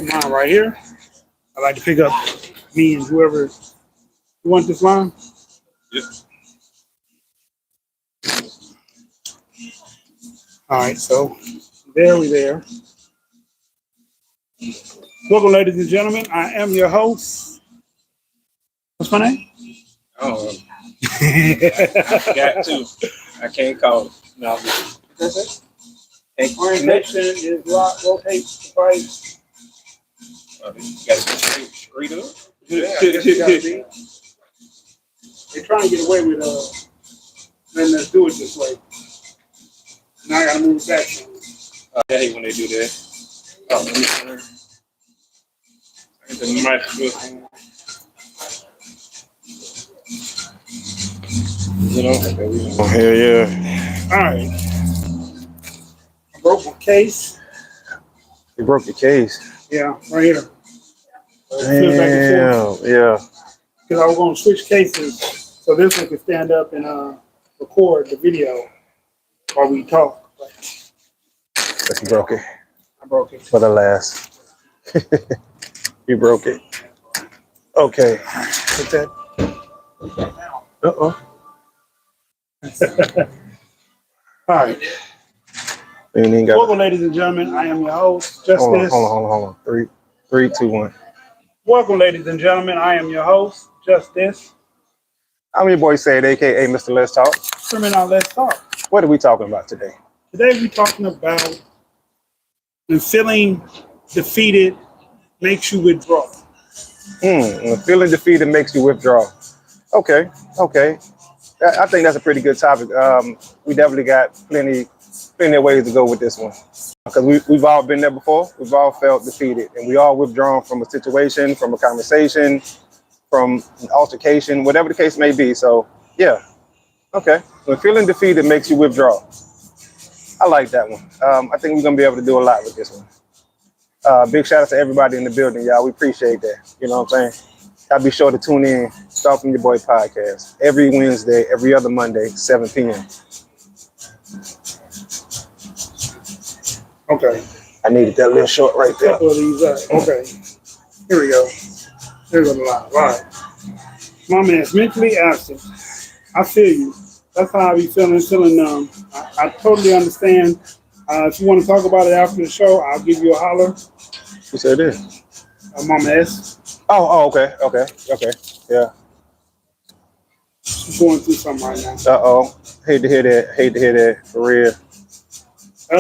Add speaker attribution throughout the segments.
Speaker 1: line right here. I like to pick up me and whoever you want this line.
Speaker 2: Yep.
Speaker 1: All right, so there we there. Welcome, ladies and gentlemen. I am your host. What's my name?
Speaker 2: Oh, I forgot too. I can't call it. No. That's it.
Speaker 1: Orientation is lock, rotate, right.
Speaker 2: You got to screed up.
Speaker 1: Yeah, I guess you gotta be. They're trying to get away with letting us do it this way. Now I gotta move it back.
Speaker 2: I hate when they do that. Oh, let me turn. The microphone. Is it on? Oh, hell yeah.
Speaker 1: All right. I broke my case.
Speaker 2: You broke your case.
Speaker 1: Yeah, right here.
Speaker 2: Damn, yeah.
Speaker 1: Because I was going to switch cases so this one could stand up and record the video while we talk.
Speaker 2: But you broke it.
Speaker 1: I broke it.
Speaker 2: For the last. You broke it. Okay.
Speaker 1: Put that.
Speaker 2: Uh-oh.
Speaker 1: All right. Welcome, ladies and gentlemen. I am your host, Justice.
Speaker 2: Hold on. Three, two, one.
Speaker 1: Welcome, ladies and gentlemen. I am your host, Justice.
Speaker 2: I'm your boy Said, aka Mr. Let's Talk.
Speaker 1: Criminal Let's Talk.
Speaker 2: What are we talking about today?
Speaker 1: Today we're talking about when feeling defeated makes you withdraw.
Speaker 2: When feeling defeated makes you withdraw. Okay. I think that's a pretty good topic. We definitely got plenty of ways to go with this one. Because we've all been there before. We've all felt defeated. And we all withdrawn from a situation, from a conversation, from an altercation, whatever the case may be. So, yeah. Okay. When feeling defeated makes you withdraw. I like that one. I think we're going to be able to do a lot with this one. Big shout out to everybody in the building, y'all. We appreciate that. You know what I'm saying? Y'all be sure to tune in. Start From Your Boy podcast. Every Wednesday, every other Monday, 7 p.m.
Speaker 1: Okay.
Speaker 2: I needed that little short right there.
Speaker 1: Couple of these up. Okay. Here we go. Here's a lot. All right. My man's mentally absent. I feel you. That's how I be feeling I totally understand. If you want to talk about it after the show, I'll give you a holler.
Speaker 2: Who said this?
Speaker 1: Mama S.
Speaker 2: Oh, okay. Yeah.
Speaker 1: She's going through something right now.
Speaker 2: Uh-oh. Hate to hear that. For real.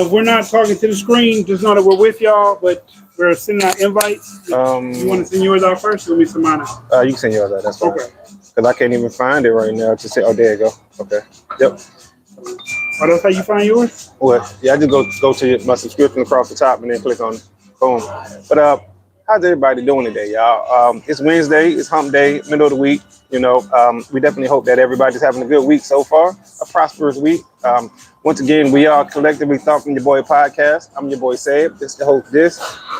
Speaker 1: We're not talking to the screen. Just know that we're with y'all, but we're sending out invites. You want to send yours out first? Or let me send mine out.
Speaker 2: You can send yours out. That's fine.
Speaker 1: Okay.
Speaker 2: Because I can't even find it right now to say, oh, there you go. Okay. Yep.
Speaker 1: Oh, that's how you find yours?
Speaker 2: What? Yeah, I just go to my subscription across the top and then click on boom. But how's everybody doing today, y'all? It's Wednesday. It's hump day, middle of the week. You know, we definitely hope that everybody's having a good week so far, a prosperous week. Once again, we are collectively Thought From Your Boy podcast. I'm your boy Sab. This is the host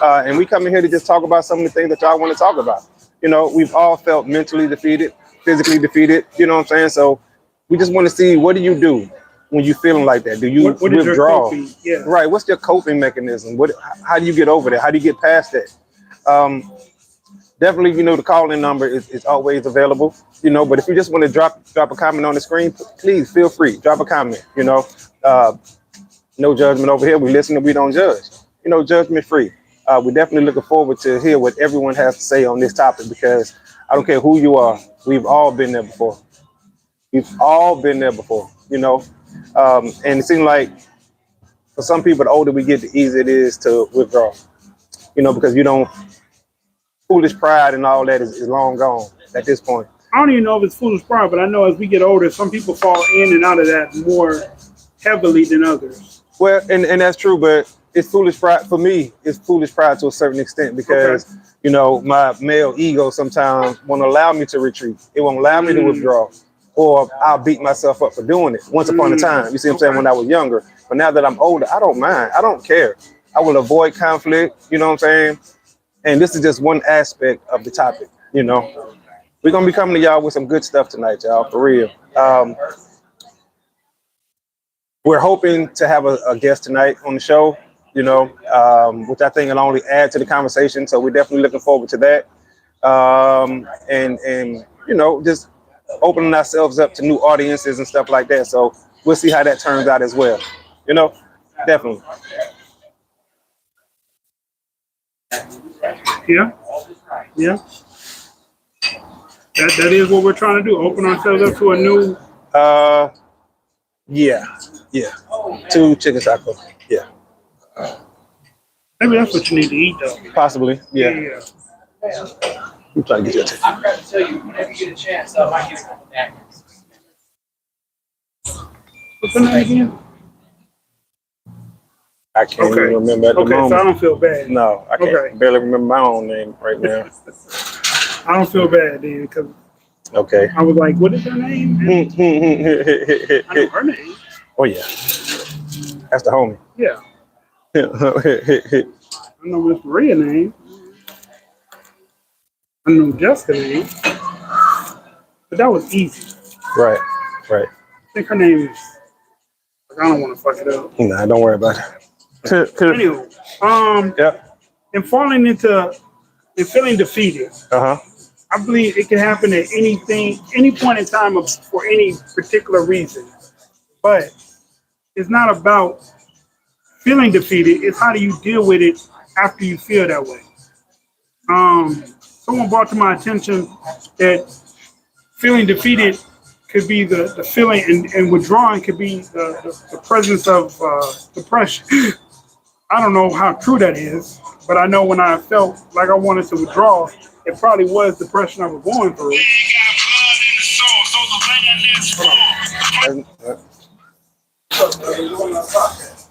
Speaker 2: and we come in here to just talk about some of the things that y'all want to talk about. You know, we've all felt mentally defeated, physically defeated. You know what I'm saying? So we just want to see, what do you do when you're feeling like that? Do you
Speaker 1: what is
Speaker 2: withdraw?
Speaker 1: Your coping? Yeah.
Speaker 2: Right. What's your coping mechanism? How do you get over that? How do you get past that? Definitely, you know, the call-in number is always available, you know, but if you just want to drop a comment on the screen, please feel free. Drop a comment, you know. No judgment over here. We listen and we don't judge. You know, judgment free. We're definitely looking forward to hear what everyone has to say on this topic, because I don't care who you are. We've all been there before. You know. And it seems like for some people, the older we get, the easier it is to withdraw. You know, because you don't. Foolish pride and all that is long gone at this point.
Speaker 1: I don't even know if it's foolish pride, but I know as we get older, some people fall in and out of that more heavily than others.
Speaker 2: Well, and that's true, but it's foolish pride for me. It's foolish pride to a certain extent because, you know, my male ego sometimes won't allow me to retreat. It won't allow me to withdraw, or I'll beat myself up for doing it once upon a time. You see what I'm saying? When I was younger. But now that I'm older, I don't mind. I don't care. I will avoid conflict. You know what I'm saying? And this is just one aspect of the topic, you know. We're going to be coming to y'all with some good stuff tonight, y'all, for real. We're hoping to have a guest tonight on the show. which I think will only add to the conversation. So we're definitely looking forward to that. And just opening ourselves up to new audiences and stuff like that. So we'll see how that turns out as well. Definitely.
Speaker 1: Yeah, yeah. That is what we're trying to do. Open ourselves up to a new.
Speaker 2: Yeah. 2 chicken tacos. Yeah.
Speaker 1: Maybe that's what you need to eat, though.
Speaker 2: Possibly. Yeah.
Speaker 1: Yeah.
Speaker 2: I'm trying to get your attention.
Speaker 3: I'm trying to tell you, whenever you get a chance, I might get a couple napkins.
Speaker 1: What's the name again?
Speaker 2: I can't even remember at the moment.
Speaker 1: So I don't feel bad.
Speaker 2: No, I can't barely remember my own name right now.
Speaker 1: I don't feel bad then because I was like, what is her name? I know her name.
Speaker 2: Oh yeah, that's the homie.
Speaker 1: Yeah. I know Miss Maria's name. I know Jessica's name. But that was easy.
Speaker 2: Right.
Speaker 1: I think her name is. I don't want to fuck it up.
Speaker 2: Nah, don't worry about it.
Speaker 1: Anyway, and feeling defeated. I believe it can happen at any point in time for any particular reason. But it's not about feeling defeated. It's how do you deal with it after you feel that way. Someone brought to my attention that feeling defeated could be the feeling, and withdrawing could be the presence of depression. I don't know how true that is, but I know when I felt like I wanted to withdraw, it probably was depression I was going through.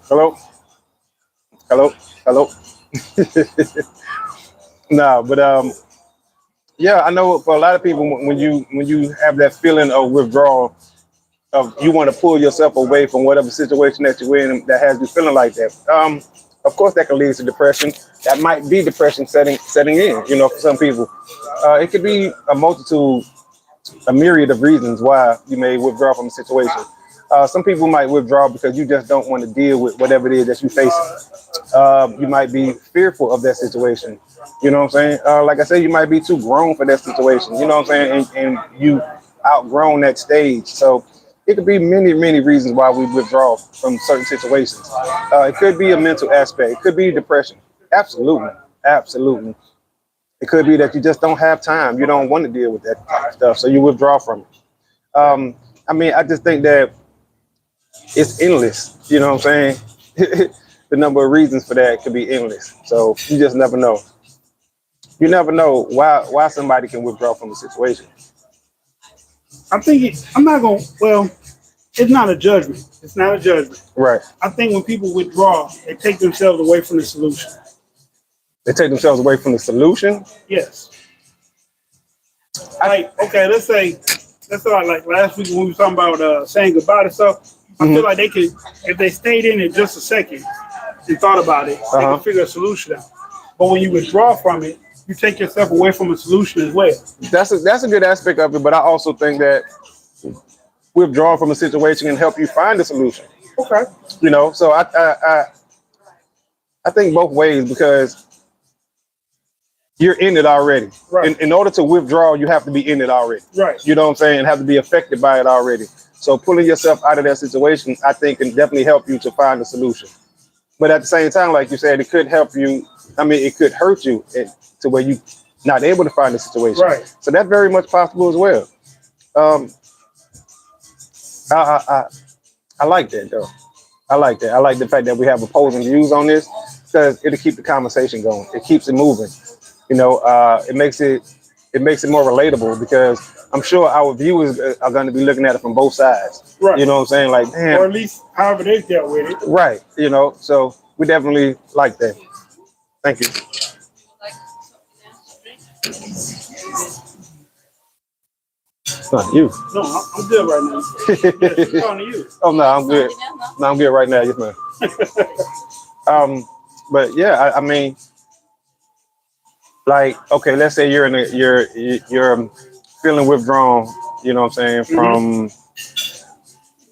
Speaker 2: Hello. No, but yeah, I know for a lot of people, when you have that feeling of withdrawal, of you want to pull yourself away from whatever situation that you're in that has you feeling like that. Of course, that can lead to depression. That might be depression setting in. For some people, it could be a myriad of reasons why you may withdraw from a situation. Some people might withdraw because you just don't want to deal with whatever it is that you're facing. You might be fearful of that situation. You know what I'm saying? Like I said, you might be too grown for that situation. You know what I'm saying? And you outgrown that stage. So it could be many, many reasons why we withdraw from certain situations. It could be a mental aspect. It could be depression. Absolutely. It could be that you just don't have time. You don't want to deal with that type of stuff, so you withdraw from it. I just think that it's endless. You know what I'm saying? The number of reasons for that could be endless. So you just never know. You never know why somebody can withdraw from a situation.
Speaker 1: I think it's not a judgment. It's not a judgment.
Speaker 2: Right.
Speaker 1: I think when people withdraw, they take themselves away from the solution.
Speaker 2: They take themselves away from the solution?
Speaker 1: Yes. Let's say like last week when we were talking about saying goodbye to stuff, I feel like they could, if they stayed in it just a second and thought about it, they could figure a solution out. But when you withdraw from it, you take yourself away from a solution as well. That's
Speaker 2: a good aspect of it, but I also think that withdrawing from a situation can help you find a solution.
Speaker 1: Okay.
Speaker 2: So I think both ways, because you're in it already.
Speaker 1: Right.
Speaker 2: In order to withdraw, you have to be in it already.
Speaker 1: Right.
Speaker 2: You know what I'm saying? Have to be affected by it already. So pulling yourself out of that situation, I think, can definitely help you to find a solution. But at the same time, like you said, it could help you. It could hurt you to where you're not able to find a situation.
Speaker 1: Right.
Speaker 2: So that's very much possible as well. I like that, though. I like that. I like the fact that we have opposing views on this, because it'll keep the conversation going. It keeps it moving. It makes it more relatable, because I'm sure our viewers are going to be looking at it from both sides.
Speaker 1: Right.
Speaker 2: You know what I'm saying? Like, damn.
Speaker 1: Or at least however they dealt with it.
Speaker 2: Right. So we definitely like that. Thank you. Not you.
Speaker 1: No, I'm good right now. Yes, I'm talking to you.
Speaker 2: Oh no, I'm good. No, I'm good right now. Yes, ma'am. But yeah, like, okay, let's say you're feeling withdrawn. You know what I'm saying? From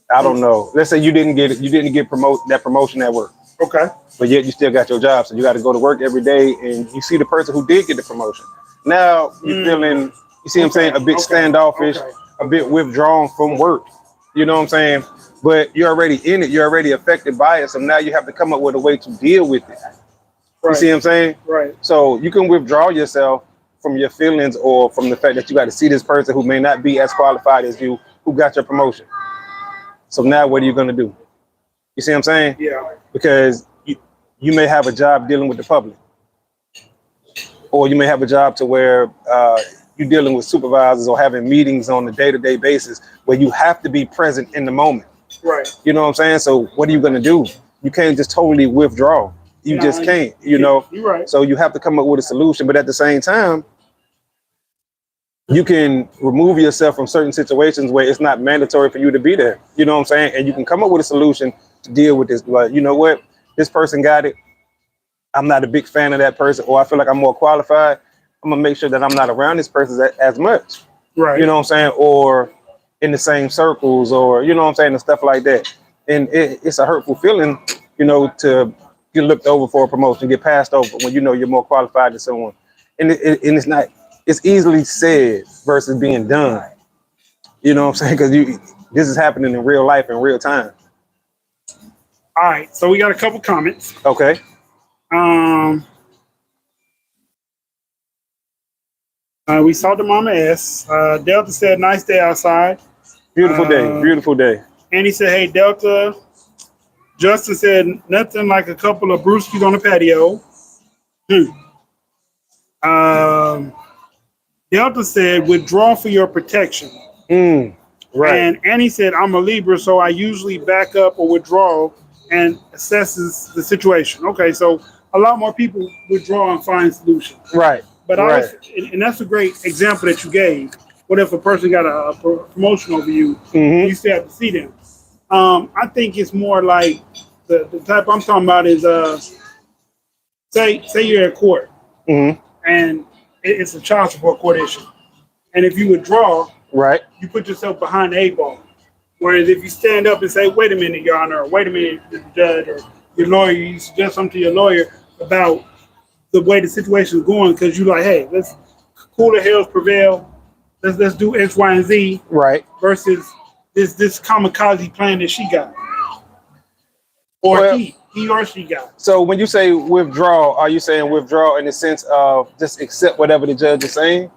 Speaker 2: I don't know. Let's say you didn't get that promotion at work.
Speaker 1: Okay.
Speaker 2: but yet you still got your job. So you got to go to work every day, and you see the person who did get the promotion. Now you're feeling, you see what I'm saying, a bit standoffish, a bit withdrawn from work. You know what I'm saying? But you're already in it. You're already affected by it. So now you have to come up with a way to deal with it. You see what I'm saying?
Speaker 1: Right.
Speaker 2: So you can withdraw yourself from your feelings or from the fact that you got to see this person who may not be as qualified as you, who got your promotion. So now what are you going to do? You see what I'm saying?
Speaker 1: Yeah.
Speaker 2: Because you may have a job dealing with the public, or you may have a job to where you're dealing with supervisors or having meetings on a day-to-day basis where you have to be present in the moment.
Speaker 1: Right.
Speaker 2: You know what I'm saying? So what are you going to do? You can't just totally withdraw. You just can't, you know?
Speaker 1: You're right.
Speaker 2: So you have to come up with a solution. But at the same time, you can remove yourself from certain situations where it's not mandatory for you to be there. You know what I'm saying? And you can come up with a solution to deal with this. Like, you know what? This person got it. I'm not a big fan of that person, or I feel like I'm more qualified. I'm going to make sure that I'm not around this person as much.
Speaker 1: Right.
Speaker 2: You know what I'm saying? Or in the same circles, or, you know what I'm saying? And stuff like that. And it's a hurtful feeling, you know, to get looked over for a promotion, get passed over when you know you're more qualified than someone. And it's not, it's easily said versus being done. You know what I'm saying? Because this is happening in real life, in real time.
Speaker 1: All right. So we got a couple comments.
Speaker 2: Okay.
Speaker 1: We saw the Mama S. Delta said, nice day outside.
Speaker 2: Beautiful day. Beautiful day.
Speaker 1: Andy said, hey, Delta. Justin said, nothing like a couple of brewskis on the patio. Delta said, withdraw for your protection.
Speaker 2: Right.
Speaker 1: And Annie said, I'm a Libra, so I usually back up or withdraw and assesses the situation. Okay, so a lot more people withdraw and find solutions.
Speaker 2: Right.
Speaker 1: But and that's a great example that you gave. What if a person got a promotion over you, you still have to see them? I think it's more like the type I'm talking about is say you're at court and it's a child support court issue, and if you withdraw,
Speaker 2: right,
Speaker 1: you put yourself behind the 8 ball. Whereas if you stand up and say, "Wait a minute, Your Honor," or "Wait a minute, Judge," or your lawyer, you suggest something to your lawyer about the way the situation is going, because you're like, "Hey, let's cooler heads prevail. Let's do X, Y, and Z."
Speaker 2: Right.
Speaker 1: Versus this kamikaze plan that she got, or he or she got.
Speaker 2: So when you say withdraw, are you saying withdraw in the sense of just accept whatever the judge is saying?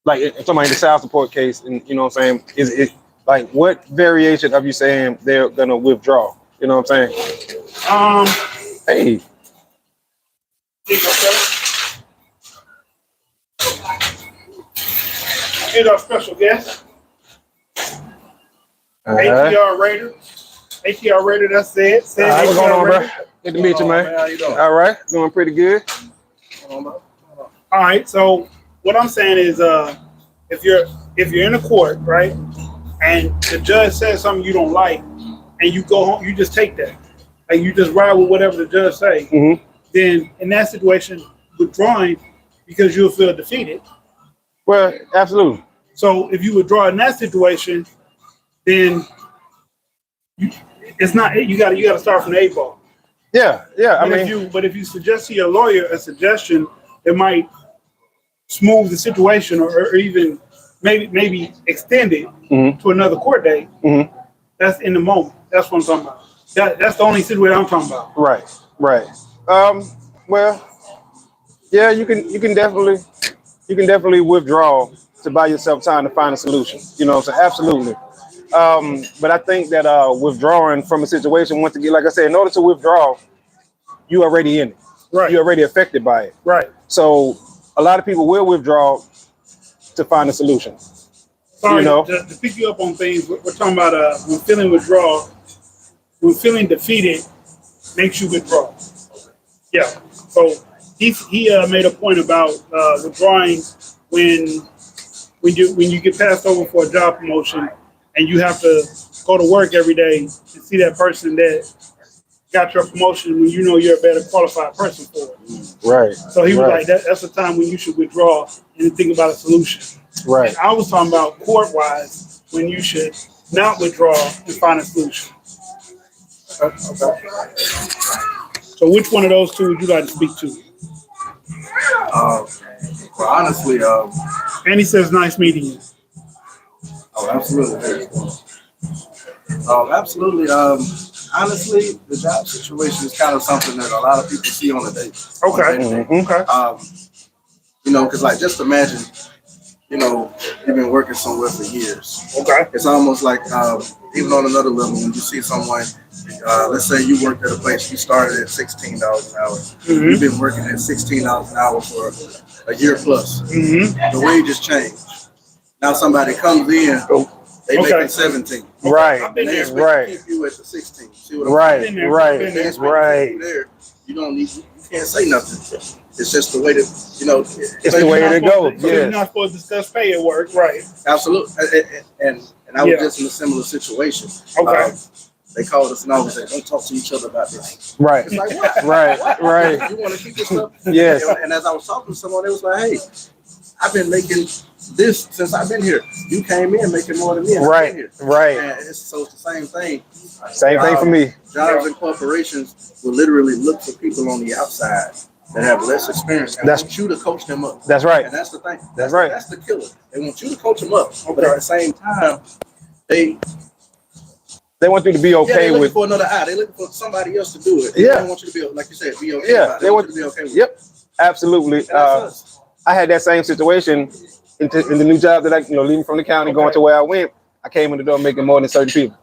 Speaker 2: Like if somebody in the child support case, and you know what I'm saying, is it like what variation of you saying they're gonna withdraw? You know what I'm saying? Hey.
Speaker 1: Here's our special guest, ATR Raida. ATR Raida, that's it.
Speaker 2: What's going on, bro? Good to meet you, man.
Speaker 3: How you doing?
Speaker 2: All right, doing pretty good.
Speaker 1: All right, so what I'm saying is, if you're in a court, right, and the judge says something you don't like, and you go home, you just take that, like you just ride with whatever the judge say. Then in that situation, withdrawing because you'll feel defeated.
Speaker 2: Well, absolutely.
Speaker 1: So if you withdraw in that situation, then it's not, you got to start from the 8 ball.
Speaker 2: Yeah.
Speaker 1: But if you suggest to your lawyer a suggestion that might smooth the situation, or even maybe extend it to another court date, that's in the moment. That's what I'm talking about. That's the only situation I'm talking about.
Speaker 2: Right. Well, yeah, you can definitely withdraw to buy yourself time to find a solution. You know what I'm saying? Absolutely. But I think that withdrawing from a situation, once again, like I said, in order to withdraw, you already in it.
Speaker 1: Right.
Speaker 2: You're already affected by it.
Speaker 1: Right.
Speaker 2: So a lot of people will withdraw to find a solution.
Speaker 1: Sorry,
Speaker 2: you know?
Speaker 1: to pick you up on things, we're talking about when feeling withdrawal, when feeling defeated makes you withdraw. Yeah. So he made a point about withdrawing when you get passed over for a job promotion and you have to go to work every day and see that person that got your promotion when you know you're a better qualified person for it.
Speaker 2: Right.
Speaker 1: So he was like, that's the time when you should withdraw and think about a solution.
Speaker 2: Right.
Speaker 1: And I was talking about court-wise when you should not withdraw and find a solution. Okay. So which one of those two would you like to speak to?
Speaker 4: Uh, well, honestly,
Speaker 1: And he says, "Nice meeting you."
Speaker 4: oh, absolutely. Absolutely. Honestly, the job situation is kind of something that a lot of people see on a day.
Speaker 1: Okay. Okay.
Speaker 4: Because like just imagine, you've been working somewhere for years.
Speaker 1: Okay.
Speaker 4: It's almost like even on another level, when you see someone, let's say you worked at a place, you started at $16 an hour.
Speaker 1: Mm-hmm.
Speaker 4: You've been working at $16 an hour for a year plus.
Speaker 1: Mm-hmm.
Speaker 4: The wages change. Now somebody comes in, they make it 17.
Speaker 2: Right.
Speaker 1: I've been
Speaker 4: And they
Speaker 1: there.
Speaker 4: expect to keep you at the 16. See what I'm
Speaker 2: Right.
Speaker 1: been there.
Speaker 2: Right.
Speaker 1: Been there.
Speaker 2: Right.
Speaker 4: there? You can't say nothing. It's just the way that
Speaker 2: It's the way it goes.
Speaker 1: So you're
Speaker 2: Yes.
Speaker 1: not supposed to discuss pay at work, right?
Speaker 4: Absolutely. And I was just in a similar situation.
Speaker 1: Okay.
Speaker 4: They called us and always said, "Don't talk to each other about this."
Speaker 2: Right.
Speaker 4: It's like, what?
Speaker 2: Right.
Speaker 4: What?
Speaker 2: Right.
Speaker 4: You want to keep this up?
Speaker 2: Yes.
Speaker 4: And as I was talking to someone, they was like, "Hey, I've been making this since I've been here. You came in making more than me. And I've
Speaker 2: Right.
Speaker 4: been here."
Speaker 2: Right.
Speaker 4: And so it's the same thing.
Speaker 2: Same thing for me.
Speaker 4: Jobs and corporations will literally look for people on the outside that have less experience and
Speaker 2: That's-
Speaker 4: want you to coach them up.
Speaker 2: That's right.
Speaker 4: And that's the thing.
Speaker 2: That's right.
Speaker 4: That's the killer. They want you to coach them up, but at the same time, they
Speaker 2: want you to be
Speaker 4: they're
Speaker 2: okay
Speaker 4: looking
Speaker 2: with.
Speaker 4: for another eye. They're looking for somebody else to do it.
Speaker 2: Yeah.
Speaker 4: They don't want you to be, like you said, be okay.
Speaker 2: Yeah.
Speaker 4: About it.
Speaker 2: They
Speaker 4: They
Speaker 2: want
Speaker 4: want you to be okay with it.
Speaker 2: Yep. Absolutely.
Speaker 4: And that's us.
Speaker 2: I had that same situation in the new job that I, leaving from the county, going to where I went. I came in the door making more than certain people,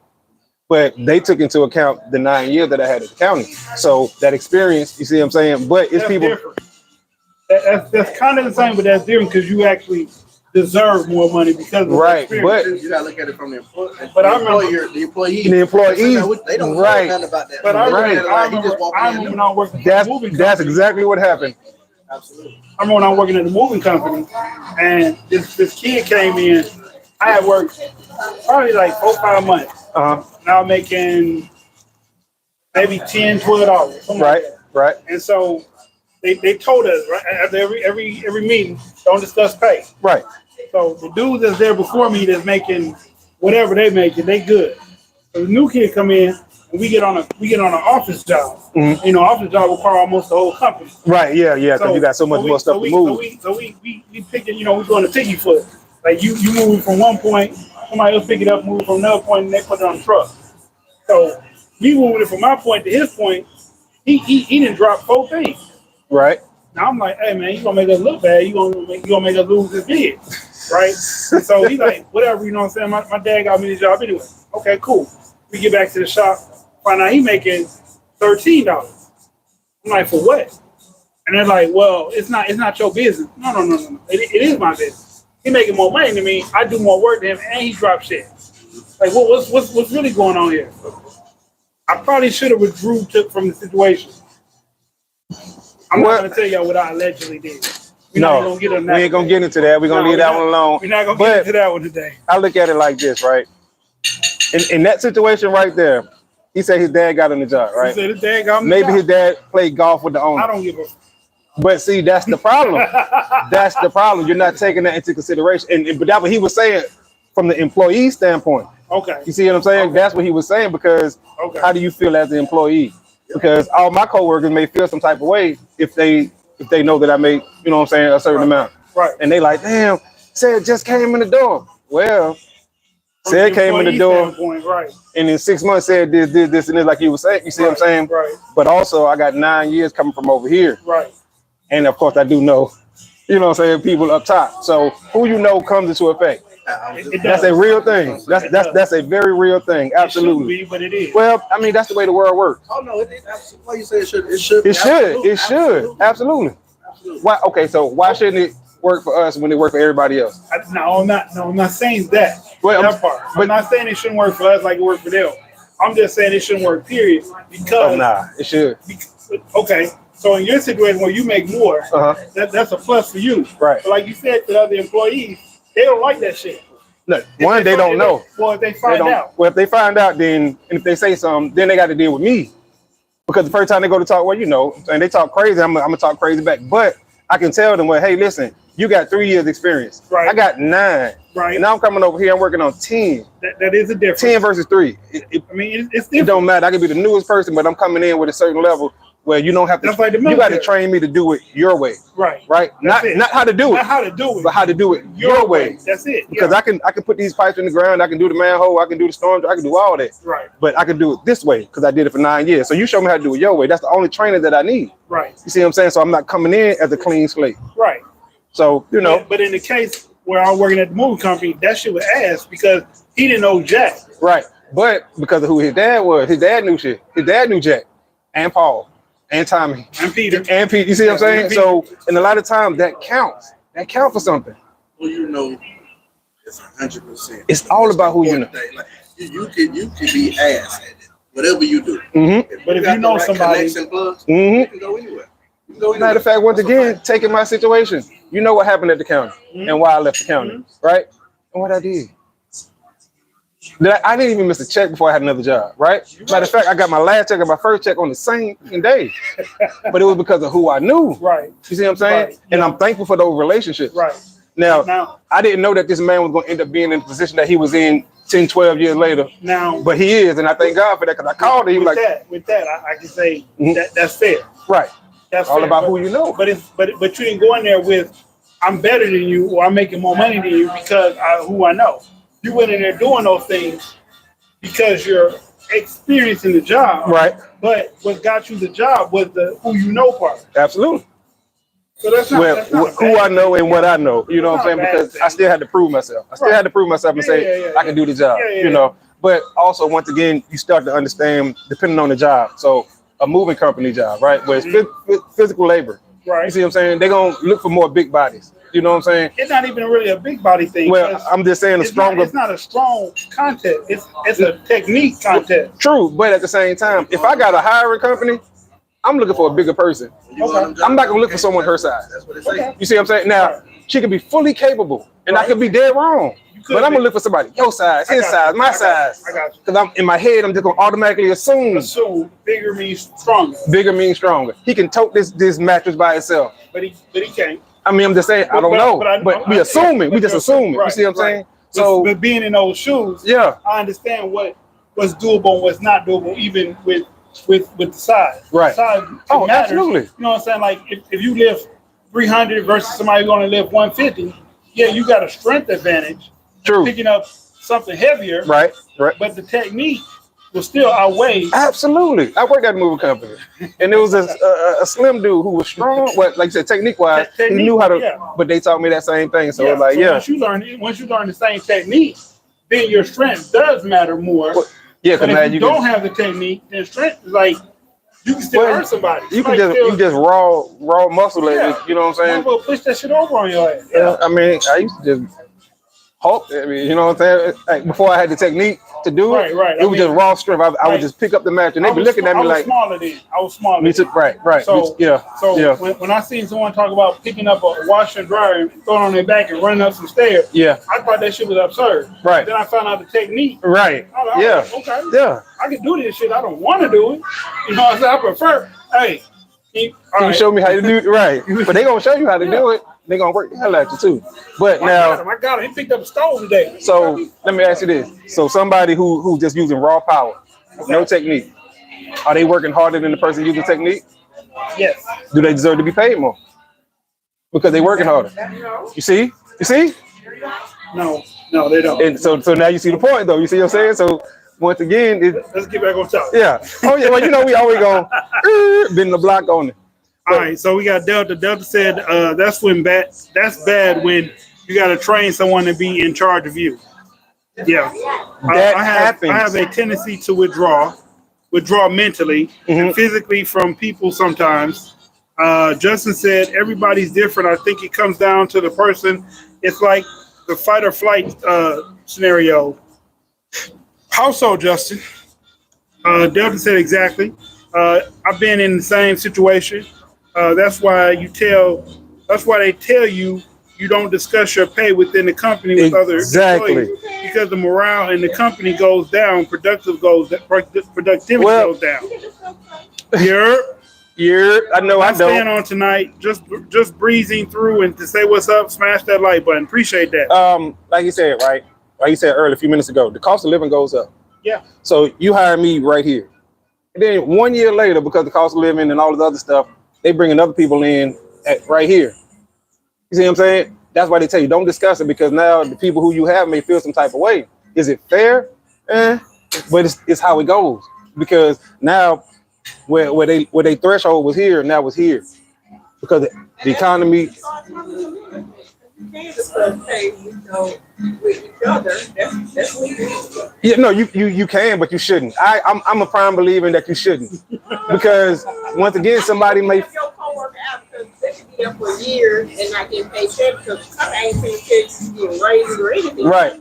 Speaker 2: but they took into account the 9 years that I had at the county. So that experience, you see what I'm saying? But it's
Speaker 1: That's
Speaker 2: people.
Speaker 1: different. That's kind of the same, but that's different because you actually deserve more money because of the
Speaker 2: Right,
Speaker 1: experience.
Speaker 4: You gotta look at it from the employer,
Speaker 1: But I remember-
Speaker 4: the employee.
Speaker 2: The employee,
Speaker 4: They don't
Speaker 2: right.
Speaker 4: know nothing about that.
Speaker 1: But I
Speaker 2: Right.
Speaker 1: remember, I remember when I was working at the moving
Speaker 2: That's
Speaker 1: company.
Speaker 2: exactly what happened.
Speaker 4: Absolutely.
Speaker 1: I remember when I was working at the moving company, and this kid came in. I had worked probably like 4-5 months. Now I'm making maybe $10, $12. Something
Speaker 2: Right.
Speaker 1: like that.
Speaker 2: Right.
Speaker 1: And so they told us right after every meeting, don't discuss pay.
Speaker 2: Right.
Speaker 1: So the dudes that's there before me that's making whatever they making, they good. So the new kid come in and we get on an office job.
Speaker 2: Mhm.
Speaker 1: Office job require almost the whole company.
Speaker 2: Right. Yeah. Yeah. Because you got so much more stuff to move.
Speaker 1: So we picking, we doing a piggy foot. Like you move from one point, somebody else pick it up, move from another point, and they put it on the truck. So me moving it from my point to his point, he didn't drop 4 things.
Speaker 2: Right.
Speaker 1: Now I'm like, hey man, you gonna make us look bad. You gonna make us lose this bid, right? And so he's like, whatever, you know what I'm saying? My dad got me this job anyway. Okay, cool. We get back to the shop, find out he making $13. I'm like, for what? And they're like, well, it's not your business. No. It is my business. He making more money than me. I do more work than him, and he drops shit. Like, what's really going on here? I probably should have withdrew from the situation. I'm not going to tell y'all what I allegedly did. We ain't going to
Speaker 2: get into that. We're going to leave that one alone.
Speaker 1: We're not going to get into that one today.
Speaker 2: I look at it like this, right? In that situation right there, he said his dad got him the job, right?
Speaker 1: He said his dad got him the
Speaker 2: Maybe
Speaker 1: job.
Speaker 2: his dad played golf with the owner.
Speaker 1: I don't give a.
Speaker 2: But see, that's the problem. That's the problem. You're not taking that into consideration. But that's what he was saying from the employee standpoint.
Speaker 1: Okay.
Speaker 2: You see what I'm saying?
Speaker 1: Okay.
Speaker 2: That's what he was saying because how do you feel as an employee? Because all my coworkers may feel some type of way if they know that I make, a certain amount.
Speaker 1: Right.
Speaker 2: And they like, damn, said just came in the door. Well, said came in the door,
Speaker 1: right.
Speaker 2: and in 6 months said this, and this, like you were saying. You see what I'm saying?
Speaker 1: Right.
Speaker 2: But also, I got 9 years coming from over here.
Speaker 1: Right.
Speaker 2: And of course, I do know, people up top. So who comes into effect. That's a real thing. That's a very real thing. Absolutely.
Speaker 1: It shouldn't be, but it is.
Speaker 2: Well, I mean, that's the way the world works.
Speaker 4: Oh no, absolutely. Why you say it should? It should.
Speaker 2: It should. Absolutely. Why? Okay, so why shouldn't it work for us when it works for everybody else?
Speaker 1: I'm not saying that.
Speaker 2: Well,
Speaker 1: that part. I'm not saying it shouldn't work for us like it worked for them. I'm just saying it shouldn't work. Period. Because
Speaker 2: it should.
Speaker 1: Okay. So in your situation where you make more, that's a plus for you.
Speaker 2: Right.
Speaker 1: But like you said to the other employees, they don't like that shit.
Speaker 2: Look, they don't know.
Speaker 1: Well, if they find out.
Speaker 2: Well, if they find out, then and if they say something, then they got to deal with me. Because the first time they go to talk, and they talk crazy, I'm gonna talk crazy back. But I can tell them, well, hey, listen, You got 3 years experience.
Speaker 1: Right.
Speaker 2: I got 9.
Speaker 1: Right.
Speaker 2: And now I'm coming over here. I'm working on 10.
Speaker 1: That is a difference.
Speaker 2: 10 versus 3.
Speaker 1: I mean, it's
Speaker 2: It
Speaker 1: different.
Speaker 2: don't matter. I could be the newest person, but I'm coming in with a certain level where you don't have to.
Speaker 1: That's like the
Speaker 2: you got to
Speaker 1: military.
Speaker 2: train me to do it your way.
Speaker 1: Right.
Speaker 2: Right. Not how to do it.
Speaker 1: Not how to do it.
Speaker 2: But how to do it your way.
Speaker 1: That's it.
Speaker 2: Because I can put these pipes in the ground. I can do the manhole. I can do the storm drain. I can do all that.
Speaker 1: Right.
Speaker 2: But I can do it this way because I did it for 9 years. So you show me how to do it your way. That's the only training that I need.
Speaker 1: Right.
Speaker 2: You see what I'm saying? So I'm not coming in as a clean slate.
Speaker 1: Right.
Speaker 2: So you know.
Speaker 1: But in the case where I'm working at the moving company, that shit was ass because he didn't know Jack.
Speaker 2: Right. But because of who his dad was, his dad knew shit. His dad knew Jack and Paul and Tommy
Speaker 1: And Peter.
Speaker 2: and Pete. You see what I'm saying? So, and a lot of times that counts. That counts for something.
Speaker 4: Well, you know, it's 100%.
Speaker 2: It's all about who you know.
Speaker 4: Like, you can be ass at it, whatever you do.
Speaker 2: Mm-hmm.
Speaker 1: But if
Speaker 4: got
Speaker 1: you know
Speaker 4: the right
Speaker 1: somebody-
Speaker 4: connection plugs,
Speaker 2: Mm-hmm.
Speaker 4: you can go anywhere. You can go anywhere.
Speaker 2: Matter of fact, once
Speaker 4: That's a
Speaker 2: again,
Speaker 4: fact.
Speaker 2: taking my situation. You know what happened at the county and why I left the county, right? And what I did. I didn't even miss a check before I had another job, right? Matter of fact, I got my last check and my first check on the same day. But it was because of who I knew.
Speaker 1: Right.
Speaker 2: You see what I'm saying?
Speaker 1: Right.
Speaker 2: And
Speaker 1: Yeah.
Speaker 2: I'm thankful for those relationships.
Speaker 1: Right.
Speaker 2: Now, I didn't know that this man was going to end up being in the position that he was in 10, 12 years later.
Speaker 1: Now,
Speaker 2: But he is, and I thank God for that because I called him. He was like,
Speaker 1: with that, I can say
Speaker 2: Mhm.
Speaker 1: that's fair.
Speaker 2: right.
Speaker 1: That's
Speaker 2: All
Speaker 1: fair.
Speaker 2: about
Speaker 1: But-
Speaker 2: who you know.
Speaker 1: But you didn't go in there with I'm better than you or I'm making more money than you because who I know. You went in there doing those things because you're experiencing the job.
Speaker 2: Right.
Speaker 1: But what got you the job was the who you know part.
Speaker 2: Absolutely.
Speaker 1: So that's not,
Speaker 2: Well,
Speaker 1: that's not a
Speaker 2: who
Speaker 1: bad
Speaker 2: I know
Speaker 1: thing.
Speaker 2: and what I know, you know what I'm saying?
Speaker 1: Not a bad
Speaker 2: Because I
Speaker 1: thing.
Speaker 2: still had to prove myself. I still
Speaker 1: Right.
Speaker 2: had to prove myself and say
Speaker 1: Yeah.
Speaker 2: I can do the job,
Speaker 1: Yeah.
Speaker 2: you know. But also, once again, you start to understand depending on the job. So a moving company job, right? Where it's physical labor. You
Speaker 1: Right.
Speaker 2: see what I'm saying? They're going to look for more big bodies. You know what I'm saying?
Speaker 1: It's not even really a big body thing.
Speaker 2: Well,
Speaker 1: 'cause
Speaker 2: I'm just saying a stronger.
Speaker 1: It's not a strong contest. It's a technique contest.
Speaker 2: True, but at the same time, if I got a hiring company, I'm looking for a bigger person.
Speaker 4: You want them
Speaker 2: I'm
Speaker 4: jobs,
Speaker 2: not gonna look for
Speaker 4: okay.
Speaker 2: someone her size.
Speaker 4: That's what they say.
Speaker 1: Okay.
Speaker 2: You see what I'm saying? Now, she could be fully capable, and I
Speaker 1: Right.
Speaker 2: could be dead wrong.
Speaker 1: could
Speaker 2: But I'm
Speaker 1: be.
Speaker 2: gonna look for somebody your size,
Speaker 1: I
Speaker 2: his
Speaker 1: got
Speaker 2: size,
Speaker 1: you.
Speaker 2: my
Speaker 1: I got you.
Speaker 2: size.
Speaker 1: I got you.
Speaker 2: Because I'm in my head, I'm just gonna automatically assume
Speaker 1: Assume bigger means stronger,
Speaker 2: bigger means stronger. He can tote this mattress by itself.
Speaker 1: but he can't.
Speaker 2: I mean, I'm just saying, I don't know. But we assuming, we just
Speaker 1: you're
Speaker 2: assuming. You
Speaker 1: right,
Speaker 2: see what I'm
Speaker 1: right.
Speaker 2: saying? So
Speaker 1: but being in those shoes,
Speaker 2: yeah,
Speaker 1: I understand what's doable and what's not doable, even with the size.
Speaker 2: Right.
Speaker 1: Size
Speaker 2: Oh,
Speaker 1: matters.
Speaker 2: absolutely.
Speaker 1: You know what I'm saying? Like if you lift 300 versus somebody who's gonna lift 150, yeah, you got a strength advantage
Speaker 2: true.
Speaker 1: picking up something heavier,
Speaker 2: Right.
Speaker 1: but the technique will still outweigh.
Speaker 2: Absolutely. I worked at a moving company, and there was a slim dude who was strong. What, like you said, technique wise, he knew how to.
Speaker 1: Yeah.
Speaker 2: But they taught me that same thing. So it's
Speaker 1: So
Speaker 2: like, yeah,
Speaker 1: once you learn the same technique, then your strength does matter more.
Speaker 2: Well, yeah.
Speaker 1: But
Speaker 2: Because now
Speaker 1: if you
Speaker 2: you
Speaker 1: don't
Speaker 2: can,
Speaker 1: have the technique, then strength is like you can still
Speaker 2: Well,
Speaker 1: hurt somebody.
Speaker 2: you can
Speaker 1: Somebody
Speaker 2: just raw muscle it.
Speaker 1: Yeah.
Speaker 2: You know what I'm saying?
Speaker 1: Motherfucker push that shit over on your ass.
Speaker 2: Yeah. I mean, I used to just Hulk. I mean, you know what I'm saying? Like before I had the technique to do it,
Speaker 1: Right.
Speaker 2: it was just raw strength. I would
Speaker 1: Right.
Speaker 2: just pick up the match, and they
Speaker 1: I
Speaker 2: be
Speaker 1: was
Speaker 2: looking at
Speaker 1: sm-
Speaker 2: me
Speaker 1: I was
Speaker 2: like,
Speaker 1: smaller then. I was smaller.
Speaker 2: me too.
Speaker 1: then.
Speaker 2: Right.
Speaker 1: So
Speaker 2: yeah.
Speaker 1: when I seen someone talk about picking up a washer and dryer and throwing it on their back and running up some stairs,
Speaker 2: Yeah.
Speaker 1: I thought that shit was absurd.
Speaker 2: Right.
Speaker 1: Then I found out the technique.
Speaker 2: Right.
Speaker 1: I was
Speaker 2: Yeah.
Speaker 1: like, okay.
Speaker 2: Yeah.
Speaker 1: I can do this shit. I don't want to do it. You know what I'm saying? I prefer, hey, all
Speaker 2: Can you
Speaker 1: right.
Speaker 2: show me how to do it? Right. But they gonna show you how to do it. They gonna work the hell out you too. But
Speaker 1: I
Speaker 2: now,
Speaker 1: got him. He picked up a stove today.
Speaker 2: so let me ask you this: so somebody who's just using raw power, no technique, are they working harder than the person using technique?
Speaker 1: Yes.
Speaker 2: Do they deserve to be paid more? Because they working harder. You see?
Speaker 1: No, they don't.
Speaker 2: And so now you see the point, though. You see what I'm saying? So once again,
Speaker 1: Let's get back on top.
Speaker 2: yeah. Oh yeah. Well, you know we always go bend the block on it.
Speaker 1: All right, so we got Delta. Delta said that's bad when you got to train someone to be in charge of you. Yeah,
Speaker 2: That
Speaker 1: I
Speaker 2: happens.
Speaker 1: have a tendency to withdraw mentally and physically from people sometimes. Justin said everybody's different. I think it comes down to the person. It's like the fight or flight scenario. How so, Justin? Delta said exactly. I've been in the same situation. That's why they tell you don't discuss your pay within the company with other employees, because the morale in the company goes down, productivity
Speaker 2: Well-
Speaker 1: goes down. Yeah.
Speaker 2: I know I
Speaker 1: Not staying
Speaker 2: don't.
Speaker 1: on tonight, just breezing through and to say what's up, smash that like button. Appreciate that.
Speaker 2: Like you said, right? Like you said earlier, a few minutes ago, the cost of living goes up.
Speaker 1: Yeah.
Speaker 2: So you hire me right here. And then 1 year later, because the cost of living and all this other stuff, they bringing other people in right here. You see what I'm saying? That's why they tell you don't discuss it, because now the people who you have may feel some type of way. Is it fair? But it's how it goes. Because now where they threshold was here, now it's here. Because the economy.
Speaker 5: You can't discuss pay with each other. That's legal.
Speaker 2: Yeah, no, you can, but you shouldn't. I'm a prime believer in that you shouldn't, because once again, somebody may.
Speaker 5: If your coworker out because they could be there for years and not getting paid check because I ain't paying checks, getting raises or anything.
Speaker 2: Right.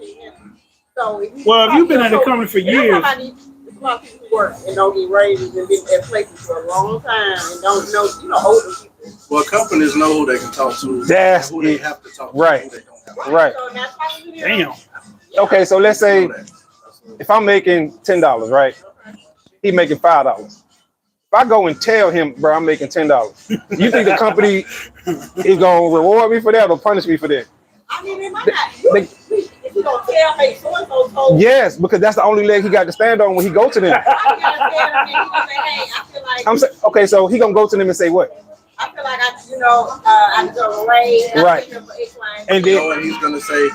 Speaker 5: So
Speaker 1: if you've been at the company for years.
Speaker 5: There's a lot of people who work and don't get raises and been at places for a long time and don't know, older people.
Speaker 4: Well, companies know who they can talk to.
Speaker 2: That's
Speaker 4: who they
Speaker 2: it.
Speaker 4: have to talk to.
Speaker 2: Right.
Speaker 4: Who they don't have to.
Speaker 2: Right.
Speaker 5: So that's how you do it.
Speaker 1: Damn.
Speaker 2: Okay, so let's say if I'm making $10, right? He making $5. If I go and tell him, bro, I'm making $10, you think the company is gonna reward me for that or punish me for that?
Speaker 5: I mean, it might not. If you don't tell, hey, so-and-so told me.
Speaker 2: Yes, because that's the only leg he got to stand on when he go to them.
Speaker 5: I gotta tell him, and he gonna say, hey, I feel like.
Speaker 2: I'm saying, okay, so he gonna go to them and say what?
Speaker 5: I feel like I deserve a raise.
Speaker 2: Right. And
Speaker 4: You know
Speaker 2: then,
Speaker 4: what he's gonna say?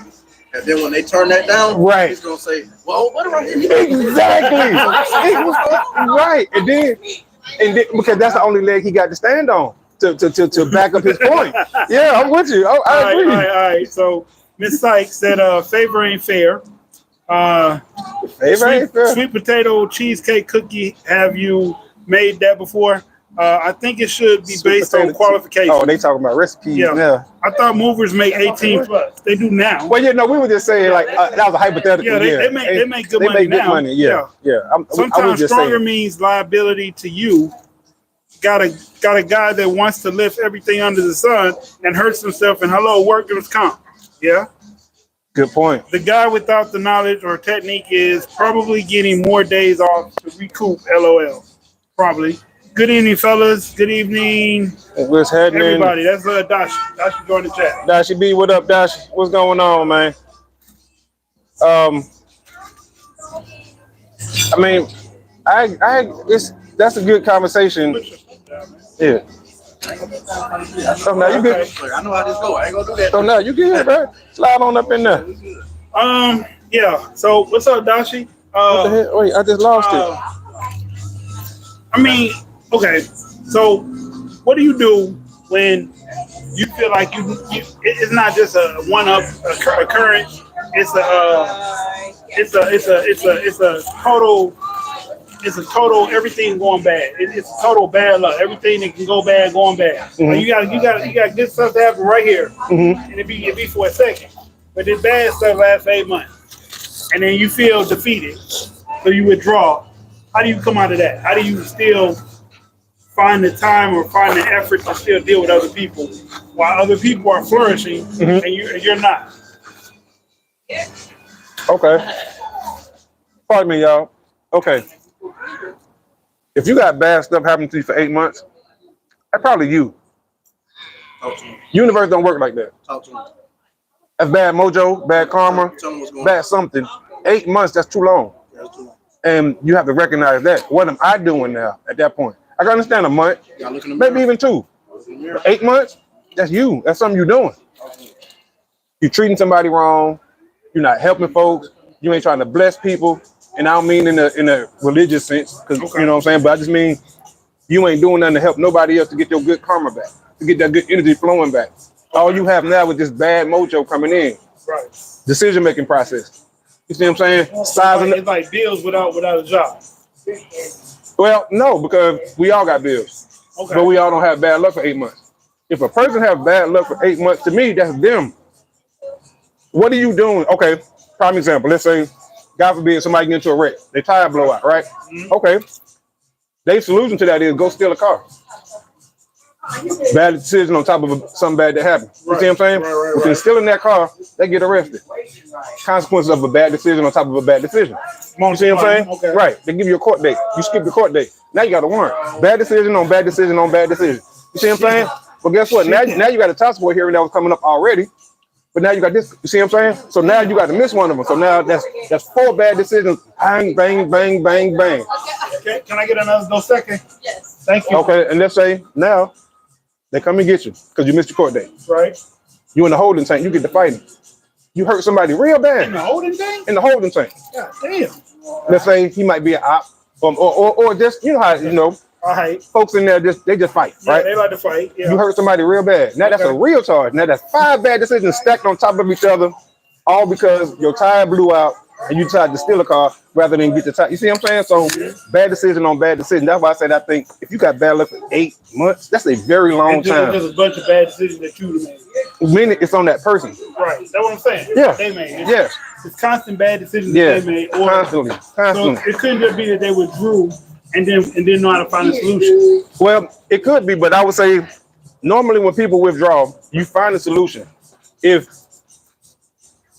Speaker 4: And then when they turn that down,
Speaker 2: Right.
Speaker 4: he's gonna say, "Well, what do I get?"
Speaker 2: exactly. Right. And then because that's the only leg he got to stand on to back up his point. Yeah, I'm with you. I agree.
Speaker 1: All right. So Miss Sykes said, "Favor ain't fair."
Speaker 2: Favor ain't fair.
Speaker 1: Sweet potato cheesecake cookie. Have you made that before? I think it should be
Speaker 2: Sweet
Speaker 1: based on
Speaker 2: potato
Speaker 1: qualifications.
Speaker 2: Oh, they talking about recipes.
Speaker 1: Yeah. I thought movers make 18 plus. They do now.
Speaker 2: Well, yeah, no, we were just saying like that was a hypothetical.
Speaker 1: Yeah, they make good money now.
Speaker 2: Yeah.
Speaker 1: Sometimes stronger means liability to you. Got a guy that wants to lift everything under the sun and hurts himself, and hello, workers comp. Yeah.
Speaker 2: Good point.
Speaker 1: The guy without the knowledge or technique is probably getting more days off to recoup. LOL. Probably. Good evening, fellas. Good evening,
Speaker 2: What's happening?
Speaker 1: everybody. That's Dashi. Dashi joined the chat.
Speaker 2: Dashi B, what up, Dashi? What's going on, man? I mean, that's a good conversation. Yeah. So now you good.
Speaker 4: I know how this go. I ain't gonna do that.
Speaker 2: So now you good, bro. Slide on up in there.
Speaker 1: Yeah. So what's up, Dashi?
Speaker 2: What the hell? Wait, I just lost it.
Speaker 1: I mean, okay. So what do you do when you feel like it's not just a one-up occurrence? It's a total everything going bad. It's total bad luck. Everything that can go bad going bad.
Speaker 2: Mm-hmm.
Speaker 1: Like you got good stuff to happen right here,
Speaker 2: Mm-hmm.
Speaker 1: and it be for a second. But this bad stuff lasts 8 months, and then you feel defeated, so you withdraw. How do you come out of that? How do you still find the time or find the effort to still deal with other people while other people are flourishing
Speaker 2: Mm-hmm.
Speaker 1: and you're not?
Speaker 2: Okay. Pardon me, y'all. Okay. If you got bad stuff happening to you for 8 months, that's probably you.
Speaker 4: Talk to him.
Speaker 2: Universe don't work like that.
Speaker 4: Talk to him.
Speaker 2: That's bad mojo, bad karma,
Speaker 4: Tell him what's going
Speaker 2: bad something. 8 months, that's too long.
Speaker 4: on. That's too long.
Speaker 2: And you have to recognize that. What am I doing now at that point? I can understand a month,
Speaker 4: You gotta look in the
Speaker 2: maybe
Speaker 4: mirror.
Speaker 2: even 2.
Speaker 4: Look in the mirror.
Speaker 2: 8 months, that's you. That's something you're doing. You're treating somebody wrong. You're not helping folks. You ain't trying to bless people. And I don't mean in a religious sense, because you know what I'm saying, but I just mean you ain't doing nothing to help nobody else to get your good karma back, to get that good energy flowing back. All you have now is this bad mojo coming in.
Speaker 1: Right.
Speaker 2: Decision-making process. You see what I'm saying? Sizing
Speaker 1: It's like bills without a job.
Speaker 2: Well, no, because we all got bills.
Speaker 1: Okay.
Speaker 2: But we all don't have bad luck for 8 months. If a person have bad luck for 8 months, to me, that's them. What are you doing? Okay, prime example. Let's say, God forbid, somebody get into a wreck. They tire blow out, right?
Speaker 1: Mm-hmm.
Speaker 2: Okay. Their solution to that is go steal a car. Bad decision on top of something bad that happened. You see what I'm saying?
Speaker 1: Right.
Speaker 2: If they're still in that car, they get arrested. Consequences of a bad decision on top of a bad decision. You see what I'm saying?
Speaker 1: Okay.
Speaker 2: Right. They give you a court date. You skip the court date. Now you got a warrant. Bad decision on bad decision on bad decision. You see what I'm saying? But guess what? Now you got a child support hearing that was coming up already. But now you got this. You see what I'm saying? So now you got to miss one of them. So now that's 4 bad decisions. Bang, bang, bang, bang, bang.
Speaker 1: Okay. Can I get another second?
Speaker 5: Yes.
Speaker 1: Thank you.
Speaker 2: Okay. And let's say now they come and get you because you missed your court date.
Speaker 1: Right.
Speaker 2: You in the holding tank. You get to fighting. You hurt somebody real bad.
Speaker 1: In the holding thing?
Speaker 2: In the holding tank.
Speaker 1: God damn.
Speaker 2: Let's say he might be an op, or just
Speaker 1: All right.
Speaker 2: folks in there they just fight,
Speaker 1: Yeah,
Speaker 2: right?
Speaker 1: they like to fight. Yeah.
Speaker 2: You hurt somebody real bad. Now that's a real charge. Now that's 5 bad decisions stacked on top of each other, all because your tire blew out and you tried to steal a car rather than get the tire. You see what I'm saying? So bad decision on bad decision. That's why I said I think if you got bad luck for 8 months, that's a very long time.
Speaker 1: There's a bunch of bad decisions that you made.
Speaker 2: Meaning it's on that person.
Speaker 1: Right. That's what I'm saying.
Speaker 2: Yeah.
Speaker 1: They made.
Speaker 2: Yeah.
Speaker 1: It's constant bad decisions
Speaker 2: Yeah.
Speaker 1: that they made.
Speaker 2: Constantly.
Speaker 1: So it couldn't just be that they withdrew and didn't know how to find a solution.
Speaker 2: Well, it could be, but I would say normally when people withdraw, you find a solution. If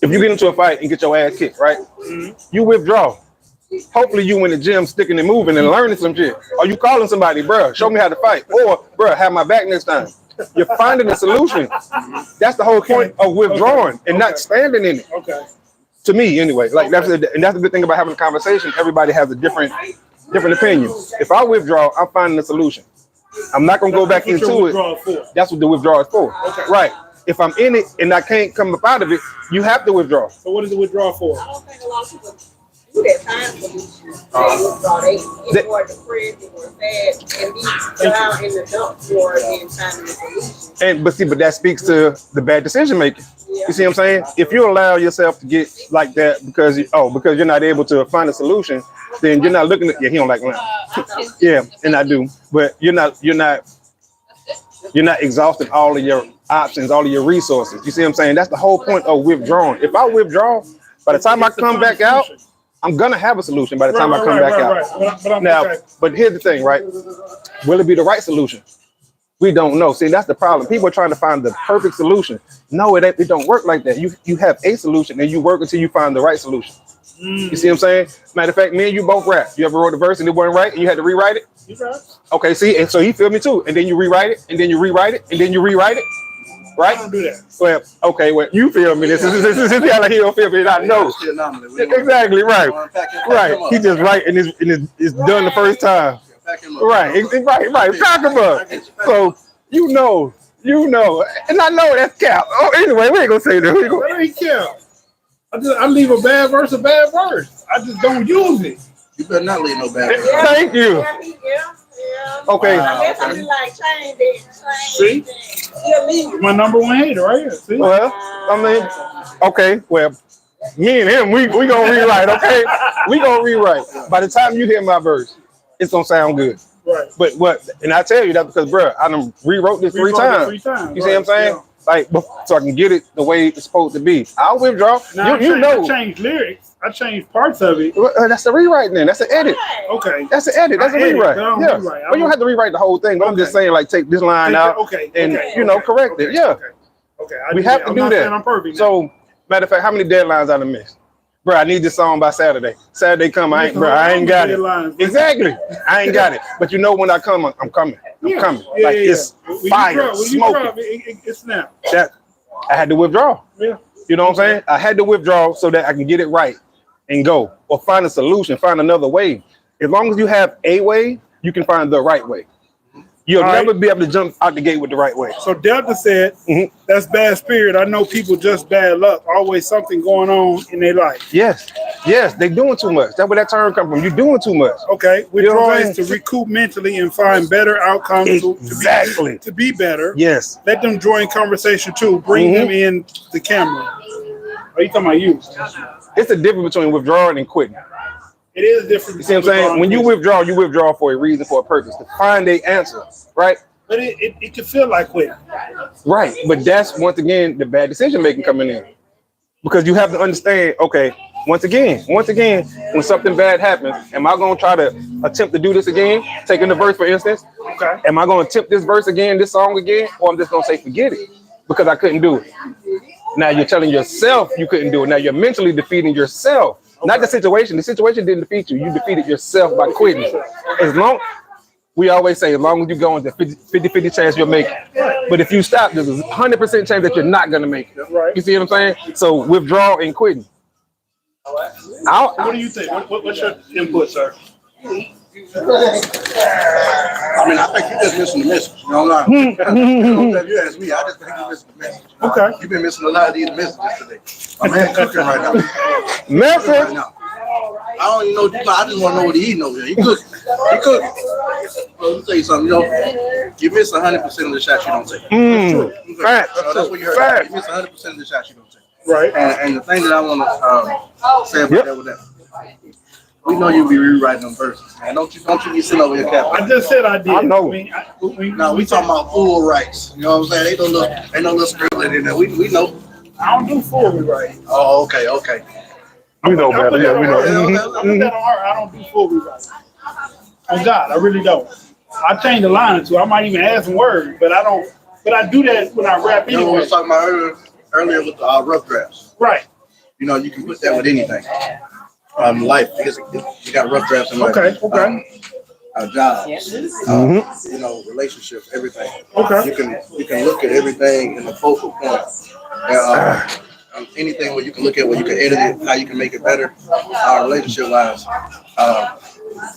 Speaker 2: you get into a fight and get your ass kicked, right? You withdraw. Hopefully you in the gym sticking and moving and learning some shit. Or you calling somebody, bruh, show me how to fight. Or, bruh, have my back next time. You're finding a solution. That's the whole point of withdrawing and not standing in it.
Speaker 1: Okay.
Speaker 2: To me, anyway. Like that's the good thing about having a conversation. Everybody has a different opinion. If I withdraw, I'm finding a solution. I'm not gonna go back
Speaker 1: That's what
Speaker 2: into
Speaker 1: your
Speaker 2: it.
Speaker 1: withdrawal is for.
Speaker 2: That's what the withdrawal is for.
Speaker 1: Okay.
Speaker 2: Right. If I'm in it and I can't come up out of it, you have to withdraw.
Speaker 1: So what is the withdrawal for?
Speaker 5: I don't think a lot of people do that time solution. They were depressed, they were sad, and be down in the dump for then finding the solution.
Speaker 2: But that speaks to the bad decision making.
Speaker 5: Yeah.
Speaker 2: You see what I'm saying? If you allow yourself to get like that because you're not able to find a solution, then you're not looking at he don't like lamb. Yeah, and I do. But you're not exhausting all of your options, all of your resources. You see what I'm saying? That's the whole point of withdrawing. If I withdraw, by the time I come back out, I'm gonna have a solution by the time I come back out. Now, but here's the thing, right? Will it be the right solution? We don't know. See, that's the problem. People are trying to find the perfect solution. No, it don't work like that. You have a solution and you work until you find the right solution. You see what I'm saying? Matter of fact, me and you both rap. You ever wrote a verse and it wasn't right and you had to rewrite it? Okay, see, and so he feel me too. And then you rewrite it, and then you rewrite it, and then you rewrite it. Right?
Speaker 1: I don't do that.
Speaker 2: Well, okay, well, you feel me. This is like he don't feel me. I know. Exactly, right. Right. He just right and it's done the first time. Right. Talk about it. So you know. And I know that's cap. Oh, anyway, we ain't gonna say that.
Speaker 1: That ain't cap. I leave a bad verse. I just don't use it.
Speaker 4: You better not leave no bad.
Speaker 5: Yeah.
Speaker 2: Thank you.
Speaker 5: Yeah.
Speaker 2: Okay.
Speaker 5: I guess I be like, change it.
Speaker 1: See?
Speaker 5: He'll leave.
Speaker 1: My number one hater right here. See?
Speaker 2: Well, I mean, okay, well, me and him, we gonna rewrite, okay? We gonna rewrite. By the time you hear my verse, it's gonna sound good.
Speaker 1: Right.
Speaker 2: But what? And I tell you that because, bro, I done rewrote this three times. You see what I'm saying?
Speaker 1: Yeah.
Speaker 2: Like, so I can get it the way it's supposed to be. I'll withdraw.
Speaker 1: Now,
Speaker 2: You know.
Speaker 1: I changed lyrics. I changed parts of it.
Speaker 2: That's a rewrite then. That's an edit.
Speaker 1: Okay.
Speaker 2: That's an edit. That's a
Speaker 1: edit,
Speaker 2: rewrite.
Speaker 1: but I don't
Speaker 2: Yeah.
Speaker 1: rewrite.
Speaker 2: Well, you don't have to rewrite the whole thing, but I'm just saying, like, take this line out and, correct it. Yeah.
Speaker 1: Okay.
Speaker 2: We have to do that.
Speaker 1: I'm perfect.
Speaker 2: So, matter of fact, how many deadlines I done missed? Bro, I need this song by Saturday. Saturday come, I ain't got it. Exactly. I ain't got it. But you know when I come, I'm coming. I'm coming. Like it's fire, smoking.
Speaker 1: It's now.
Speaker 2: That I had to withdraw.
Speaker 1: Yeah.
Speaker 2: You know what I'm saying? I had to withdraw so that I can get it right and go. Or find a solution, find another way. As long as you have a way, you can find the right way. You'll never be able to jump out the gate with the right way.
Speaker 1: So Delta said, that's bad spirit. I know people just bad luck. Always something going on in their life.
Speaker 2: Yes, they doing too much. That's where that term come from. You're doing too much.
Speaker 1: Okay, withdrawing is to recoup mentally and find better outcomes
Speaker 2: Exactly.
Speaker 1: to be better.
Speaker 2: Yes.
Speaker 1: Let them join conversation too. Bring them in the camera. Are you talking about you?
Speaker 2: It's the difference between withdrawing and quitting.
Speaker 1: It is different.
Speaker 2: You see what I'm saying? When you withdraw for a reason, for a purpose, to find a answer, right?
Speaker 1: But it can feel like quitting.
Speaker 2: Right. But that's once again the bad decision making coming in. Because you have to understand, okay, Once again, when something bad happens, am I gonna try to attempt to do this again? Taking the verse for instance,
Speaker 1: Okay.
Speaker 2: am I gonna attempt this verse again, this song again, or I'm just gonna say forget it because I couldn't do it? Now you're telling yourself you couldn't do it. Now you're mentally defeating yourself, not the situation. The situation didn't defeat you. You defeated yourself by quitting. As long we always say, as long as you go into 50-50 chance you'll make it. But if you stop, there's a 100% chance that you're not gonna make it.
Speaker 1: Right.
Speaker 2: You see what I'm saying? So withdraw and quitting.
Speaker 1: What do you think? What's your input, sir?
Speaker 4: I mean, I think you're just missing the message. You know what I'm saying? If you ask me, I just think you're missing the message.
Speaker 1: Okay.
Speaker 4: You've been missing a lot of these messages today. My man cooking right now.
Speaker 2: Message.
Speaker 4: Right now. I don't even know what you got. I just want to know what he eating over there. He cooking. He cooking. Well, let me tell you something. You know, you miss 100% of the shots you don't take.
Speaker 2: Facts.
Speaker 4: That's what you heard. You miss 100% of the shots you don't take.
Speaker 1: Right.
Speaker 4: And the thing that I want to say about that with that, we know you be rewriting them verses, man. Don't you be sitting over here capping.
Speaker 1: I just said I did.
Speaker 2: I know.
Speaker 1: mean,
Speaker 4: We talking about full rights. You know what I'm saying? Ain't no little scribbling in there. We know.
Speaker 1: I don't do full rewrite.
Speaker 4: Oh, okay.
Speaker 2: We know better. Yeah, we know.
Speaker 1: I put that on her. I don't do full rewrite. On God, I really don't. I change the line or two. I might even add some words, but I don't. But I do that when I rap
Speaker 4: You know what we
Speaker 1: anyway.
Speaker 4: was talking about earlier with the rough drafts.
Speaker 1: Right.
Speaker 4: You know, you can put that with anything. Life, because you got rough drafts in life.
Speaker 1: Okay.
Speaker 4: Jobs, you know, relationships, everything.
Speaker 1: Okay.
Speaker 4: You can look at everything in the focal point. Anything where you can look at where you can edit it, how you can make it better, relationship wise.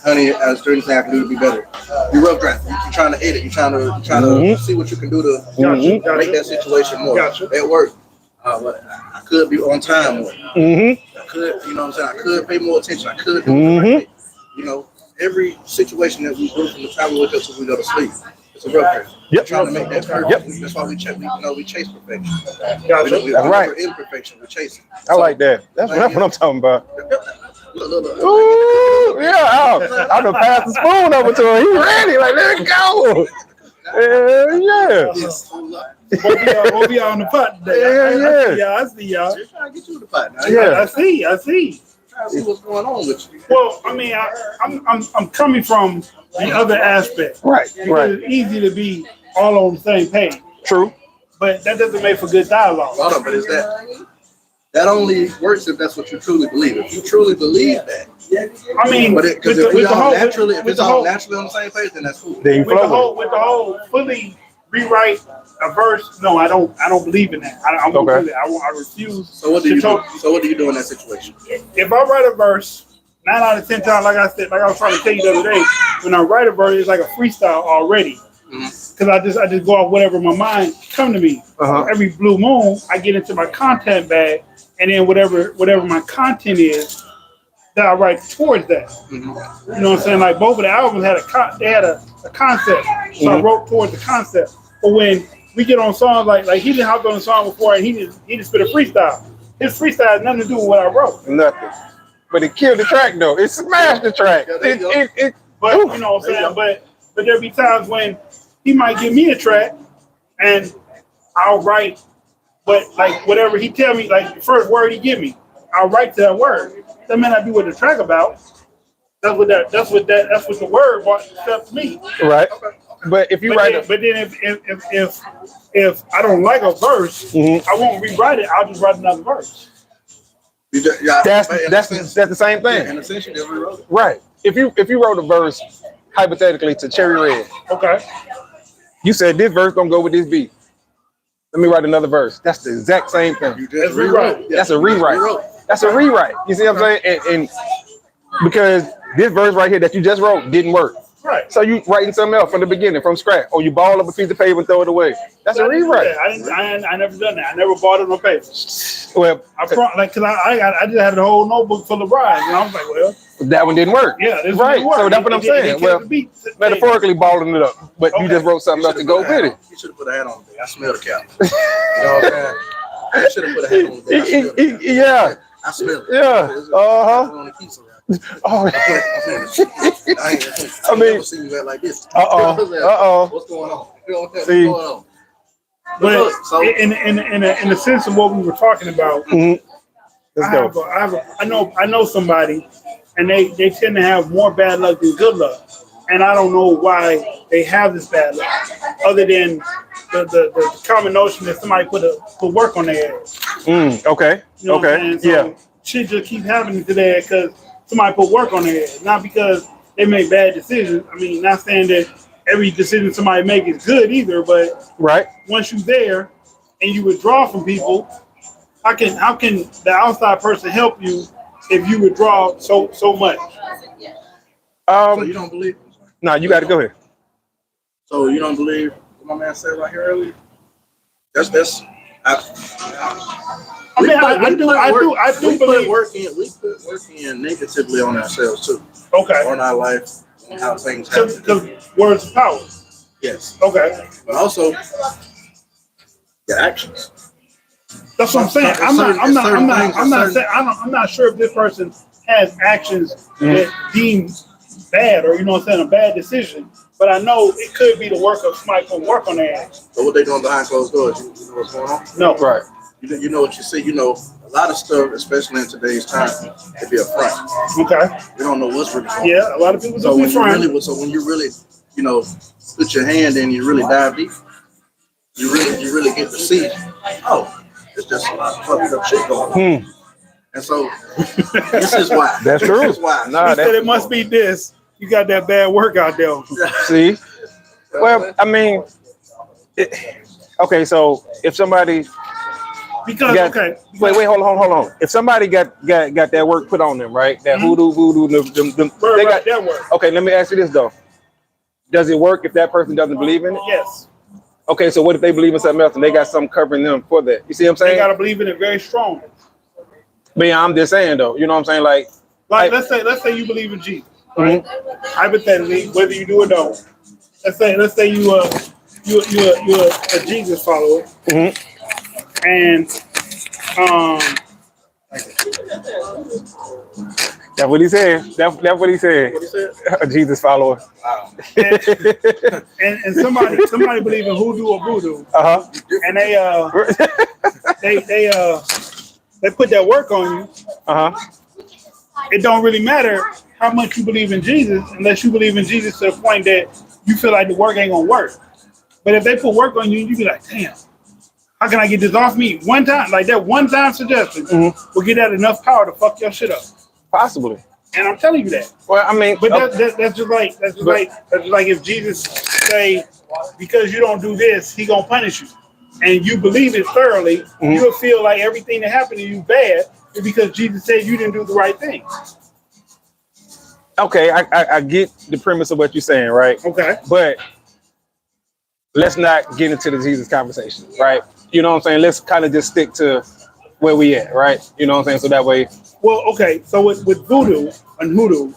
Speaker 4: Honey, is there anything I can do to be better? You rough draft. You're trying to edit. You're trying to see what you can do to make that situation more.
Speaker 1: Gotcha.
Speaker 4: At work, I could be on time more. I could, you know what I'm saying? I could pay more attention. I could do it right. You know, every situation that we do from the time we wake up till we go to sleep, it's a rough draft. We're trying to make that perfect. That's why we chase perfection.
Speaker 1: Gotcha.
Speaker 4: We
Speaker 2: That's right.
Speaker 4: never imperfection. We chase it.
Speaker 2: I like that. That's what I'm talking about.
Speaker 4: Look.
Speaker 2: Ooh, yeah. I done passed the spoon over to him. He ready. Like, let's go. Yeah.
Speaker 1: We'll be on the pot today.
Speaker 2: Yeah.
Speaker 1: I see y'all.
Speaker 4: They're trying to get you in the pot now.
Speaker 2: Yeah.
Speaker 1: I see.
Speaker 4: Trying to see what's going on with you.
Speaker 1: Well, I mean, I'm coming from the other aspect.
Speaker 2: Right.
Speaker 1: It's easy to be all on the same page.
Speaker 2: True.
Speaker 1: But that doesn't make for good dialogue.
Speaker 4: Hold on, but is that only works if that's what you truly believe. If you truly believe that,
Speaker 1: I mean,
Speaker 4: because if it's all naturally on the same page, then that's cool.
Speaker 2: Then you
Speaker 1: with the
Speaker 2: flow
Speaker 1: whole fully rewrite a verse, no, I don't believe in that. I won't do that. I refuse.
Speaker 4: So what do you do? So what do you do in that situation?
Speaker 1: If I write a verse, 9 out of 10 times, like I said, like I was trying to tell you the other day, when I write a verse, it's like a freestyle already. Because I just go off whatever my mind come to me. So every blue moon, I get into my content bag, and then whatever my content is, that I write towards that. You know what I'm saying? Like both of the albums had a concept, so I wrote towards the concept. But when we get on songs like he didn't hop on a song before, and he just spit a freestyle. His freestyle has nothing to do with what I wrote.
Speaker 2: Nothing. But it killed the track though. It smashed the track.
Speaker 1: But you know what I'm saying? But there'll be times when he might give me a track and I'll write, but like whatever he tell me, like the first word he give me, I'll write to that word. That may not be what the track about. That's what the word brought stuff to me.
Speaker 2: Right. But if you write
Speaker 1: but then if I don't like a verse, I won't rewrite it. I'll just write another verse.
Speaker 2: That's the same thing.
Speaker 4: And essentially, they rewrote it.
Speaker 2: Right. If you wrote a verse hypothetically to Cherry Red,
Speaker 1: Okay.
Speaker 2: you said this verse don't go with this beat. Let me write another verse. That's the exact same thing.
Speaker 4: You just rewrote.
Speaker 2: That's a rewrite. That's a rewrite. You see what I'm saying? And because this verse right here that you just wrote didn't work.
Speaker 1: Right.
Speaker 2: So you writing something else from the beginning, from scratch, or you ball up a piece of paper and throw it away. That's a rewrite.
Speaker 1: I never done that. I never bought it on paper.
Speaker 2: Well,
Speaker 1: Cause I just had a whole notebook full of rhymes, and I was like, well,
Speaker 2: that one didn't work.
Speaker 1: yeah, this
Speaker 2: Right.
Speaker 1: work.
Speaker 2: So that's what I'm saying. Well, metaphorically balling it up, but you just wrote something else to go with it.
Speaker 4: You should have put a hat on today. I smell the cap. You know what I'm saying? You should have put a hat on today.
Speaker 2: Yeah.
Speaker 4: I smell it.
Speaker 2: Yeah. Oh.
Speaker 4: I mean, never seen you act like this. What's going on? You know what's
Speaker 2: See.
Speaker 4: going on?
Speaker 1: But in the sense of what we were talking about, I know somebody, and they tend to have more bad luck than good luck, and I don't know why they have this bad luck, other than the common notion that somebody put work on their ass.
Speaker 2: Okay.
Speaker 1: You know what I'm saying? So
Speaker 2: Yeah.
Speaker 1: shit just keep happening to their ass because somebody put work on their ass, not because they make bad decisions. I mean, not saying that every decision somebody make is good either, but
Speaker 2: Right.
Speaker 1: once you're there and you withdraw from people, how can the outside person help you if you withdraw so much?
Speaker 4: So you don't believe?
Speaker 2: No, you got to go ahead.
Speaker 4: So you don't believe what my man said right here earlier? I do
Speaker 1: believe.
Speaker 4: We put work in negatively on ourselves too.
Speaker 1: Okay.
Speaker 4: On our life, on how things happen.
Speaker 1: Because words of power.
Speaker 4: Yes.
Speaker 1: Okay.
Speaker 4: But also your actions.
Speaker 1: That's what I'm saying. I'm not sure if this person has actions that deem bad or, you know what I'm saying, a bad decision. But I know it could be the work of somebody putting work on their ass.
Speaker 4: So what they doing behind closed doors? You know what's going on?
Speaker 1: No.
Speaker 2: Right.
Speaker 4: You know what you see. You know a lot of stuff, especially in today's time, could be a front.
Speaker 1: Okay.
Speaker 4: We don't know what's really going on.
Speaker 1: Yeah, a lot of people
Speaker 4: So
Speaker 1: do
Speaker 4: when
Speaker 1: be
Speaker 4: when you really, you know, put your hand in, you really dive deep. You really get to see. Oh, it's just a lot of fucked up shit going on. And so this is why.
Speaker 2: That's true.
Speaker 4: This is why.
Speaker 2: Nah,
Speaker 1: He said it must be this. You got that bad work out there.
Speaker 2: See? Well, I mean, okay, so if somebody
Speaker 1: Because
Speaker 2: wait, hold on. If somebody got that work put on them, right? That voodoo, they got
Speaker 1: that work.
Speaker 2: Okay, let me ask you this though. Does it work if that person doesn't believe in it?
Speaker 1: Yes.
Speaker 2: Okay, so what if they believe in something else and they got something covering them for that? You see what I'm
Speaker 1: They
Speaker 2: saying?
Speaker 1: gotta believe in it very strongly.
Speaker 2: But yeah, I'm just saying though, you know what I'm saying? Like
Speaker 1: let's say you believe in Jesus, right? Hypothetically, whether you do or don't. Let's say you're a Jesus follower, and
Speaker 2: that's what he said. That's what he said.
Speaker 4: What he said?
Speaker 2: A Jesus follower.
Speaker 1: and somebody believe in hoodoo or voodoo, and they put that work on you. It don't really matter how much you believe in Jesus unless you believe in Jesus to the point that you feel like the work ain't gonna work. But if they put work on you, you be like, damn, how can I get this off me? One time, like that one time suggestion will get that enough power to fuck your shit up.
Speaker 2: Possibly.
Speaker 1: And I'm telling you that.
Speaker 2: Well, I mean,
Speaker 1: but that's just like if Jesus say, because you don't do this, he gonna punish you, and you believe it thoroughly, you'll feel like everything that happened to you bad is because Jesus said you didn't do the right thing.
Speaker 2: Okay, I get the premise of what you're saying, right?
Speaker 1: Okay.
Speaker 2: But let's not get into the Jesus conversation, right? You know what I'm saying? Let's kind of just stick to where we at, right? You know what I'm saying? So that way.
Speaker 1: Well, okay. So with voodoo and hoodoo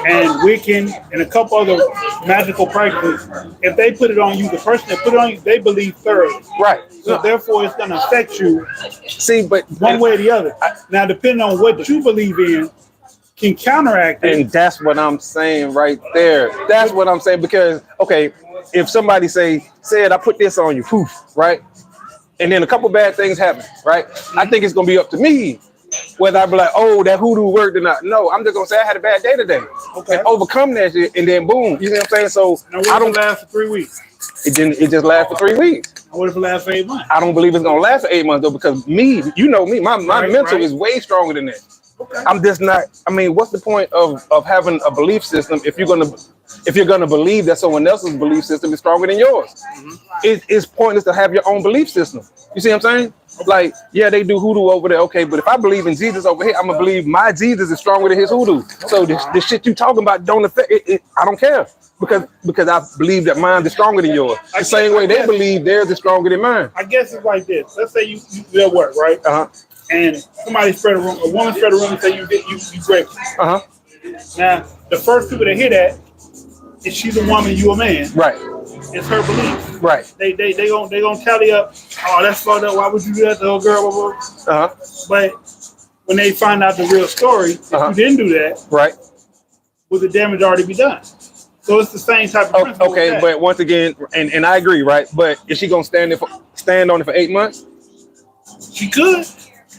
Speaker 1: and Wiccan and a couple other magical practices, if they put it on you, the person that put it on you, they believe thoroughly.
Speaker 2: Right.
Speaker 1: So therefore, it's going to affect you.
Speaker 2: See, but
Speaker 1: one way or the other. Now, depending on what you believe in, can counteract it.
Speaker 2: And that's what I'm saying right there. That's what I'm saying because, okay, if somebody said I put this on you, poof, right? And then a couple bad things happen, right? I think it's going to be up to me whether I be like, oh, that hoodoo worked or not. No, I'm just going to say I had a bad day today.
Speaker 1: Okay.
Speaker 2: And overcome that shit and then boom. You know what I'm saying? So
Speaker 1: I don't last for 3 weeks.
Speaker 2: It just lasts for 3 weeks.
Speaker 1: What if it lasts for 8 months?
Speaker 2: I don't believe it's going to last for 8 months though because me, you know me, my mental is way stronger than that. Okay. I'm just not. I mean, what's the point of having a belief system if you're gonna believe that someone else's belief system is stronger than yours? It's pointless to have your own belief system. You see what I'm saying? Like, yeah, they do hoodoo over there, okay, but if I believe in Jesus over here, I'm gonna believe my Jesus is stronger than his hoodoo. So the shit you talking about don't affect it. I don't care because I believe that mine is stronger than yours. The same way they believe theirs is stronger than mine.
Speaker 1: I guess it's like this. Let's say you at work, right? And somebody spread a rumor, a woman spread a rumor and say you raped. Now, the first people to hear that is she's a woman, you a man.
Speaker 2: Right.
Speaker 1: It's her belief.
Speaker 2: Right.
Speaker 1: They gonna tally up. Oh, that's fucked up. Why would you do that to a girl? Blah, blah. But when they find out the real story, if you didn't do that,
Speaker 2: right,
Speaker 1: will the damage already be done? So it's the same type of principle.
Speaker 2: Okay, but once again, and I agree, right? But is she gonna stand on it for 8 months?
Speaker 1: She could.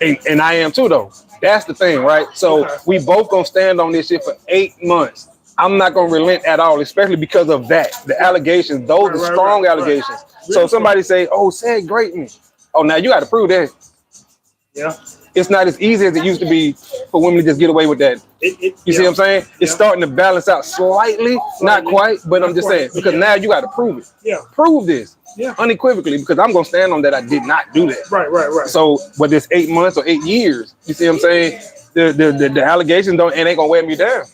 Speaker 2: And I am too, though. That's the thing, right? So we both gonna stand on this shit for 8 months. I'm not gonna relent at all, especially because of that. The allegations, those are strong allegations. So if somebody say, "Oh, said great me," oh, now you got to prove that.
Speaker 1: Yeah.
Speaker 2: It's not as easy as it used to be for women to just get away with that. You see what I'm saying? It's starting to balance out slightly, not quite, but I'm just saying because now you got to prove it.
Speaker 1: Yeah.
Speaker 2: Prove this.
Speaker 1: Yeah.
Speaker 2: Unequivocally, because I'm gonna stand on that. I did not do that.
Speaker 1: Right.
Speaker 2: So whether it's 8 months or 8 years, you see what I'm saying? The allegations ain't gonna weigh me down.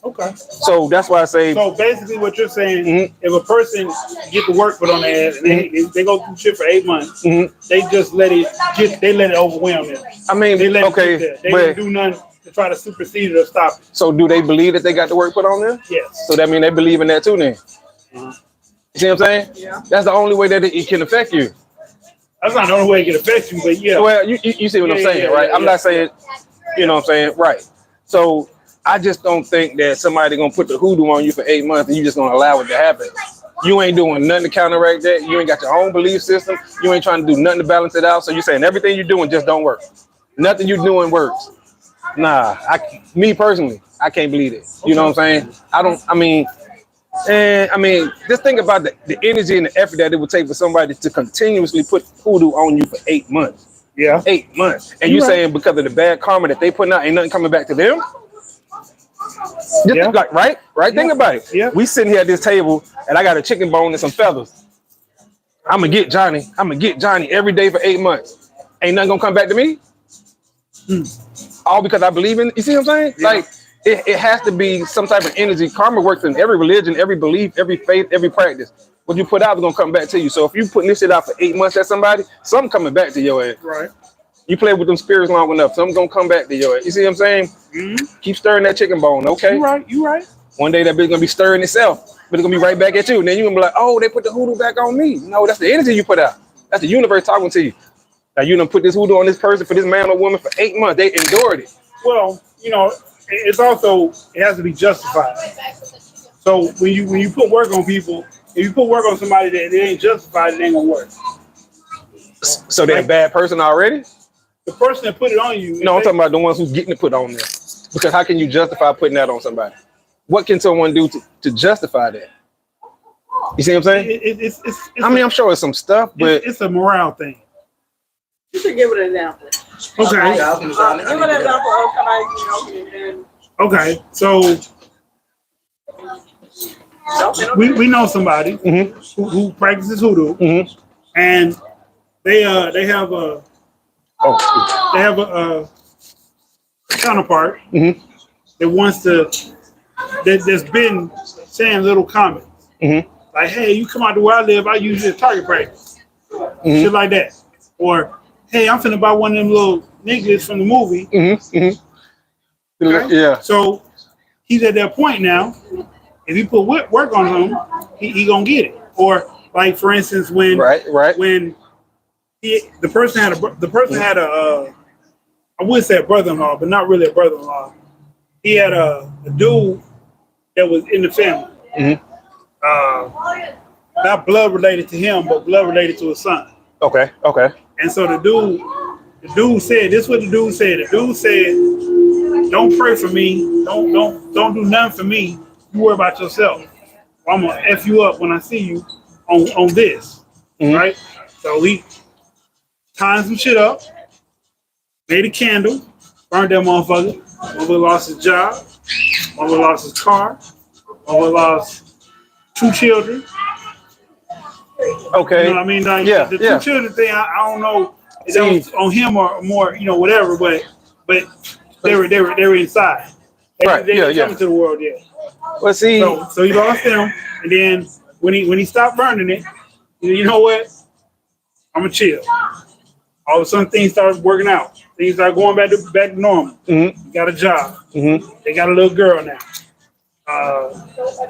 Speaker 1: Okay.
Speaker 2: So that's why I say.
Speaker 1: So basically, what you're saying, if a person get the work put on their ass and they go through shit for 8 months, they just let it overwhelm them.
Speaker 2: I mean,
Speaker 1: they let
Speaker 2: okay,
Speaker 1: it get there. They didn't do nothing to try to supersede it or stop it.
Speaker 2: So do they believe that they got the work put on them?
Speaker 1: Yes.
Speaker 2: So that means they believe in that too then. You see what I'm saying?
Speaker 5: Yeah.
Speaker 2: That's the only way that it can affect you.
Speaker 1: That's not the only way it can affect you, but yeah.
Speaker 2: Well, you see what I'm saying, right? I'm not saying, you know what I'm saying? Right. So I just don't think that somebody gonna put the hoodoo on you for 8 months and you just gonna allow it to happen. You ain't doing nothing to counteract that. You ain't got your own belief system. You ain't trying to do nothing to balance it out. So you're saying everything you're doing just don't work. Nothing you're doing works. Nah, me personally, I can't believe it. You know what I'm saying? I mean, just think about the energy and the effort that it would take for somebody to continuously put hoodoo on you for 8 months.
Speaker 1: Yeah.
Speaker 2: 8 months. And you saying because of the bad karma that they putting out, ain't nothing coming back to them? Just like, right? Yeah. Think about it.
Speaker 1: Yeah.
Speaker 2: We sitting here at this table and I got a chicken bone and some feathers. I'm gonna get Johnny every day for 8 months. Ain't nothing gonna come back to me? All because I believe in it. You see what I'm saying? Yeah. Like, it has to be some type of energy. Karma works in every religion, every belief, every faith, every practice. What you put out is gonna come back to you. So if you putting this shit out for 8 months at somebody, something coming back to your ass.
Speaker 1: Right.
Speaker 2: You play with them spirits long enough, something gonna come back to your ass. You see what I'm saying? Keep stirring that chicken bone, okay?
Speaker 1: You right.
Speaker 2: One day that bitch gonna be stirring itself, but it's gonna be right back at you. And then you're gonna be like, oh, they put the hoodoo back on me. No, that's the energy you put out. That's the universe talking to you. Now you done put this hoodoo on this person, for this man or woman for 8 months. They endured it.
Speaker 1: Well, you know, it has to be justified. So when you put work on people, if you put work on somebody that it ain't justified, it ain't gonna work.
Speaker 2: So they're a bad person already?
Speaker 1: The person that put it on you.
Speaker 2: No, I'm talking about the ones who's getting it put on there. Because how can you justify putting that on somebody? What can someone do to justify that? You see what I'm saying? I'm sure it's some stuff, but
Speaker 1: it's a morale thing.
Speaker 5: You should give it an example.
Speaker 1: Okay.
Speaker 5: Give an example of somebody
Speaker 1: Okay, so we know somebody who practices hoodoo, and they have a counterpart that wants to that's been saying little comments like, "Hey, you come out to where I live, I use this target practice," shit like that, or "Hey, I'm finna buy one of them little niggas from the movie." Okay?
Speaker 2: Yeah.
Speaker 1: So he's at that point now. If you put work on him, he gonna get it. Or like for instance, when when the person had a I would say a brother-in-law, but not really a brother-in-law. He had a dude that was in the family. Not blood related to him, but blood related to his son.
Speaker 2: Okay.
Speaker 1: And so the dude said, this is what the dude said. The dude said, "Don't pray for me. Don't do nothing for me. You worry about yourself. I'm gonna F you up when I see you on this." Right? So he tied some shit up, made a candle, burned that motherfucker. Motherfucker lost his job, motherfucker lost his car, motherfucker lost 2 children.
Speaker 2: Okay.
Speaker 1: You know what I mean? Like, the 2 children thing, I don't know if that was on him or more, whatever, but they were inside. They were coming to the world yet.
Speaker 2: Well, see,
Speaker 1: so he lost them, and then when he stopped burning it, you know what? I'm gonna chill. All of a sudden, things started working out. Things started going back to normal. He got a job. They got a little girl now.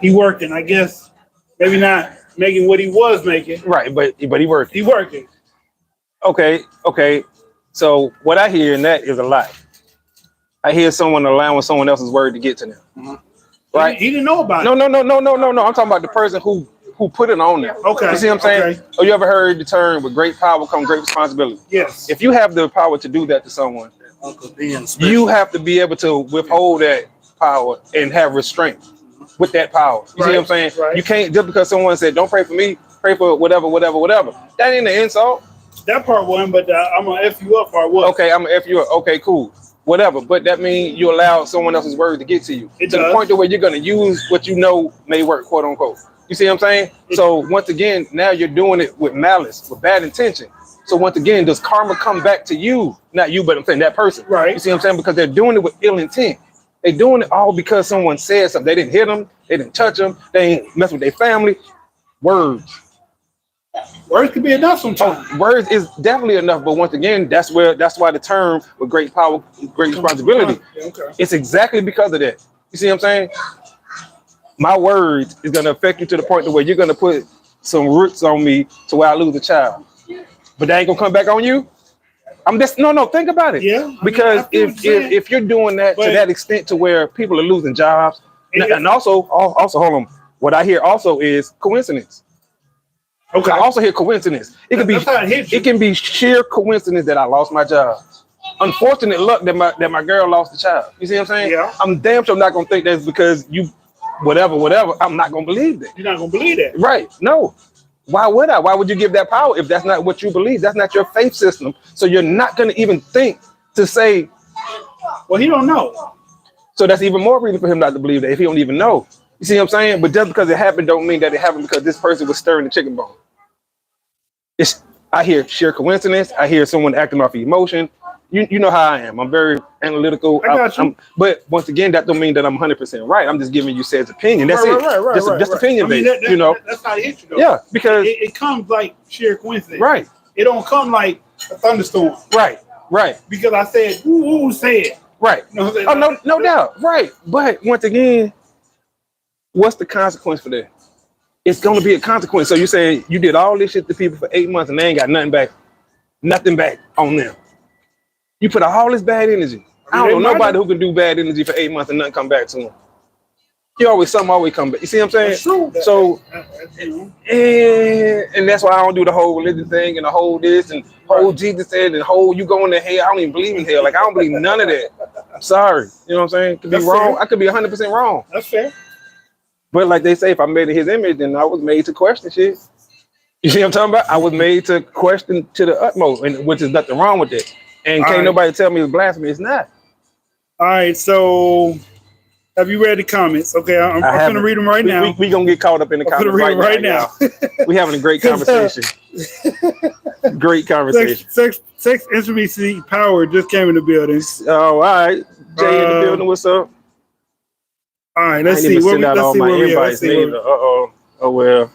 Speaker 1: He working, I guess. Maybe not making what he was making.
Speaker 2: Right, but he working.
Speaker 1: He working.
Speaker 2: Okay. So what I hear in that is a lie. I hear someone allowing someone else's word to get to them. Right?
Speaker 1: He didn't know about it.
Speaker 2: No. I'm talking about the person who who put it on them.
Speaker 1: Okay.
Speaker 2: You see what I'm saying?
Speaker 1: Okay.
Speaker 2: Or you ever heard the term with great power come great responsibility?
Speaker 1: Yes.
Speaker 2: If you have the power to do that to someone,
Speaker 4: Uncle being special.
Speaker 2: you have to be able to withhold that power and have restraint with that power. You see what I'm saying?
Speaker 1: Right.
Speaker 2: You can't, just because someone said, don't pray for me, pray for whatever. That ain't an insult.
Speaker 1: That part one, but I'm gonna F you up part one.
Speaker 2: Okay, I'm gonna F you up. Okay, cool. Whatever. But that means you allow someone else's word to get to you.
Speaker 1: It
Speaker 2: to
Speaker 1: does.
Speaker 2: the point to where you're gonna use what you know may work, quote unquote. You see what I'm saying? So once again, now you're doing it with malice, with bad intention. So once again, does karma come back to you? Not you, but I'm saying that person.
Speaker 1: Right.
Speaker 2: You see what I'm saying? Because they're doing it with ill intent. They're doing it all because someone said something. They didn't hit them. They didn't touch them. They ain't mess with their family. Words.
Speaker 1: Words can be enough sometimes.
Speaker 2: Words is definitely enough, but once again, that's why the term with great power, great responsibility.
Speaker 1: Okay.
Speaker 2: It's exactly because of that. You see what I'm saying? My words is gonna affect you to the point to where you're gonna put some roots on me to where I lose a child. But that ain't gonna come back on you. I'm just no. Think about it.
Speaker 1: Yeah.
Speaker 2: Because if you're doing that to that extent to where people are losing jobs, and also hold on. What I hear also is coincidence.
Speaker 1: Okay.
Speaker 2: I also hear coincidence. It can be sheer coincidence that I lost my job. Unfortunate luck that my girl lost the child. You see what I'm saying?
Speaker 1: Yeah.
Speaker 2: I'm damn sure not gonna think that's because you whatever. I'm not gonna believe that.
Speaker 1: You're not gonna believe that.
Speaker 2: Right. No. Why would I? Why would you give that power if that's not what you believe? That's not your faith system. So you're not gonna even think to say,
Speaker 1: well, he don't know.
Speaker 2: So that's even more reason for him not to believe that if he don't even know. You see what I'm saying? But just because it happened don't mean that it happened because this person was stirring the chicken bone. I hear sheer coincidence. I hear someone acting off of emotion. You know how I am. I'm very analytical.
Speaker 1: I got you.
Speaker 2: But once again, that don't mean that I'm 100% right. I'm just giving you Said's opinion. That's
Speaker 1: Right.
Speaker 2: Just opinion based.
Speaker 1: That's how it hits you though.
Speaker 2: Yeah, because
Speaker 1: it comes like sheer coincidence.
Speaker 2: Right.
Speaker 1: It don't come like a thunderstorm.
Speaker 2: Right.
Speaker 1: Because I said, who said?
Speaker 2: Right.
Speaker 1: You know what I'm saying?
Speaker 2: Oh, no doubt. Right. But once again, what's the consequence for that? It's going to be a consequence. So you're saying you did all this shit to people for 8 months and they ain't got nothing back on them. You put out all this bad energy. I don't know nobody who can do bad energy for 8 months and nothing come back to them. Something always come back. You see what I'm saying?
Speaker 1: That's true.
Speaker 2: So, and that's why I don't do the whole religion thing and the whole this and whole Jesus said and whole you going to hell. I don't even believe in hell. Like I don't believe none of that. I'm sorry. You know what I'm saying? Could be wrong.
Speaker 1: Fair.
Speaker 2: I could be 100% wrong.
Speaker 1: That's fair.
Speaker 2: But like they say, if I made in his image, then I was made to question shit. You see what I'm talking about? I was made to question to the utmost, and which is nothing wrong with it. And can't nobody tell me it's blasphemy. It's not.
Speaker 1: All right, so have you read the comments? Okay, I'm going to read them right now.
Speaker 2: We going to get caught up in the comments
Speaker 1: right now.
Speaker 2: We having a great conversation. Great conversation.
Speaker 1: Sex intimacy power just came in the building.
Speaker 2: Oh, all right. Jay in the building. What's up?
Speaker 1: All right, let's see where we are.
Speaker 2: Uh-oh. Oh, well.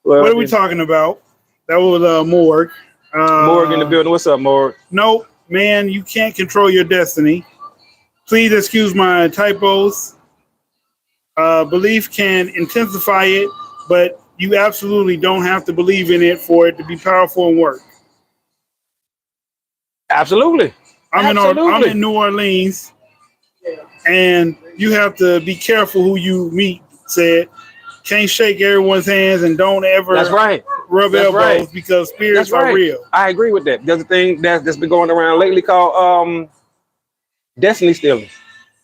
Speaker 1: What are we talking about? That was Morg.
Speaker 2: Morg in the building. What's up, Morg?
Speaker 1: Nope, man, you can't control your destiny. Please excuse my typos. Belief can intensify it, but you absolutely don't have to believe in it for it to be powerful and work.
Speaker 2: Absolutely.
Speaker 1: I'm in New Orleans, and you have to be careful who you meet. Said, can't shake everyone's hands and don't ever rub elbows because spirits are real.
Speaker 2: I agree with that. There's a thing that's been going around lately called destiny stealing.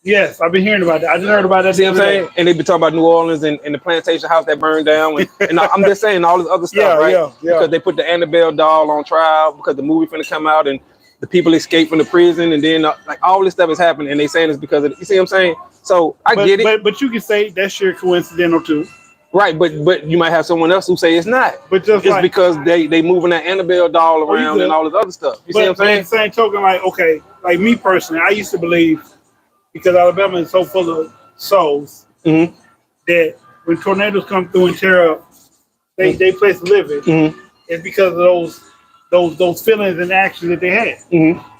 Speaker 1: Yes, I've been hearing about that. I just heard about that.
Speaker 2: See what I'm saying? And they've been talking about New Orleans and the plantation house that burned down. And I'm just saying all this other stuff, right?
Speaker 1: Yeah.
Speaker 2: Because they put the Annabelle doll on trial because the movie finna come out and the people escape from the prison and then like all this stuff is happening and they saying it's because of it. You see what I'm saying? So I get it.
Speaker 1: But you can say that's sheer coincidental too.
Speaker 2: Right, but you might have someone else who say it's not.
Speaker 1: But
Speaker 2: it's because they moving that Annabelle doll around and all this other stuff. You see what I'm saying?
Speaker 1: But same token, like me personally, I used to believe because Alabama is so full of souls that when tornadoes come through and tear up, they place to live in. It's because of those feelings and actions that they had.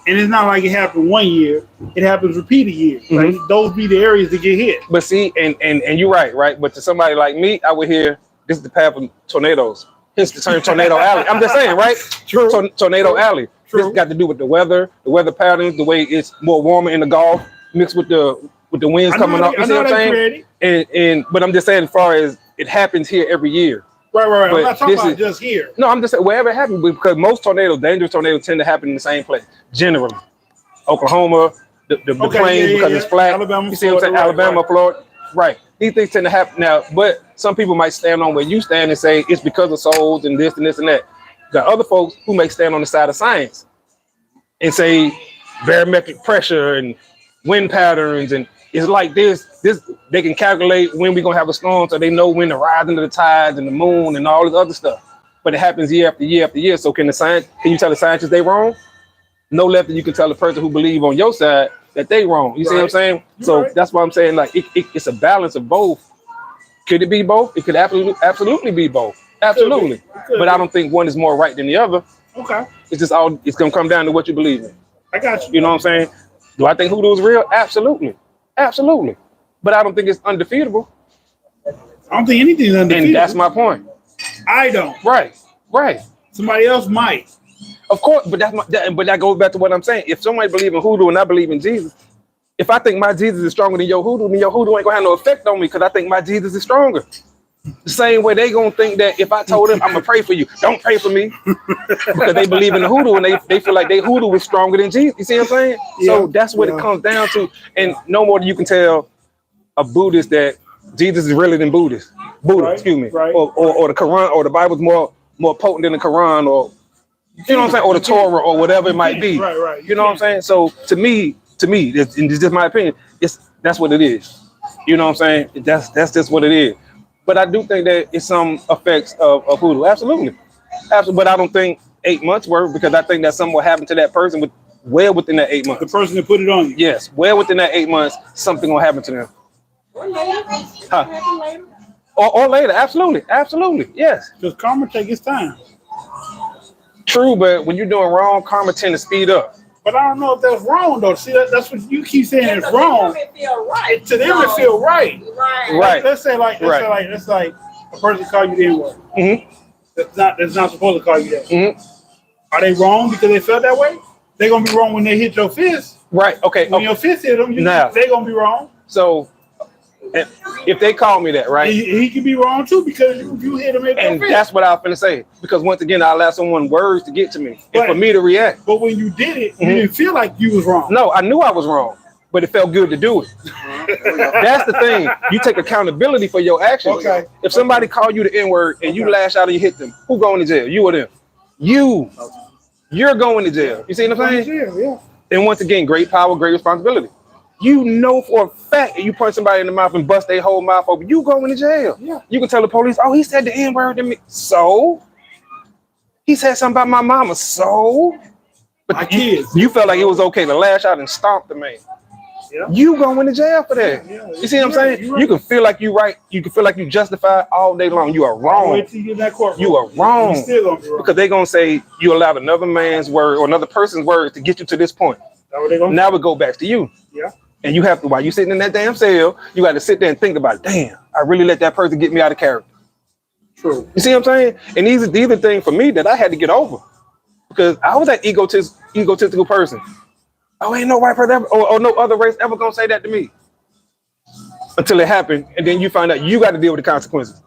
Speaker 1: And it's not like it happened 1 year; it happens repeated years. Like those be the areas that get hit.
Speaker 2: But see, and you're right. But to somebody like me, I would hear this is the path of tornadoes. Hence the term tornado alley. I'm just saying, right?
Speaker 1: True.
Speaker 2: Tornado alley.
Speaker 1: True.
Speaker 2: This got to do with the weather patterns, the way it's more warmer in the Gulf, mixed with the winds coming up. You see what I'm saying? But I'm just saying, as far as it happens here every year.
Speaker 1: Right. I'm
Speaker 2: But
Speaker 1: not talking
Speaker 2: this
Speaker 1: about
Speaker 2: is-
Speaker 1: just here.
Speaker 2: No, I'm just saying wherever it happens, because most tornadoes, dangerous tornadoes, tend to happen in the same place. Generally, Oklahoma, the
Speaker 1: Okay,
Speaker 2: plains
Speaker 1: yeah,
Speaker 2: because
Speaker 1: yeah.
Speaker 2: it's flat.
Speaker 1: Alabama,
Speaker 2: you see what I'm saying?
Speaker 1: Florida, right,
Speaker 2: Alabama,
Speaker 1: right.
Speaker 2: Florida, right? These things tend to happen now, but some people might stand on where you stand and say it's because of souls and this and this and that. Got other folks who may stand on the side of science and say barometric pressure and wind patterns and it's like this they can calculate when we're gonna have a storm, so they know when the rising of the tides and the moon and all this other stuff. But it happens year after year after year. So can you tell the scientists they wrong? No less than you can tell the person who believe on your side that they wrong. You see what I'm saying? So
Speaker 1: right.
Speaker 2: that's why I'm saying like it's a balance of both. Could it be both? It could absolutely be both. Absolutely.
Speaker 1: Could
Speaker 2: But
Speaker 1: be.
Speaker 2: I don't think one is more right than the other.
Speaker 1: Okay,
Speaker 2: It's gonna come down to what you believe in.
Speaker 1: I got you.
Speaker 2: You know what I'm saying? Do I think hoodoo is real? Absolutely. Absolutely. But I don't think it's undefeatable.
Speaker 1: I don't think anything's undefeated.
Speaker 2: And that's my point.
Speaker 1: I don't.
Speaker 2: Right. Right.
Speaker 1: Somebody else might.
Speaker 2: Of course, but that goes back to what I'm saying. If somebody believes in hoodoo and I believe in Jesus, if I think my Jesus is stronger than your hoodoo, then your hoodoo ain't gonna have no effect on me because I think my Jesus is stronger. The same way they gonna think that if I told them I'm gonna pray for you, don't pray for me because they believe in the hoodoo and they feel like their hoodoo is stronger than Jesus. You see what I'm saying? So
Speaker 1: Yeah,
Speaker 2: that's what it comes down to. And no more than you can tell a Buddhist that Jesus is realer than Buddha,
Speaker 1: Right,
Speaker 2: excuse me,
Speaker 1: right.
Speaker 2: or the Quran or the Bible's more potent than the Quran or you know what I'm saying, or the Torah or whatever it might be.
Speaker 1: Right.
Speaker 2: You know what I'm saying? So to me, it's just my opinion. That's what it is. You know what I'm saying? That's just what it is. But I do think that it's some effects of hoodoo. Absolutely. But I don't think 8 months worth because I think that something will happen to that person well within that 8
Speaker 1: The
Speaker 2: months.
Speaker 1: person that put it on you.
Speaker 2: Yes, well within that 8 months, something will happen to them.
Speaker 5: Or later.
Speaker 2: Huh.
Speaker 5: Happen later.
Speaker 2: Or later. Absolutely. Yes.
Speaker 1: Because karma takes its time.
Speaker 2: True, but when you're doing wrong, karma tend to speed up.
Speaker 1: But I don't know if that's wrong though. See, that's what you keep saying is wrong.
Speaker 5: It feel right.
Speaker 1: To them, it feel right.
Speaker 5: Right.
Speaker 2: Right.
Speaker 1: Let's say a person call you the N-word.
Speaker 2: Mm-hmm.
Speaker 1: That's not supposed to call you that.
Speaker 2: Mm-hmm.
Speaker 1: Are they wrong because they felt that way? They're gonna be wrong when they hit your fist.
Speaker 2: Right. Okay.
Speaker 1: When your fist hit them, they're gonna be wrong.
Speaker 2: So if they call me that, right?
Speaker 1: He can be wrong too because you hit him in
Speaker 2: And
Speaker 1: your fist.
Speaker 2: that's what I was finna say. Because once again, I allow someone words to get to me and
Speaker 1: But-
Speaker 2: for me to react.
Speaker 1: But when you did it, you didn't feel like you was wrong.
Speaker 2: No, I knew I was wrong, but it felt good to do it. That's the thing. You take accountability for your actions.
Speaker 1: Okay.
Speaker 2: If somebody call you the N-word and you lash out and you hit them, who going to jail? You or them? You're going to jail. You see what I'm saying?
Speaker 1: Yeah.
Speaker 2: And once again, great power, great responsibility. You know for a fact that you punch somebody in the mouth and bust their whole mouth open, you going to jail.
Speaker 1: Yeah.
Speaker 2: You can tell the police, oh, he said the N-word to me. So? He said something about my mama. So? But
Speaker 1: My kids.
Speaker 2: you felt like it was okay to lash out and stomp the man.
Speaker 1: Yeah.
Speaker 2: You going to jail for that.
Speaker 1: Yeah.
Speaker 2: You see what I'm saying?
Speaker 1: You're right.
Speaker 2: You can feel like you right. You can feel like you justified all day long. You are wrong.
Speaker 1: Wait till you get in that courtroom.
Speaker 2: You are wrong.
Speaker 1: You still gonna be wrong.
Speaker 2: Because they're going to say you allowed another man's word or another person's words to get you to this point.
Speaker 1: That's what they gonna
Speaker 2: Now it go back to you.
Speaker 1: Yeah.
Speaker 2: And you have to, while you sitting in that damn cell, you got to sit there and think about, damn, I really let that person get me out of character.
Speaker 1: True.
Speaker 2: You see what I'm saying? And these are things for me that I had to get over. Because I was that egotistical person. Oh, ain't no white person ever, or no other race ever gonna say that to me. Until it happened, and then you find out you got to deal with the consequences.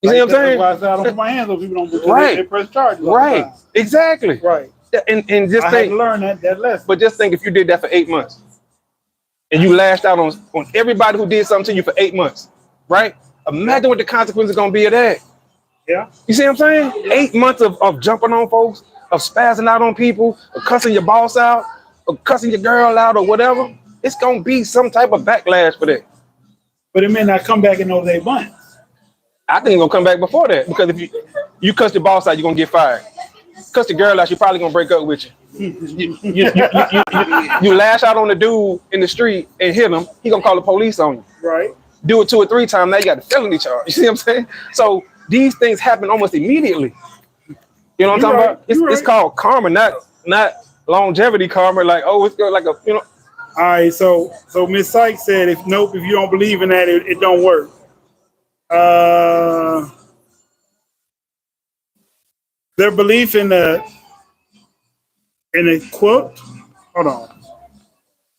Speaker 2: You see what I'm saying?
Speaker 1: That's why I said I don't put my hands on people. Don't
Speaker 2: Right.
Speaker 1: They press charges. all the
Speaker 2: Right.
Speaker 1: time.
Speaker 2: Exactly.
Speaker 1: Right.
Speaker 2: And just
Speaker 1: I had
Speaker 2: think,
Speaker 1: to learn that lesson.
Speaker 2: but just think if you did that for 8 months, and you lashed out on everybody who did something to you for 8 months, right? Imagine what the consequences are gonna be of that.
Speaker 1: Yeah.
Speaker 2: You see what I'm saying? 8 months of jumping on folks, of spazzing out on people, of cussing your boss out, of cussing your girl out, or whatever. It's gonna be some type of backlash for that.
Speaker 1: But it may not come back in those 8 months.
Speaker 2: I think it's gonna come back before that because if you cuss your boss out, you're gonna get fired. Cuss the girl out, she probably gonna break up with you. You lash out on the dude in the street and hit him, he gonna call the police on you.
Speaker 1: Right.
Speaker 2: Do it 2 or 3 times, now you got the felony charge. You see what I'm saying? So these things happen almost immediately. You know what I'm talking about? It's called karma, not longevity karma. Like, oh, it's like a, you know.
Speaker 1: All right. So Miss Sykes said, if you don't believe in that, it don't work. Their belief in the quote. Hold on.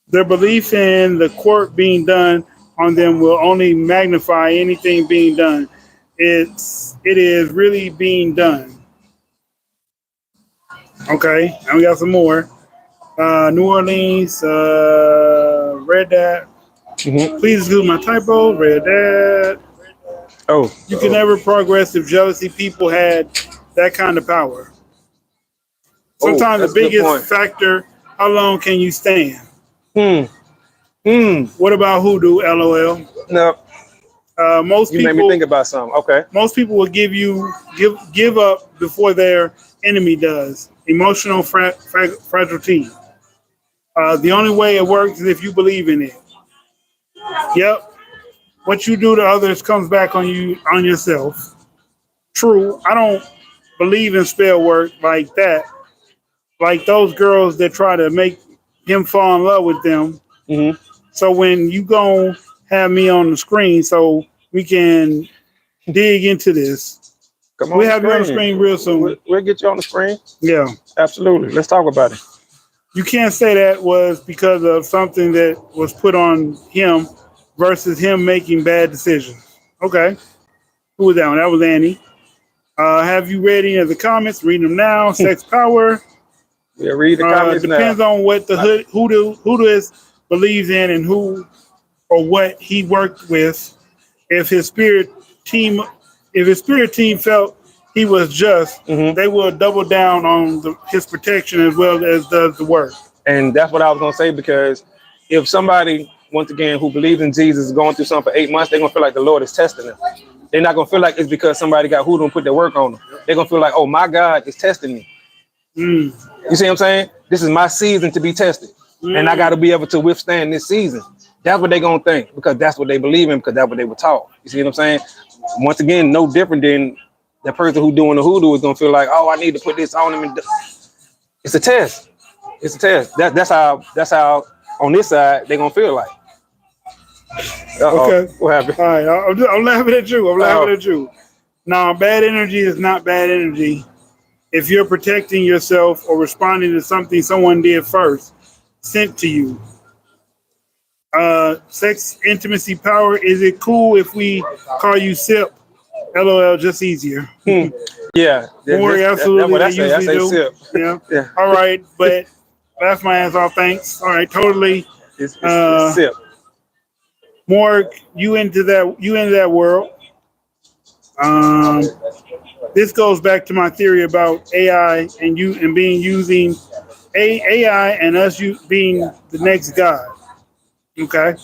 Speaker 1: Their belief in the quirk being done on them will only magnify anything being done. it is really being done. Okay, and we got some more. New Orleans, read that.
Speaker 2: Mhm.
Speaker 1: Please excuse my typo. Read that.
Speaker 2: Oh,
Speaker 1: You can never progress if jealousy people had that kind of power. Sometimes the
Speaker 2: that's a good
Speaker 1: biggest
Speaker 2: point.
Speaker 1: factor, how long can you stand?
Speaker 2: Hmm. Hmm.
Speaker 1: What about hoodoo? LOL.
Speaker 2: No,
Speaker 1: Most
Speaker 2: you made me think
Speaker 1: people,
Speaker 2: about something. Okay.
Speaker 1: most people will give up before their enemy does. Emotional fragility. The only way it works is if you believe in it. Yep. What you do to others comes back on yourself. True. I don't believe in spell work like that. Like those girls that try to make him fall in love with them.
Speaker 2: Hmm.
Speaker 1: So when you go have me on the screen so we can dig into this.
Speaker 2: Come
Speaker 1: We
Speaker 2: on the
Speaker 1: have you on the
Speaker 2: screen.
Speaker 1: screen real soon.
Speaker 2: We'll get you on the screen.
Speaker 1: Yeah.
Speaker 2: Absolutely. Let's talk about it.
Speaker 1: You can't say that was because of something that was put on him versus him making bad decisions. Okay. Who was that one? That was Annie. Have you read any of the comments? Read them now. Sex power.
Speaker 2: We'll read the comments
Speaker 1: Depends
Speaker 2: now.
Speaker 1: on what the hoodoo believes in and who or what he worked with. If his spirit team, if his spirit team felt he was just,
Speaker 2: Hmm.
Speaker 1: they will double down on his protection as well as does the work.
Speaker 2: And that's what I was gonna say, because if somebody, once again, who believes in Jesus is going through something for 8 months, they're gonna feel like the Lord is testing them. They're not gonna feel like it's because somebody got hoodoo and put their work on them. They're gonna feel like, oh, my God is testing me.
Speaker 1: Mm.
Speaker 2: You see what I'm saying? This is my season to be tested. And I got to be able to withstand this season. That's what they're going to think, because that's what they believe in, because that's what they were taught. You see what I'm saying? Once again, no different than the person who doing the hoodoo is going to feel like, oh, I need to put this on him. It's a test. It's a test. That's how on this side they're going to feel like. Uh-oh.
Speaker 1: Okay.
Speaker 2: What happened?
Speaker 1: All right. I'm laughing at you. I'm laughing at you. Now, bad energy is not bad energy. If you're protecting yourself or responding to something someone did first, sent to you. Sex, intimacy, power. Is it cool if we call you Sip? LOL, just easier.
Speaker 2: Yeah.
Speaker 1: Don't worry,
Speaker 2: That's
Speaker 1: absolutely.
Speaker 2: what I
Speaker 1: They
Speaker 2: say. I
Speaker 1: usually
Speaker 2: say
Speaker 1: do.
Speaker 2: sip.
Speaker 1: Yeah.
Speaker 2: Yeah.
Speaker 1: All right, but laugh my ass off. Thanks. All right, totally.
Speaker 2: It's
Speaker 1: Uh,
Speaker 2: sip.
Speaker 1: Morg, you into that world. Um, this goes back to my theory about AI and you and being using AI and us being the next God. Okay,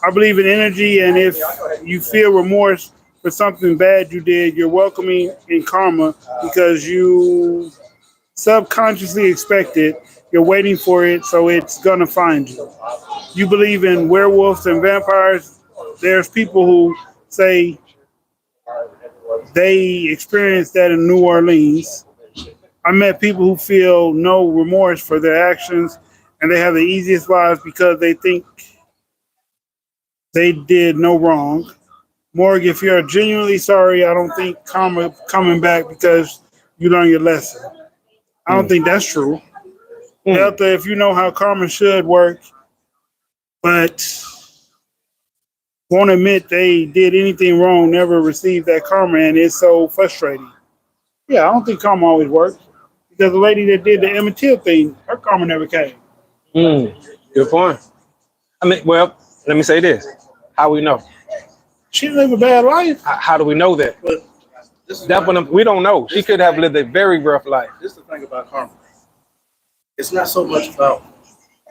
Speaker 1: I believe in energy, and if you feel remorse for something bad you did, you're welcoming in karma because you subconsciously expect it. You're waiting for it, so it's gonna find you. You believe in werewolves and vampires. There's people who say they experienced that in New Orleans. I met people who feel no remorse for their actions and they have the easiest lives because they think they did no wrong. Morgan, if you're genuinely sorry, I don't think karma coming back because you learned your lesson. I don't think that's true. Delta, if you know how karma should work, but won't admit they did anything wrong, never received that karma, and it's so frustrating. Yeah, I don't think karma always works because the lady that did the Emmett Till thing, her karma never came.
Speaker 2: Good point. I mean, well, let me say this. How we know?
Speaker 1: She lived a bad life.
Speaker 2: How do we know that?
Speaker 4: But this is
Speaker 2: That's
Speaker 4: why-
Speaker 2: what we don't know. She could have lived a very rough life.
Speaker 4: this is the thing about karma. It's not so much about,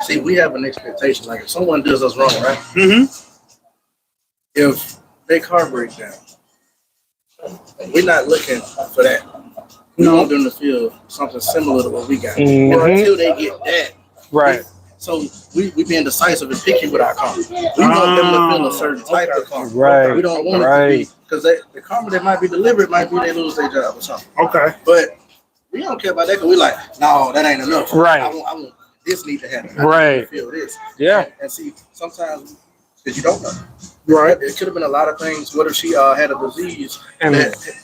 Speaker 4: see, we have an expectation. Like if someone does us wrong, right?
Speaker 1: Mm-hmm.
Speaker 4: If their car breaks down, we're not looking for that. We
Speaker 1: No.
Speaker 4: want them to feel something similar to what we got.
Speaker 2: Mhm.
Speaker 4: And until they get that,
Speaker 2: Right.
Speaker 4: so we being decisive and picky with our karma. We want them to feel a certain type of karma.
Speaker 2: Right.
Speaker 4: We don't want it to be, because the karma that might be delivered might be they lose their job or something.
Speaker 1: Okay.
Speaker 4: But we don't care about that because we like, no, that ain't enough.
Speaker 2: Right.
Speaker 4: I want this need to happen. I
Speaker 2: Right.
Speaker 4: need to feel this.
Speaker 2: Yeah.
Speaker 4: And see, sometimes, because you don't know.
Speaker 1: Right.
Speaker 4: It could have been a lot of things. What if she had a disease
Speaker 2: And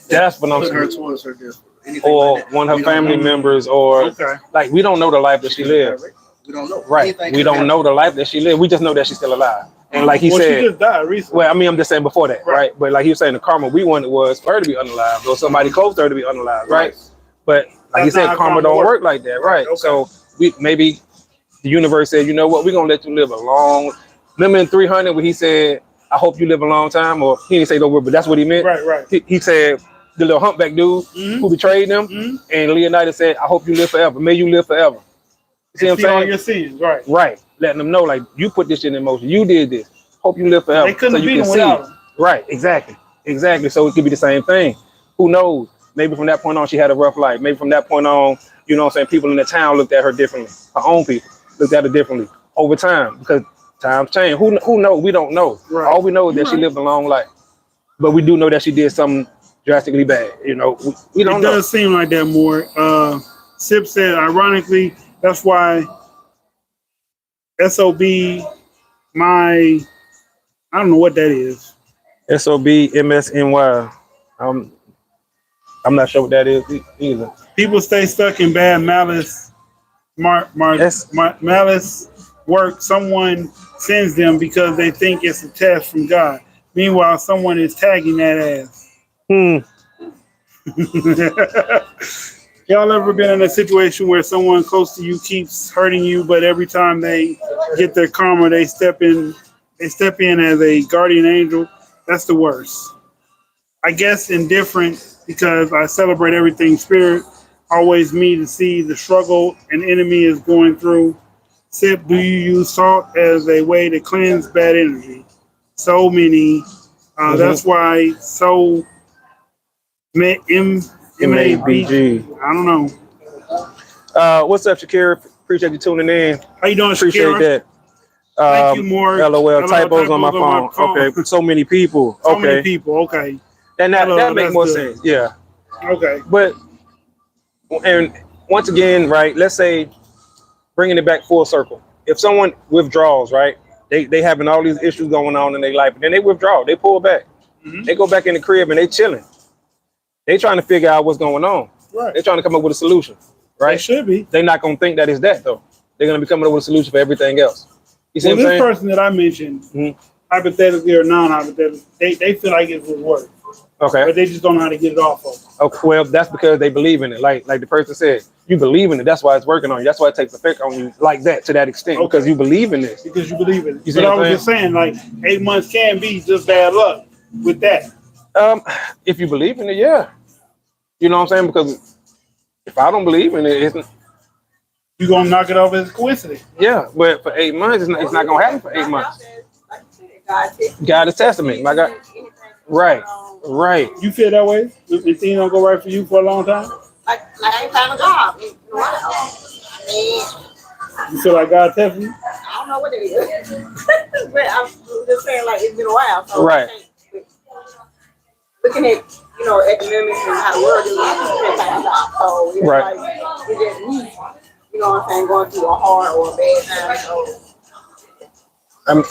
Speaker 2: that's what I'm
Speaker 4: put her
Speaker 2: saying.
Speaker 4: towards her death? Anything
Speaker 2: Or
Speaker 4: like that.
Speaker 2: one of her
Speaker 4: We don't
Speaker 2: family
Speaker 4: know.
Speaker 2: members, or
Speaker 1: Okay.
Speaker 2: like we don't know the life that she lived.
Speaker 4: We don't know.
Speaker 2: Right.
Speaker 4: Anything
Speaker 2: We
Speaker 4: could
Speaker 2: don't
Speaker 4: happen.
Speaker 2: know the life that she lived. We just know that she's still alive. And like he
Speaker 1: Well,
Speaker 2: said,
Speaker 1: she just died recently.
Speaker 2: well, I mean, I'm just saying before that,
Speaker 1: Right.
Speaker 2: right? But like he was saying, the karma we wanted was for her to be unalived or somebody close to her to be unalived, right? But like he
Speaker 1: That's not
Speaker 2: said,
Speaker 1: how
Speaker 2: karma
Speaker 1: karma
Speaker 2: don't
Speaker 1: works.
Speaker 2: work like that, right?
Speaker 1: Okay.
Speaker 2: So we maybe the universe said, you know what, we're gonna let you live a long. Remember in 300 when he said, "I hope you live a long time," or he didn't say no word, but that's what he meant.
Speaker 1: Right.
Speaker 2: He said the little humpback dude who betrayed them, and Leonidas said, "I hope you live forever. May you live forever." You see what I'm
Speaker 1: See all
Speaker 2: saying?
Speaker 1: your sins, right?
Speaker 2: Right, letting them know like you put this shit in motion. You did this. Hope you live forever.
Speaker 1: They couldn't
Speaker 2: so
Speaker 1: have
Speaker 2: you
Speaker 1: beat
Speaker 2: can
Speaker 1: him
Speaker 2: see.
Speaker 1: without him.
Speaker 2: Right, exactly. So it could be the same thing. Who knows? Maybe from that point on, she had a rough life. Maybe from that point on, you know what I'm saying, people in the town looked at her differently. Her own people looked at her differently over time because times change. Who knows? We don't know.
Speaker 1: Right.
Speaker 2: All we know is that she lived a long life. But we do know that she did something drastically bad. You know, we don't
Speaker 1: It
Speaker 2: know.
Speaker 1: does seem like that more. Sip said, ironically, that's why SOB, I don't know what that is.
Speaker 2: SOBMSNY. I'm not sure what that is either.
Speaker 1: People stay stuck in bad malice, malice work. Someone sends them because they think it's a test from God. Meanwhile, someone is tagging that ass. Y'all ever been in a situation where someone close to you keeps hurting you, but every time they get their karma, they step in as a guardian angel? That's the worst. I guess indifferent because I celebrate everything spirit. Always me to see the struggle an enemy is going through. Sip, do you use salt as a way to cleanse bad energy? So many. That's why so MABG. I don't know.
Speaker 2: What's up, Shakira? Appreciate you tuning in.
Speaker 1: How you doing,
Speaker 2: Appreciate
Speaker 1: Shakira?
Speaker 2: that.
Speaker 1: Thank you, more.
Speaker 2: LOL, typos on my phone. Okay, so many people.
Speaker 1: So many people. Okay.
Speaker 2: And that makes more
Speaker 1: good.
Speaker 2: sense. Yeah.
Speaker 1: Okay.
Speaker 2: But and once again, right? Let's say bringing it back full circle. If someone withdraws, right? They having all these issues going on in their life, and then they withdraw. They pull back. They go back in the crib and they chilling. They trying to figure out what's going on.
Speaker 1: Right.
Speaker 2: They're trying to come up with a solution. Right?
Speaker 1: They should be.
Speaker 2: They're not gonna think that it's that though. They're gonna be coming up with a solution for everything else. You see
Speaker 1: Well,
Speaker 2: what I'm
Speaker 1: this
Speaker 2: saying?
Speaker 1: person that I mentioned, hypothetically or non-hypothetically, they feel like it will work.
Speaker 2: Okay.
Speaker 1: But they just don't know how to get it off of them.
Speaker 2: Okay. Well, that's because they believe in it. Like the person said, you believe in it. That's why it's working on you. That's why it takes effect on you like that to that extent.
Speaker 1: Okay.
Speaker 2: Because you believe in this.
Speaker 1: Because you believe in it.
Speaker 2: You see
Speaker 1: But I
Speaker 2: what I'm
Speaker 1: was just saying, like, 8 months can be just bad luck with that.
Speaker 2: If you believe in it, yeah. You know what I'm saying? Because if I don't believe in it, it's
Speaker 1: You're going to knock it off as a coincidence.
Speaker 2: yeah. But for 8 months, it's not gonna happen for 8 months. God is testament, my God. Right.
Speaker 1: You feel that way? If things don't go right for you for a long time?
Speaker 5: Like I ain't found a job. And
Speaker 1: You feel like God testing you?
Speaker 5: I don't know what it is. But I'm just saying, like, it's been a while. So
Speaker 2: Right.
Speaker 5: looking at, economics and how the world is, I can't find a job. So it's
Speaker 2: Right.
Speaker 5: like, it's just me, you know what I'm saying, going through a hard or a bad time. So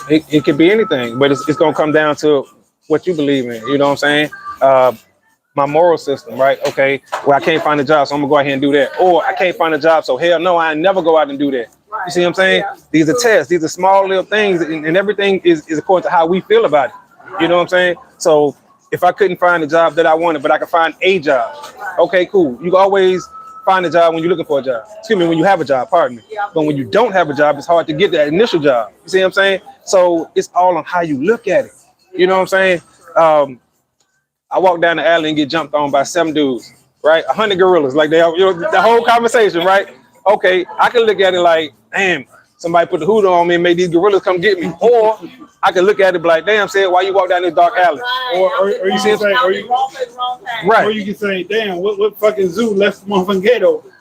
Speaker 2: It could be anything, but it's gonna come down to what you believe in. You know what I'm saying? My moral system, right? Okay, well, I can't find a job, so I'm gonna go out here and do that. Or I can't find a job, so hell no, I never go out and do that. You see what I'm saying?
Speaker 5: Yeah.
Speaker 2: These are tests, these are small little things, and everything is according to how we feel about it. You know what I'm saying? So if I couldn't find the job that I wanted, but I could find a job, okay, cool. You can always find a job when you're looking for a job. Excuse me, when you have a job, pardon me. But when you don't have a job, it's hard to get that initial job. You see what I'm saying? So it's all on how you look at it. You know what I'm saying? I walk down the alley and get jumped on by 7 dudes, right? 100 gorillas, like the whole conversation, right? Okay, I can look at it like, damn, somebody put the hood on me and made these gorillas come get me. Or I can look at it like, damn, said, why you walk down this dark alley?
Speaker 1: Or you can say,
Speaker 5: wrong place, wrong time.
Speaker 2: Right.
Speaker 1: or you can say, damn, what fucking zoo left the motherfucking gate open?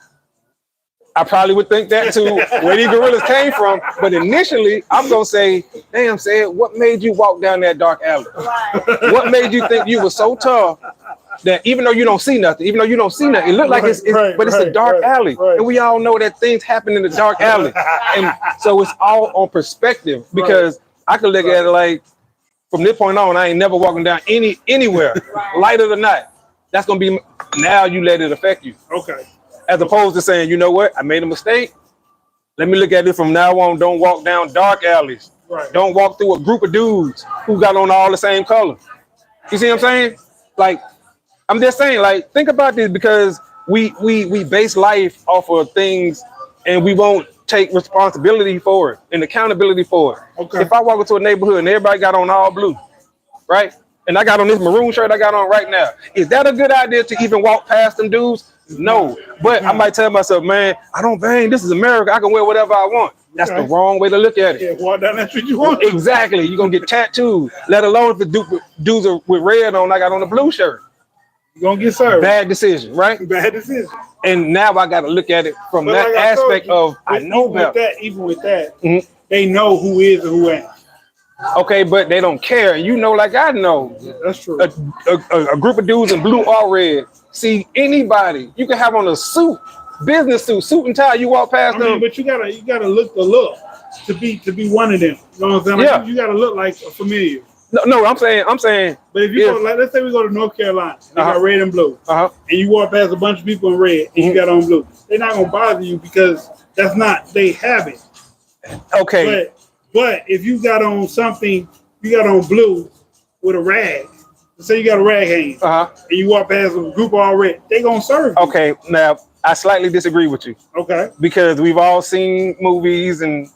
Speaker 2: I probably would think that too, where these gorillas came from. But initially, I'm gonna say, damn, said, what made you walk down that dark alley?
Speaker 5: Right.
Speaker 2: What made you think you were so tough that even though you don't see nothing, it looked like it's a dark alley.
Speaker 1: Right.
Speaker 2: And we all know that things happen in the dark alley. And so it's all on perspective, because I could look at it like, from this point on, I ain't never walking down anywhere, light of the night. That's gonna be, now you let it affect you.
Speaker 1: Okay.
Speaker 2: As opposed to saying, you know what, I made a mistake. Let me look at it from now on. Don't walk down dark alleys.
Speaker 1: Right.
Speaker 2: Don't walk through a group of dudes who got on all the same color. You see what I'm saying? Like, I'm just saying, like, think about this because we base life off of things and we won't take responsibility for it and accountability for it.
Speaker 1: Okay.
Speaker 2: If I walk into a neighborhood and everybody got on all blue, right? And I got on this maroon shirt I got on right now. Is that a good idea to even walk past them dudes? No. But I might tell myself, man, I don't bang. This is America. I can wear whatever I want. That's the wrong way to look at it.
Speaker 1: Yeah, walk down that street you want.
Speaker 2: Exactly. You're going to get tattooed, let alone if the dudes are with red on, I got on a blue shirt.
Speaker 1: You're going to get served.
Speaker 2: Bad decision, right?
Speaker 1: Bad decision.
Speaker 2: And now I got to look at it from that
Speaker 1: like
Speaker 2: aspect of I know better.
Speaker 1: Even with that, they know who is and who ain't.
Speaker 2: Okay, but they don't care. You know, like I know.
Speaker 1: Yeah, that's true.
Speaker 2: A group of dudes in blue or red see anybody. You can have on a suit, business suit and tie. You walk past them.
Speaker 1: But you gotta look the look to be one of them. You know what I'm saying? Like,
Speaker 2: Yeah.
Speaker 1: You gotta look like a familiar.
Speaker 2: No, I'm saying.
Speaker 1: But if you go, like, let's say we go to North Carolina, they got red and blue,
Speaker 2: Uh-huh.
Speaker 1: and you walk past a bunch of people in red, and you got on blue, they're not gonna bother you because that's not they habit.
Speaker 2: Okay.
Speaker 1: But if you got on something, you got on blue with a rag. Let's say you got a rag hanging, and you walk past a group all red, they gonna serve you.
Speaker 2: Okay. Now I slightly disagree with you.
Speaker 1: Okay.
Speaker 2: Because we've all seen movies and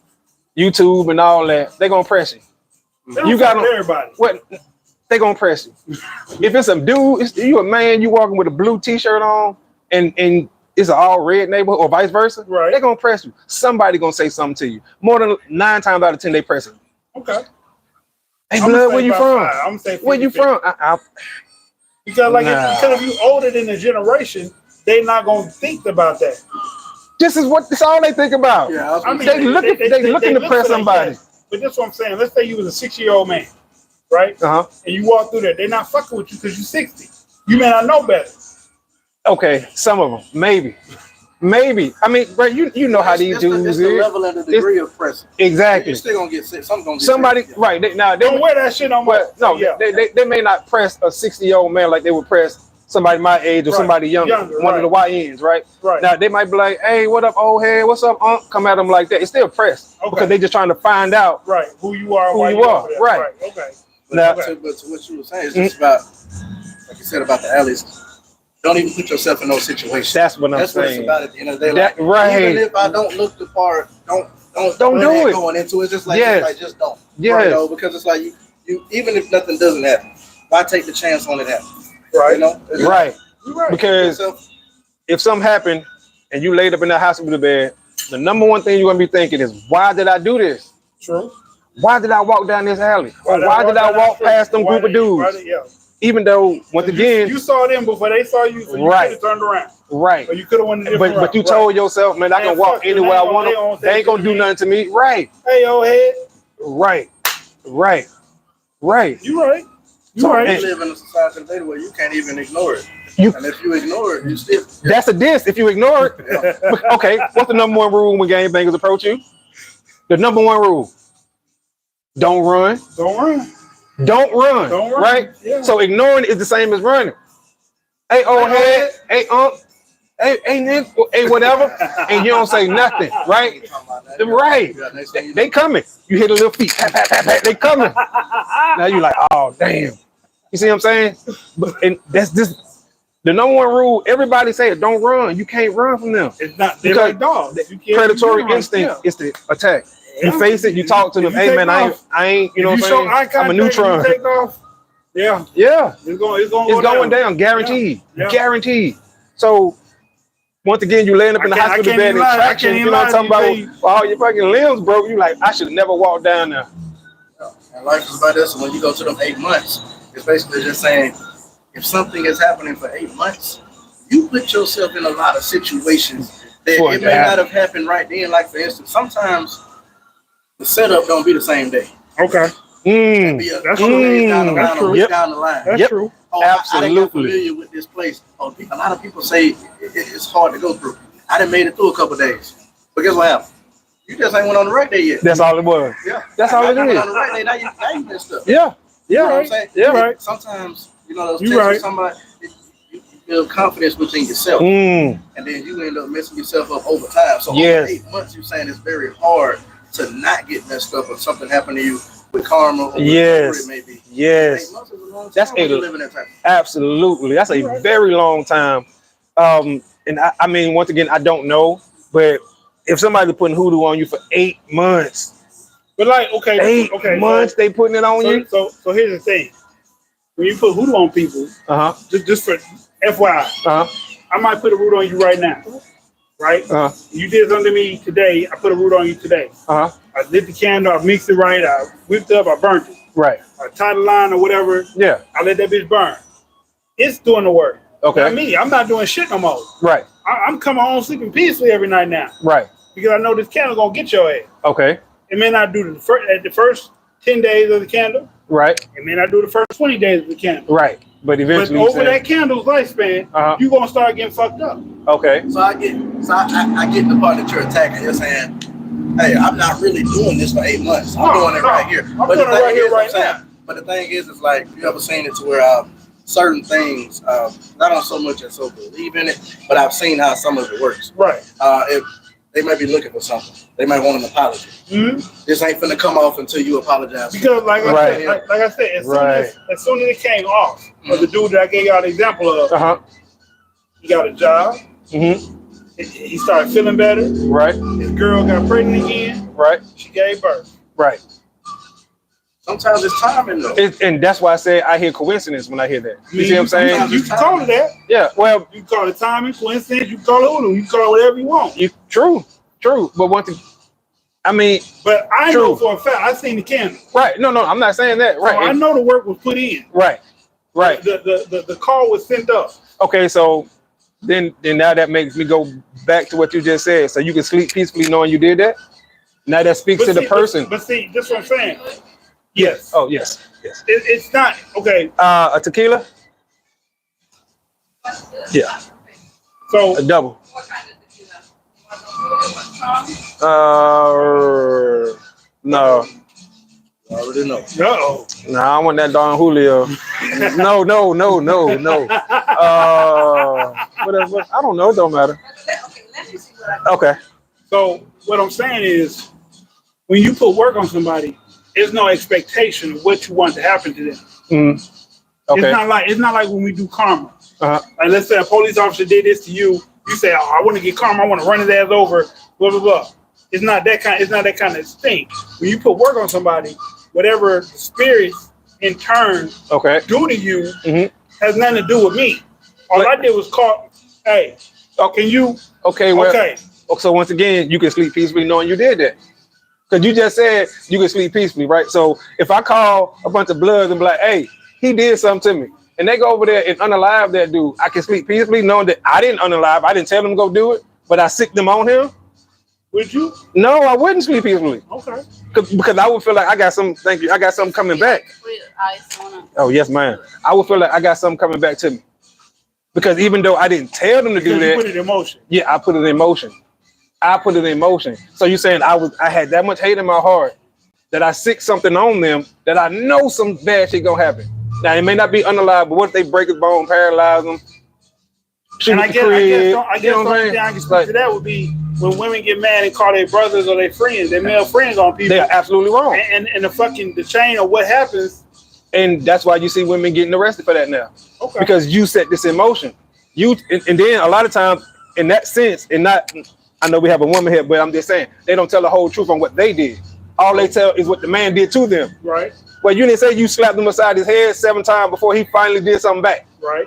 Speaker 2: YouTube and all that. They're gonna press you.
Speaker 1: You got on everybody.
Speaker 2: What? They gonna press you. If it's a dude, you a man, you walking with a blue T-shirt on, and it's an all red neighborhood, or vice versa.
Speaker 1: Right.
Speaker 2: They're gonna press you. Somebody gonna say something to you. More than 9 times out of 10, they press you.
Speaker 1: Okay.
Speaker 2: Hey, blood, where you from?
Speaker 1: I'm gonna say 50,
Speaker 2: where you from?
Speaker 1: Because if you older than the generation, they not gonna think about that.
Speaker 2: This is all they think about.
Speaker 4: Yeah,
Speaker 1: I mean,
Speaker 2: they looking to press somebody.
Speaker 1: But that's what I'm saying. Let's say you was a 60-year-old man, right? And you walk through there, they're not fucking with you because you're 60. You may not know better.
Speaker 2: Okay, some of them, maybe. I mean, bro, you know how these dudes
Speaker 4: is. The level and the degree of pressing.
Speaker 2: Exactly.
Speaker 4: You're still gonna get sick.
Speaker 2: Somebody, right? They
Speaker 1: don't wear that shit on my.
Speaker 2: No, they may not press a 60-year-old man like they would press somebody my age or somebody younger one of the YNs, right?
Speaker 1: Right.
Speaker 2: Now they might be like, "Hey, what up, old head? What's up, Unc?" Come at them like that. It's still pressed because they just trying to find out
Speaker 1: who you are,
Speaker 2: right?
Speaker 1: Okay.
Speaker 2: Now,
Speaker 4: but to what you were saying is just about, like you said about the alleys. Don't even put yourself in those situations.
Speaker 2: That's what I'm saying.
Speaker 4: That's what it's about at the end of the day.
Speaker 2: That, right.
Speaker 4: Even if I don't look the part, don't
Speaker 2: do it.
Speaker 4: Going into it, just like, just don't.
Speaker 2: Yeah.
Speaker 4: Right, though, because it's like you even if nothing doesn't happen, why take the chance on it happening?
Speaker 1: Right.
Speaker 4: You know?
Speaker 2: Right.
Speaker 1: Right.
Speaker 2: Because if something happened and you laid up in that hospital bed, the number one thing you're gonna be thinking is, why did I do this?
Speaker 1: True.
Speaker 2: Why did I walk down this alley? Or why did I walk past them group of dudes? Even though, once again,
Speaker 1: you saw them before they saw you, so you could have turned around.
Speaker 2: Right.
Speaker 1: Or you could have went a different route.
Speaker 2: But you told yourself, man, I can walk anywhere I want. They ain't gonna do nothing to me. Right.
Speaker 1: Hey, old head.
Speaker 2: Right.
Speaker 1: You right. You
Speaker 4: live in a society today where you can't even ignore it. And if you ignore it, you still.
Speaker 2: That's a diss if you ignore it. Okay, what's the number one rule when gangbangers approach you? The number one rule: don't run. Don't run. Right?
Speaker 1: Yeah.
Speaker 2: So ignoring is the same as running. Hey, old head. Hey, hey, Nick. Hey, whatever. And you don't say nothing. Right? Right. They coming. You hit a little feet. Pat, pat, pat, pat. They coming. Now you like, oh, damn. You see what I'm saying? And that's this. The number one rule, everybody say it, don't run. You can't run from them.
Speaker 1: It's not, they're like dogs.
Speaker 2: Predatory instinct is to attack. You face it, you talk to them. Hey man, I ain't, you know what I'm saying? I'm a neutron.
Speaker 1: Take off, yeah. It's
Speaker 2: going down, guaranteed.
Speaker 1: Yeah.
Speaker 2: Guaranteed. So once again, you laying up in the hospital bed in traction, you know what I'm talking about? All your fucking limbs broke. You like, I should have never walked down there.
Speaker 4: And life is about this. When you go to them 8 months, it's basically just saying, if something is happening for 8 months, you put yourself in a lot of situations that it may not have happened right then. Like for instance, sometimes the setup don't be the same day.
Speaker 1: Okay.
Speaker 4: That's true. Down the line.
Speaker 1: That's true.
Speaker 4: Oh,
Speaker 2: absolutely.
Speaker 4: I didn't get familiar with this place. Oh, a lot of people say it's hard to go through. I done made it through a couple of days. But guess what happened? You just ain't went on the right day yet.
Speaker 2: That's all it was.
Speaker 4: Yeah.
Speaker 2: That's all it is.
Speaker 4: On the right day, now you messed up.
Speaker 2: Yeah.
Speaker 4: You know what I'm saying?
Speaker 2: Yeah. Right.
Speaker 4: Sometimes, you know, those tests with somebody, you build confidence within yourself. And then you end up messing yourself up over time. So over 8 months, you're saying it's very hard to not get messed up or something happen to you with karma or
Speaker 2: Yes.
Speaker 4: whatever it may be.
Speaker 2: Yes.
Speaker 4: 8 months is a long time
Speaker 2: That's
Speaker 4: when you live in that type.
Speaker 2: absolutely. That's a very long time. And I mean, once again, I don't know, but if somebody's putting hoodoo on you for 8 months,
Speaker 1: But like, okay,
Speaker 2: 8 months they putting it on you.
Speaker 1: So here's the thing: when you put hoodoo on people, just for FYI, I might put a root on you right now, right? You did something to me today. I put a root on you today. I lit the candle. I mixed it right. I whipped it up. I burnt it.
Speaker 2: Right.
Speaker 1: I tied a line or whatever.
Speaker 2: Yeah.
Speaker 1: I let that bitch burn. It's doing the work.
Speaker 2: Okay.
Speaker 1: Not me. I'm not doing shit no more.
Speaker 2: Right.
Speaker 1: I'm coming home sleeping peacefully every night now.
Speaker 2: Right.
Speaker 1: Because I know this candle gonna get your ass.
Speaker 2: Okay.
Speaker 1: It may not do the first 10 days of the candle.
Speaker 2: Right.
Speaker 1: It may not do the first 20 days of the candle.
Speaker 2: Right. But eventually,
Speaker 1: over that candle's lifespan, you're gonna start getting fucked up.
Speaker 2: Okay.
Speaker 4: So I get the part that you're attacking. You're saying, hey, I'm not really doing this for 8 months. I'm doing it right here.
Speaker 1: I'm doing it right here right now.
Speaker 4: But the thing is like, you ever seen it to where certain things, not on so much as so believe in it, but I've seen how some of it works.
Speaker 1: Right.
Speaker 4: If they might be looking for something, they might want an apology. This ain't finna come off until you apologize.
Speaker 1: Because like I said, as soon as it came off, of the dude that I gave y'all the example of, he got a job. He started feeling better.
Speaker 2: Right.
Speaker 1: His girl got pregnant again.
Speaker 2: Right.
Speaker 1: She gave birth.
Speaker 2: Right.
Speaker 4: Sometimes it's timing though.
Speaker 2: And that's why I say I hear coincidence when I hear that. You see what I'm saying?
Speaker 1: You can call it that.
Speaker 2: Yeah, well.
Speaker 1: You can call it timing, coincidence, you can call it hoodoo, you can call it whatever you want.
Speaker 2: True. But one thing, I mean.
Speaker 1: But I know for a fact, I seen the candle.
Speaker 2: Right. No, I'm not saying that. Right.
Speaker 1: So I know the work was put in.
Speaker 2: Right. Right.
Speaker 1: The call was sent up. Okay,
Speaker 2: so then now that makes me go back to what you just said. So you can sleep peacefully knowing you did that? Now that speaks to the person.
Speaker 1: But see, that's what I'm saying. Yes.
Speaker 2: Oh, yes.
Speaker 1: It's not okay.
Speaker 2: A tequila? Yeah.
Speaker 1: So
Speaker 2: a double. No.
Speaker 4: I already know.
Speaker 2: No, I want that Don Julio. No. Whatever. I don't know. It don't matter. Okay.
Speaker 1: So what I'm saying is, when you put work on somebody, there's no expectation of what you want to happen to them. Okay. It's not like when we do karma. Like let's say a police officer did this to you, you say, "Oh, I want to get karma. I want to run his ass over." Blah blah blah. It's not that kind of thing. When you put work on somebody, whatever the spirits in turn do to you has nothing to do with me. All I did was call. Hey, can you?
Speaker 2: Okay. Well, okay. So once again, you can sleep peacefully knowing you did that. Because you just said you can sleep peacefully, right? So if I call a bunch of bloods and be like, hey, he did something to me, and they go over there and unalive that dude, I can sleep peacefully knowing that I didn't unalive, I didn't tell them to go do it, but I sick them on him.
Speaker 1: Would you?
Speaker 2: No, I wouldn't sleep peacefully.
Speaker 1: Okay.
Speaker 2: Because I would feel like I got something coming back. Oh, yes, ma'am. I would feel like I got something coming back to me. Because even though I didn't tell them to do that.
Speaker 1: You put it in motion.
Speaker 2: Yeah, I put it in motion. So you're saying I had that much hate in my heart that I sick something on them that I know some bad shit gonna happen. Now it may not be unalive, but what if they break his bone, paralyze them?
Speaker 1: And I guess the only thing I can speak to that would be when women get mad and call their brothers or their friends, their male friends on people.
Speaker 2: They are absolutely wrong.
Speaker 1: And the chain of what happens.
Speaker 2: And that's why you see women getting arrested for that now. Okay. Because you set this in motion. And then a lot of times in that sense, and not. I know we have a woman here, but I'm just saying they don't tell the whole truth on what they did. All they tell is what the man did to them.
Speaker 1: Right.
Speaker 2: Well, you didn't say you slapped him upside his head 7 times before he finally did something back.
Speaker 1: Right.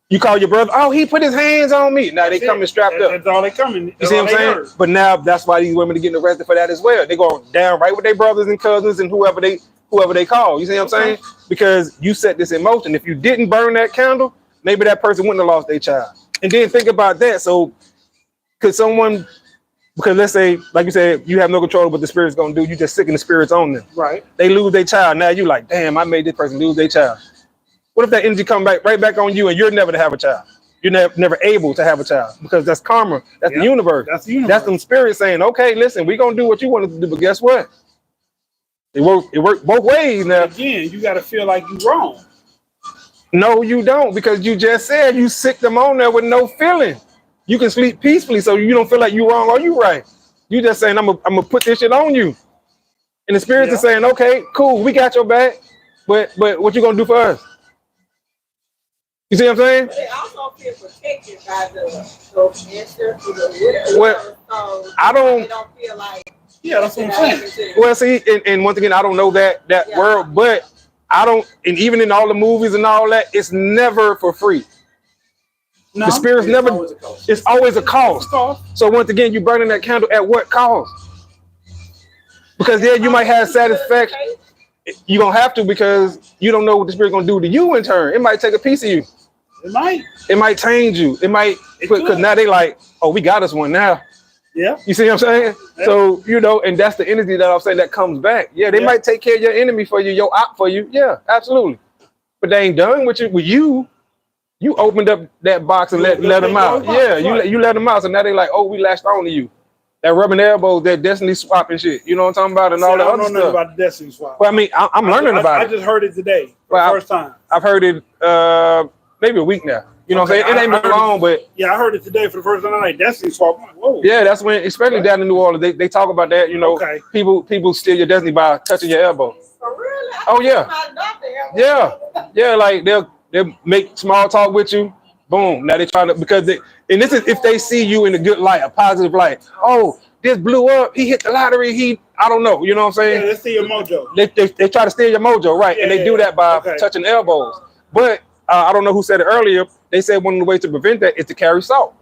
Speaker 2: You call your brother, oh, he put his hands on me. Now they coming strapped up.
Speaker 1: That's all they coming.
Speaker 2: You see what I'm saying? But now that's why these women are getting arrested for that as well. They go down right with their brothers and cousins and whoever they call. You see what I'm saying? Because you set this in motion. If you didn't burn that candle, maybe that person wouldn't have lost their child. And then think about that. So because let's say, like you said, you have no control of what the spirit's gonna do. You just sicken the spirits on them.
Speaker 1: Right.
Speaker 2: They lose their child. Now you like, damn, I made this person lose their child. What if that energy come back right back on you and you're never to have a child? You're never able to have a child because that's karma. That's the universe. That's the universe. That's them spirits saying, okay, listen, we're gonna do what you want us to do, but guess what? It worked both ways now.
Speaker 1: Again, you gotta feel like you're wrong.
Speaker 2: No, you don't, because you just said you sick them on there with no feeling. You can sleep peacefully, so you don't feel like you're wrong or you right. You just saying, I'm gonna put this shit on you. And the spirits are saying, okay, cool, we got your back, but what you gonna do for us? You see what I'm saying?
Speaker 5: But they also feel protected by the ancestors, the
Speaker 2: Well, I
Speaker 5: They don't feel like.
Speaker 1: Yeah, that's what I'm saying.
Speaker 2: Well, see, and once again, I don't know that word, but I don't, and even in all the movies and all that, it's never for free.
Speaker 1: No,
Speaker 2: the spirits
Speaker 4: it's
Speaker 2: never,
Speaker 4: always a cost.
Speaker 2: it's always a cost. So once again, you burning that candle at what cost? Because yeah, you might have satisfaction. You're going to have to, because you don't know what the spirit's going to do to you in turn. It might take a piece of you.
Speaker 1: It might.
Speaker 2: It might change you. It might, because now they like, oh, we got us one now.
Speaker 1: Yeah.
Speaker 2: You see what I'm saying? Yeah. So, you know, and that's the energy that I'm saying that comes back. Yeah, they might take care of your enemy for you, your op for you. Yeah, absolutely. But they ain't done with you. You opened up that box and let them out. Yeah, you let them out. So now they like, oh, we latched on to you. That rubbing elbows, that destiny swap and shit. You know what I'm talking about? And all that other stuff. I don't know about the destiny swap. Well, I mean, I'm learning about it.
Speaker 1: I just heard it today for the first time.
Speaker 2: I've heard it maybe a week now. You know what I'm saying? It ain't been long, but
Speaker 1: yeah, I heard it today for the first time. I'm like, destiny swap. I'm like, whoa.
Speaker 2: Yeah, that's when, especially down in New Orleans, they talk about that. You know, people steal your destiny by touching your elbow.
Speaker 5: For real?
Speaker 2: Oh yeah. Yeah, like they'll make small talk with you. Boom. Now they trying to, because and this is if they see you in a good light, a positive light. Oh, this blew up. He hit the lottery. I don't know. You know what I'm saying?
Speaker 1: Yeah, they steal your mojo.
Speaker 2: They try to steal your mojo, right? Yeah, and they do that by touching elbows. But I don't know who said it earlier. They said one of the ways to prevent that is to carry salt.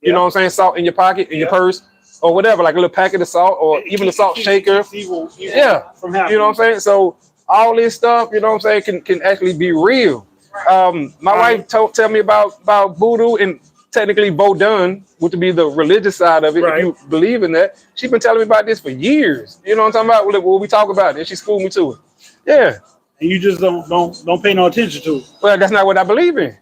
Speaker 2: You know what I'm saying? Salt in your pocket, in your purse, or whatever, like a little packet of salt, or even a salt shaker.
Speaker 1: Evil
Speaker 2: from happening. You know what I'm saying? So all this stuff, you know what I'm saying, can actually be real. My wife tell me about voodoo and technically Vodun, which would be the religious side of it. If you believe in that, she's been telling me about this for years. You know what I'm talking about? What we talk about, and she schooled me to it. Yeah.
Speaker 1: And you just don't pay no attention to it.
Speaker 2: Well, that's not what I believe in.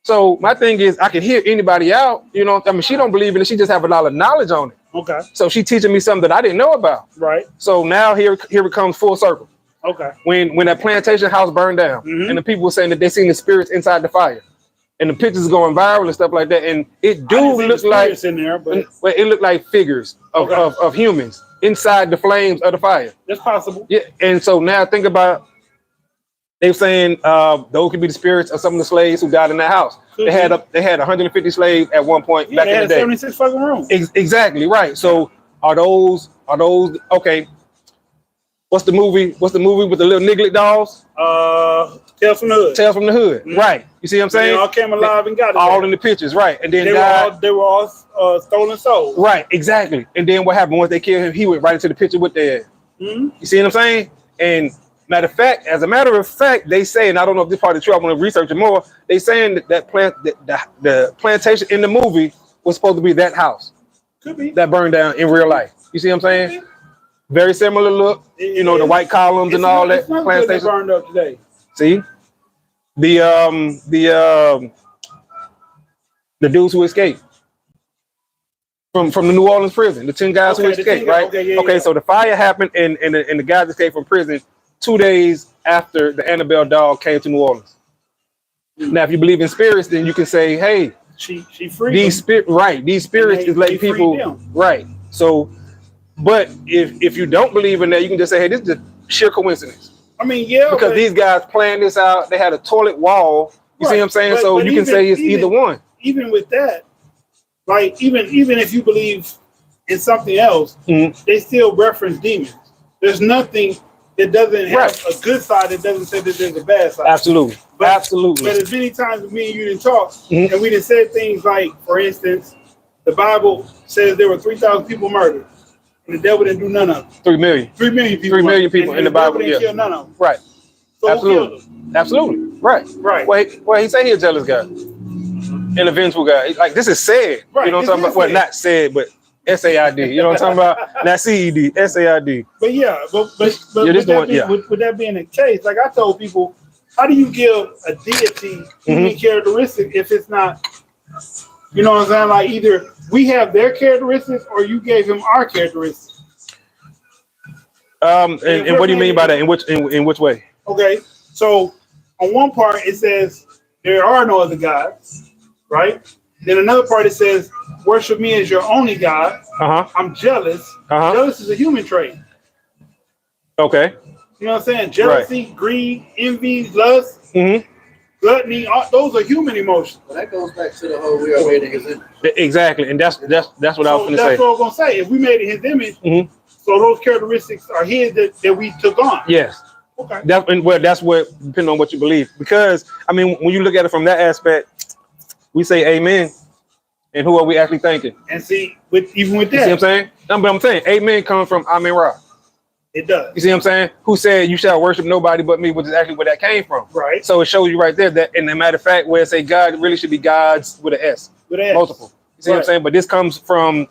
Speaker 2: So my thing is, I can hear anybody out. You know, I mean, she don't believe in it. She just have a lot of knowledge on it.
Speaker 1: Okay.
Speaker 2: So she teaching me something that I didn't know about.
Speaker 1: Right.
Speaker 2: So now here it comes full circle.
Speaker 1: Okay.
Speaker 2: When that plantation house burned down, and the people were saying that they seen the spirits inside the fire, and the pictures going viral and stuff like that, and it do look like
Speaker 1: in there, but
Speaker 2: it looked like figures of humans inside the flames of the fire.
Speaker 1: That's possible.
Speaker 2: Yeah. And so now think about. They were saying those could be the spirits of some of the slaves who died in that house. They had 150 slaves at one point back in the day.
Speaker 1: 76 fucking rooms.
Speaker 2: Exactly right. So are those okay? What's the movie with the little niglet dolls?
Speaker 1: Tales from the Hood.
Speaker 2: Tales from the Hood. Mm-hmm. Right. You see what I'm saying?
Speaker 1: They all came alive and got it.
Speaker 2: All in the pictures, right? And then
Speaker 1: they were all stolen souls.
Speaker 2: Right. Exactly. And then what happened once they killed him? He went right into the picture with their. Mm-hmm. You see what I'm saying? And as a matter of fact, they say, and I don't know if this part is true, I want to research it more. They saying the plantation in the movie was supposed to be that house.
Speaker 1: Could be. That
Speaker 2: burned down in real life. You see what I'm saying? Very similar look. You know, the white columns and all that. Plantation
Speaker 1: burned up today.
Speaker 2: See? The dudes who escaped from the New Orleans prison, the 10 guys who escaped, right? Okay, so the fire happened and the guys escaped from prison 2 days after the Annabelle doll came to New Orleans. Now, if you believe in spirits, then you can say, hey,
Speaker 1: she freed
Speaker 2: these these spirits is letting people right. So, but if you don't believe in that, you can just say, hey, this is a sheer coincidence.
Speaker 1: I mean, yeah,
Speaker 2: because these guys planned this out. They had a toilet wall. You see what I'm saying? So you can say it's either one.
Speaker 1: Even with that, like even if you believe in something else, they still reference demons. There's nothing that doesn't have a good side that doesn't say that there's a bad side.
Speaker 2: Absolutely. Absolutely.
Speaker 1: But as many times as me and you didn't talk, and we done said things like, for instance, the Bible says there were 3,000 people murdered, and the devil didn't do none of them.
Speaker 2: 3 million.
Speaker 1: 3 million people.
Speaker 2: 3 million people in the Bible.
Speaker 1: Didn't kill none of them.
Speaker 2: Right.
Speaker 1: So
Speaker 2: absolutely. Absolutely. Right.
Speaker 1: Right.
Speaker 2: Well, he said he'll tell us God. An vengeful God. Like this is said. Right. You know what I'm talking about? Well, not said, but SAID. You know what I'm talking about? Not CED. SAID.
Speaker 1: But yeah, but with that being the case, like I told people, how do you give a deity human characteristic if it's not, you know what I'm saying? Like either we have their characteristics or you gave him our characteristics.
Speaker 2: And what do you mean by that? In which way?
Speaker 1: Okay, so on one part it says there are no other gods, right? Then another part it says worship me as your only God. I'm jealous. Jealous is a human trait.
Speaker 2: Okay.
Speaker 1: You know what I'm saying? Jealousy, greed, envy, lust, gluttony, those are human emotions.
Speaker 4: Well, that goes back to the whole we are made in his image.
Speaker 2: Exactly, and that's what I was going to say.
Speaker 1: That's what I was going to say. If we made it his image, so those characteristics are his that we took on.
Speaker 2: Yes.
Speaker 1: Okay.
Speaker 2: That's what depending on what you believe. Because I mean, when you look at it from that aspect, we say amen. And who are we actually thinking?
Speaker 1: And see, even with that,
Speaker 2: you see what I'm saying? No, but I'm saying amen comes from Amen Ra.
Speaker 1: It does.
Speaker 2: You see what I'm saying? Who said you shall worship nobody but me, which is actually where that came from.
Speaker 1: Right.
Speaker 2: So it shows you right there that, and a matter of fact, where it say God really should be gods with an S. With an S. Multiple. You see what I'm saying? But this comes from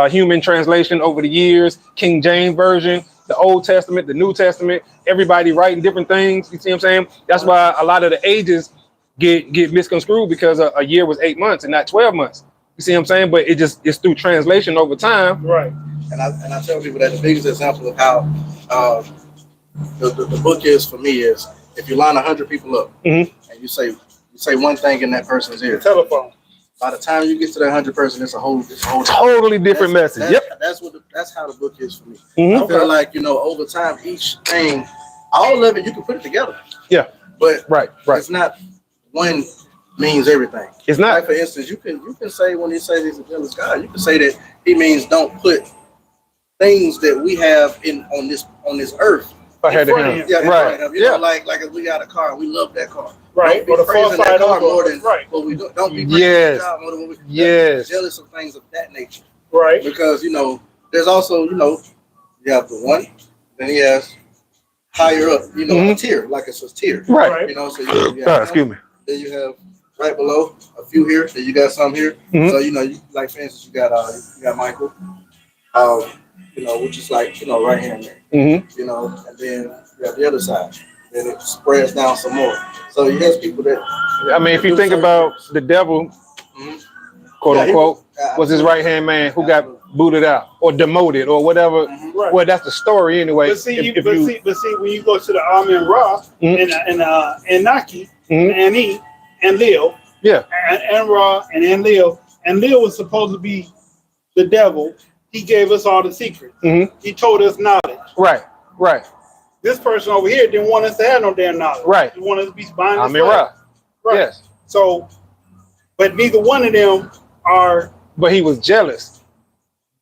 Speaker 2: human translation over the years, King James Version, the Old Testament, the New Testament, everybody writing different things. You see what I'm saying? That's why a lot of the ages get misconstrued, because a year was 8 months and not 12 months. You see what I'm saying? But it's through translation over time.
Speaker 1: Right.
Speaker 4: And I tell people that the biggest example of how the book is for me is if you line 100 people up and you say one thing in that person's ear.
Speaker 1: Telephone.
Speaker 4: By the time you get to that 100 person, it's a whole
Speaker 2: totally different message.
Speaker 4: That's how the book is for me. I feel like, over time, each thing, all of it, you can put it together.
Speaker 2: Yeah.
Speaker 4: But
Speaker 2: right.
Speaker 4: It's not one means everything.
Speaker 2: It's not.
Speaker 4: Like, for instance, you can say when he says he's a jealous God, you can say that he means don't put things that we have on this earth. Like if we got a car, we love that car.
Speaker 1: Right.
Speaker 4: Don't be praising that car more than what we do. Don't be praising that car more than what we do. Jealous of things of that nature.
Speaker 1: Right.
Speaker 4: Because there's also you have the one, then he has higher up, a tier, like it's a tier.
Speaker 2: Right.
Speaker 4: So you have
Speaker 2: excuse me.
Speaker 4: Then you have right below a few here. Then you got some here. So you like, for instance, you got Michael. Which is like, right hand man. And then you have the other side. Then it spreads down some more. So you have people that.
Speaker 2: I mean, if you think about the devil, quote unquote, was his right hand man who got booted out or demoted or whatever.
Speaker 1: Right.
Speaker 2: Well, that's the story anyway.
Speaker 1: But see, when you go to the Amen Ra and Naki and Ani and Leo, and Ra and Leo was supposed to be the devil. He gave us all the secrets. He told us knowledge.
Speaker 2: Right.
Speaker 1: This person over here didn't want us to have no damn knowledge.
Speaker 2: Right.
Speaker 1: He wanted us to be behind
Speaker 2: Amen Ra.
Speaker 1: Right.
Speaker 2: Yes.
Speaker 1: So, but neither one of them are.
Speaker 2: But he was jealous,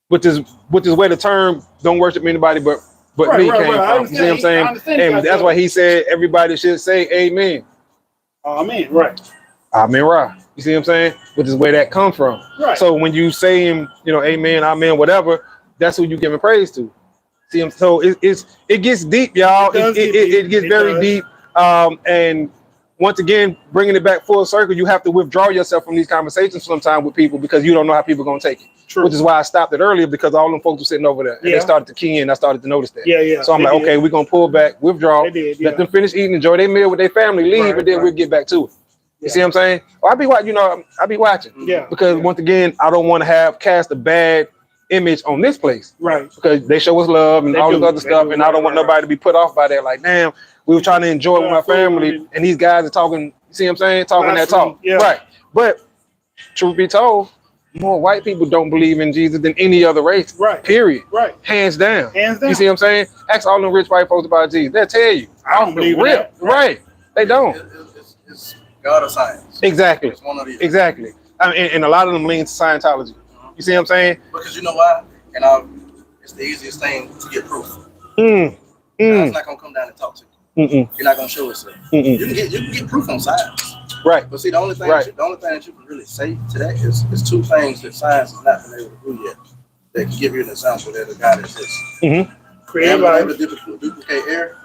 Speaker 2: which is where the term "don't worship anybody but me" came from. You see what I'm saying? And that's why he said everybody should say Amen.
Speaker 1: Amen. Right.
Speaker 2: Amen Ra. You see what I'm saying? Which is where that comes from.
Speaker 1: Right.
Speaker 2: So when you say him, amen, amen, whatever, that's who you giving praise to. See him? So it gets deep, y'all. It gets very deep. And once again, bringing it back full circle, you have to withdraw yourself from these conversations sometimes with people because you don't know how people are gonna take it.
Speaker 1: True.
Speaker 2: Which is why I stopped it earlier, because all them folks were sitting over there and they started to key in. I started to notice that.
Speaker 1: Yeah.
Speaker 2: So I'm like, okay, we're gonna pull back, withdraw, let them finish eating, enjoy their meal with their family, leave, and then we'll get back to it. You see what I'm saying? Well, I be watching.
Speaker 1: Yeah.
Speaker 2: Because once again, I don't want to cast a bad image on this place.
Speaker 1: Right.
Speaker 2: Because they show us love and all this other stuff, and I don't want nobody to be put off by that. Like, damn, we were trying to enjoy with my family, and these guys are talking. You see what I'm saying? Talking that talk.
Speaker 1: Yeah.
Speaker 2: Right. But truth be told, more white people don't believe in Jesus than any other race.
Speaker 1: Right.
Speaker 2: Period.
Speaker 1: Right.
Speaker 2: Hands down.
Speaker 1: Hands down.
Speaker 2: You see what I'm saying? Ask all them rich white folks about Jesus. They'll tell you.
Speaker 1: I don't believe in that.
Speaker 2: Right. They don't.
Speaker 4: It's God of science.
Speaker 2: Exactly.
Speaker 4: It's one of these.
Speaker 2: Exactly. I mean, and a lot of them lean to Scientology. You see what I'm saying?
Speaker 4: Because you know why? And it's the easiest thing to get proof. God's not gonna come down and talk to you. You're not gonna show us. You can get proof on science.
Speaker 2: Right.
Speaker 4: But see, the only thing that you can really say to that is two things that science has not been able to do yet that can give you an example that a God exists.
Speaker 1: Create
Speaker 4: life.
Speaker 1: life.
Speaker 4: They haven't been able to duplicate air,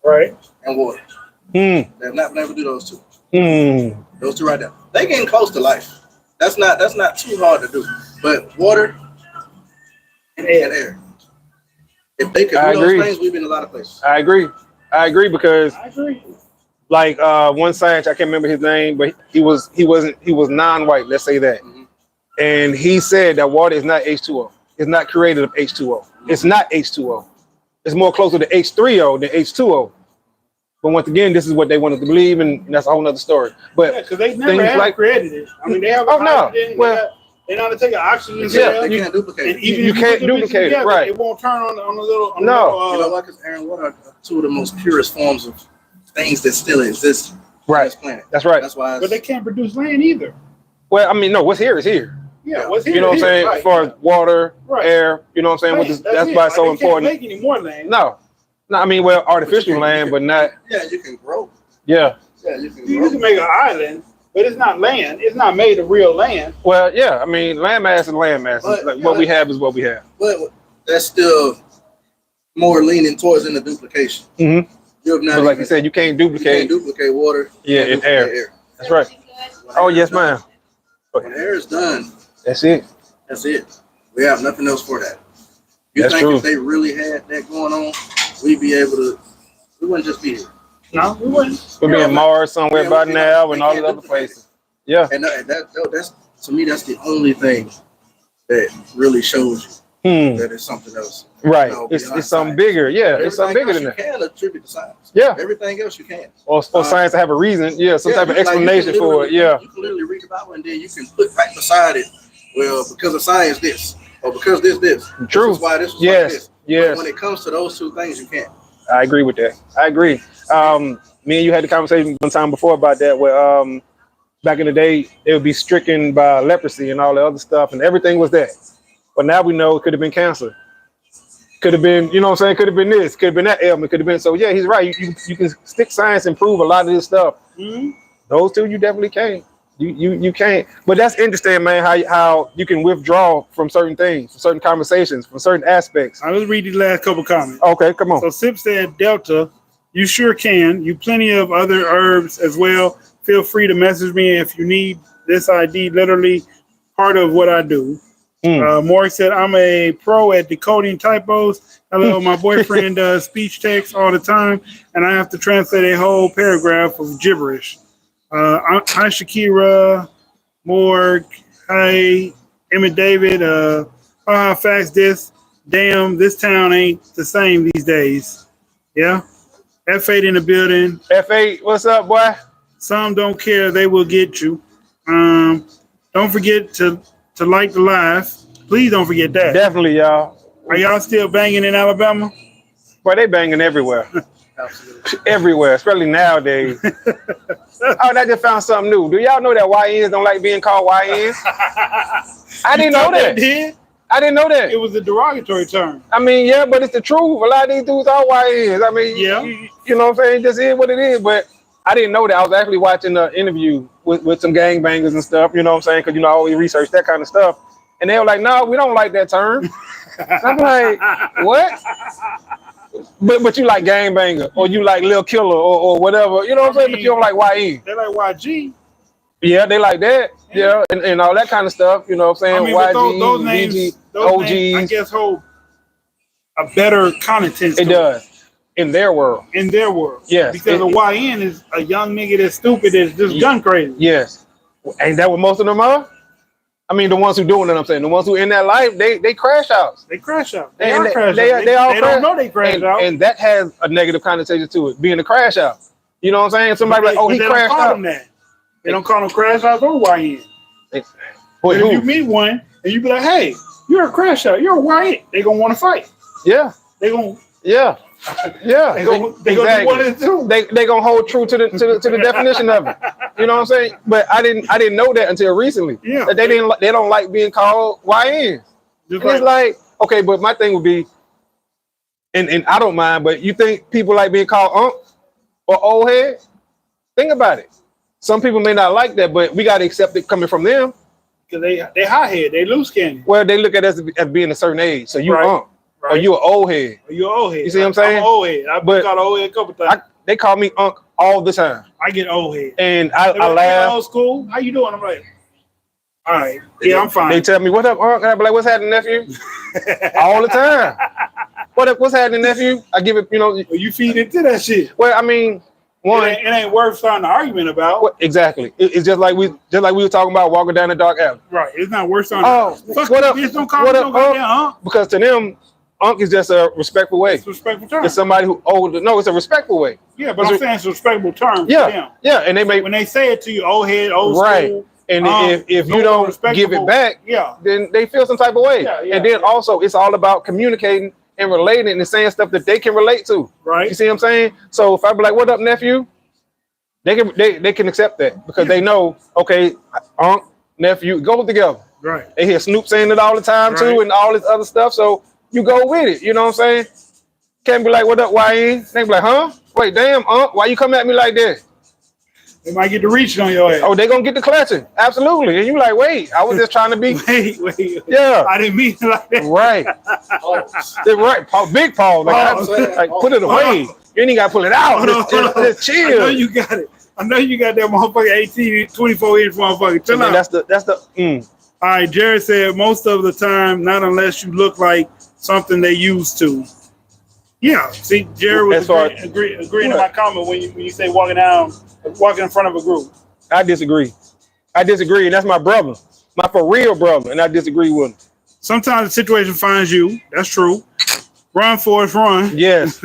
Speaker 1: right,
Speaker 4: and water. They have not been able to do those two. Those two right there. They getting close to life. That's not too hard to do. But water and air. If they could do those things, we'd be in a lot of places.
Speaker 2: I agree because like one scientist, I can't remember his name, but he was non-white, let's say that. And he said that water is not H2O. It's not created of H2O. It's not H2O. It's more closer to H3O than H2O. But once again, this is what they wanted to believe, and that's a whole nother story. But
Speaker 1: because they never have created it. I mean, they have. They know how to take an oxygen
Speaker 2: Yeah,
Speaker 1: cell.
Speaker 4: They can't duplicate
Speaker 1: And
Speaker 4: it.
Speaker 1: even
Speaker 2: You
Speaker 1: if
Speaker 2: can't
Speaker 1: put them
Speaker 2: duplicate it,
Speaker 1: together,
Speaker 2: right.
Speaker 1: It won't turn on a little.
Speaker 2: No.
Speaker 4: You know why? Because Aaron, what are two of the most purest forms of things that still exist on
Speaker 2: Right.
Speaker 4: this planet?
Speaker 2: That's right.
Speaker 4: That's why.
Speaker 1: But they can't produce land either.
Speaker 2: Well, I mean, no, what's here is here.
Speaker 1: Yeah, what's here?
Speaker 2: You know what I'm
Speaker 1: here,
Speaker 2: saying?
Speaker 1: right,
Speaker 2: As far as water,
Speaker 1: Right.
Speaker 2: air, you know what I'm saying?
Speaker 1: Land,
Speaker 2: With this, that's
Speaker 1: it.
Speaker 2: why it's so
Speaker 1: They
Speaker 2: important.
Speaker 1: Can't make any more land.
Speaker 2: No, I mean, well, artificial
Speaker 4: can-
Speaker 2: land, but not.
Speaker 4: Yeah, you can grow.
Speaker 2: Yeah.
Speaker 4: Yeah, you can
Speaker 1: You
Speaker 4: grow.
Speaker 1: can make an island, but it's not land. It's not made of real land.
Speaker 2: Well, yeah. I mean, landmass is landmass.
Speaker 4: But,
Speaker 2: Like, what we have is what we have.
Speaker 4: But that's still more leaning towards in the duplication.
Speaker 2: Mm-hmm.
Speaker 4: You have not
Speaker 2: But like
Speaker 4: even-
Speaker 2: you said, you can't
Speaker 4: you can't
Speaker 2: duplicate.
Speaker 4: duplicate water.
Speaker 2: Yeah,
Speaker 4: you
Speaker 2: in
Speaker 4: can't
Speaker 2: air.
Speaker 4: duplicate
Speaker 2: That's right.
Speaker 4: When
Speaker 2: Oh
Speaker 4: air
Speaker 2: yes,
Speaker 4: is done-
Speaker 2: ma'am.
Speaker 4: When air is done,
Speaker 2: That's it.
Speaker 4: that's it. We have nothing else for that. You
Speaker 2: That's
Speaker 4: think
Speaker 2: true.
Speaker 4: if they really had that going on, we'd be able to, we wouldn't just be here.
Speaker 1: No, we wouldn't.
Speaker 2: We'll be in Mars somewhere
Speaker 4: Yeah,
Speaker 2: by
Speaker 4: we-
Speaker 2: now
Speaker 4: they
Speaker 2: and all
Speaker 4: can't
Speaker 2: the other
Speaker 4: duplicate
Speaker 2: places. Yeah.
Speaker 4: And that's, to me, that's the only thing that really shows
Speaker 2: Hmm.
Speaker 4: you that it's something else.
Speaker 2: Right.
Speaker 4: No,
Speaker 2: it's
Speaker 4: beyond
Speaker 2: something
Speaker 4: science.
Speaker 2: bigger. Yeah. It's something bigger
Speaker 4: Everything
Speaker 2: than
Speaker 4: else
Speaker 2: that.
Speaker 4: you can attribute to science.
Speaker 2: Yeah.
Speaker 4: Everything else you can.
Speaker 2: Or science to have a reason. Yeah. Some type of
Speaker 4: you- like, you can
Speaker 2: explanation for it.
Speaker 4: literally-
Speaker 2: Yeah.
Speaker 4: You can literally read about it and then you can put right beside it, well, because of science this, or because this.
Speaker 2: True.
Speaker 4: This is why this was like
Speaker 2: Yes.
Speaker 4: this.
Speaker 2: Yes.
Speaker 4: But when it comes to those two things, you can't.
Speaker 2: I agree with that. I agree. Me and you had the conversation one time before about that, where back in the day they would be stricken by leprosy and all the other stuff, and everything was that. But now we know it could have been cancer. Could have been, you know what I'm saying? Could have been this. Could have been that ailment. Could have been. So yeah, he's right. You can stick science and prove a lot of this stuff.
Speaker 1: Mm-hmm.
Speaker 2: Those two, you definitely can't. You can't. But that's interesting, man. How you can withdraw from certain things, from certain conversations, from certain aspects.
Speaker 1: I'll just read these last couple comments.
Speaker 2: Okay, come on.
Speaker 1: So Sip said, Delta, you sure can. You plenty of other herbs as well. Feel free to message me if you need this ID, literally part of what I do. Morris said, I'm a pro at decoding typos. Hello, my boyfriend does speech text all the time, and I have to translate a whole paragraph of gibberish. Hi, Shakira, Morg, hi, Emmett David, facts this. Damn, this town ain't the same these days. Yeah. F8 in the building.
Speaker 2: F8, what's up, boy?
Speaker 1: Some don't care. They will get you. Don't forget to like the live. Please don't forget that.
Speaker 2: Definitely, y'all.
Speaker 1: Are y'all still banging in Alabama?
Speaker 2: Boy, they banging everywhere.
Speaker 4: Absolutely.
Speaker 2: Everywhere, especially nowadays. Oh, I just found something new. Do y'all know that YNs don't like being called YNs? I didn't know that.
Speaker 1: Did?
Speaker 2: I didn't know that.
Speaker 1: It was a derogatory term.
Speaker 2: I mean, yeah, but it's the truth. A lot of these dudes are YNs. I mean,
Speaker 1: Yeah.
Speaker 2: you know what I'm saying? It just is what it is. But I didn't know that. I was actually watching an interview with some gangbangers and stuff, you know what I'm saying? Because, I always research that kind of stuff. And they were like, no, we don't like that term. I'm like, what? But you like gangbanger, or you like Lil Killer, or whatever, you know what I'm saying? But you don't like YN.
Speaker 1: They like YG.
Speaker 2: Yeah, they like that. Yeah, and all that kind of stuff, you know what I'm saying?
Speaker 1: I mean, but those names,
Speaker 2: VG,
Speaker 1: those
Speaker 2: OGs.
Speaker 1: names, I guess, hold a better connotation.
Speaker 2: It does. In their world.
Speaker 1: In their world.
Speaker 2: Yes.
Speaker 1: Because a YN is a young nigga that's stupid, that's just gun crazy.
Speaker 2: Yes. Ain't that what most of them are? I mean, the ones who doing it, I'm saying. The ones who in that life, they crash outs.
Speaker 1: They crash out. They
Speaker 2: And
Speaker 1: are crash
Speaker 2: they
Speaker 1: out.
Speaker 2: all
Speaker 1: They
Speaker 2: crash-
Speaker 1: don't know they crash out.
Speaker 2: And that has a negative connotation to it, being a crash out. You know what I'm saying? Somebody like, oh, he
Speaker 1: But they
Speaker 2: crashed
Speaker 1: don't call
Speaker 2: out.
Speaker 1: them that. They don't call them crash outs or YN.
Speaker 2: Boy,
Speaker 1: But if you
Speaker 2: who?
Speaker 1: meet one and you be like, hey, you're a crash out, you're a YN, they gonna want to fight.
Speaker 2: Yeah,
Speaker 1: They gonna
Speaker 2: yeah, yeah.
Speaker 1: they gonna do one of the two.
Speaker 2: They gonna hold true to the definition of it. You know what I'm saying? But I didn't know that until recently.
Speaker 1: Yeah.
Speaker 2: That they don't like being called YN.
Speaker 1: Just
Speaker 2: And it's like, okay, but my thing would be, and I don't mind, but you think people like being called unk or old head? Think about it. Some people may not like that, but we gotta accept it coming from them.
Speaker 1: because they hot head, they loose cannon.
Speaker 2: Well, they look at us as being a certain age. So you
Speaker 1: Right.
Speaker 2: unk, or
Speaker 1: Right.
Speaker 2: you an old head.
Speaker 1: You're old head.
Speaker 2: You see what I'm saying?
Speaker 1: I'm old head. I've been
Speaker 2: But-
Speaker 1: called old head a couple times.
Speaker 2: They call me unk all the time,
Speaker 1: I get old head.
Speaker 2: and I
Speaker 1: They like, "Hey,
Speaker 2: laugh.
Speaker 1: old school. How you doing? I'm like, all right, yeah, I'm fine.
Speaker 2: They tell me, "What up, unk?" And I be like, "What's happening, nephew?" All the time. What's happening, nephew? I give it,
Speaker 1: Well, you feed into that shit.
Speaker 2: Well, I mean, one.
Speaker 1: It ain't worth starting an argument about.
Speaker 2: What, exactly. It's just like we were talking about walking down the dark alley.
Speaker 1: Right. It's not worth starting.
Speaker 2: Oh,
Speaker 1: Fuck
Speaker 2: what
Speaker 1: you,
Speaker 2: up?
Speaker 1: bitch, don't call
Speaker 2: What
Speaker 1: me
Speaker 2: up,
Speaker 1: no goddamn unk.
Speaker 2: Because to them, unk is just a respectful way.
Speaker 1: It's a respectful term.
Speaker 2: It's somebody who older. No, it's a respectful way.
Speaker 1: Yeah, but I'm saying it's a respectable term for
Speaker 2: Yeah,
Speaker 1: them.
Speaker 2: yeah, and they may
Speaker 1: When they say it to you, old head, old
Speaker 2: Right.
Speaker 1: school,
Speaker 2: And if you
Speaker 1: those are
Speaker 2: don't give
Speaker 1: respectable.
Speaker 2: it back,
Speaker 1: Yeah.
Speaker 2: then they feel some type of way.
Speaker 1: Yeah,
Speaker 2: and then also it's all about communicating and relating and saying stuff that they can relate to.
Speaker 1: Right.
Speaker 2: You see what I'm saying? So if I be like, "What up, nephew?" They can accept that because they know, okay, unc, nephew go together.
Speaker 1: Right.
Speaker 2: They hear Snoop saying it all the time too,
Speaker 1: Right.
Speaker 2: and all this other stuff. So you go with it. You know what I'm saying? Can't be like, "What up, YN?" They be like, "Huh? Wait, damn, why you come at me like that?"
Speaker 1: They might get to reaching on your ass.
Speaker 2: Oh, they gonna get the clutching. Absolutely. And you like, wait, I was just trying to be.
Speaker 1: Wait.
Speaker 2: Yeah.
Speaker 1: I didn't mean it like that.
Speaker 2: Right. They're right. Paul, big Paul. Like, put it away. You ain't got to pull it out. Just chill.
Speaker 1: I know you got it. I know you got that motherfucker 18, 24-inch motherfucker. Chill out.
Speaker 2: That's the.
Speaker 1: All right, Jared said most of the time, not unless you look like something they used to. Yeah. See, Jared was agreeing to my comment when you say walking in front of a group.
Speaker 2: I disagree. And that's my brother. My for real brother. And I disagree with him.
Speaker 1: Sometimes the situation finds you. That's true. Run, Forrest, run.
Speaker 2: Yes.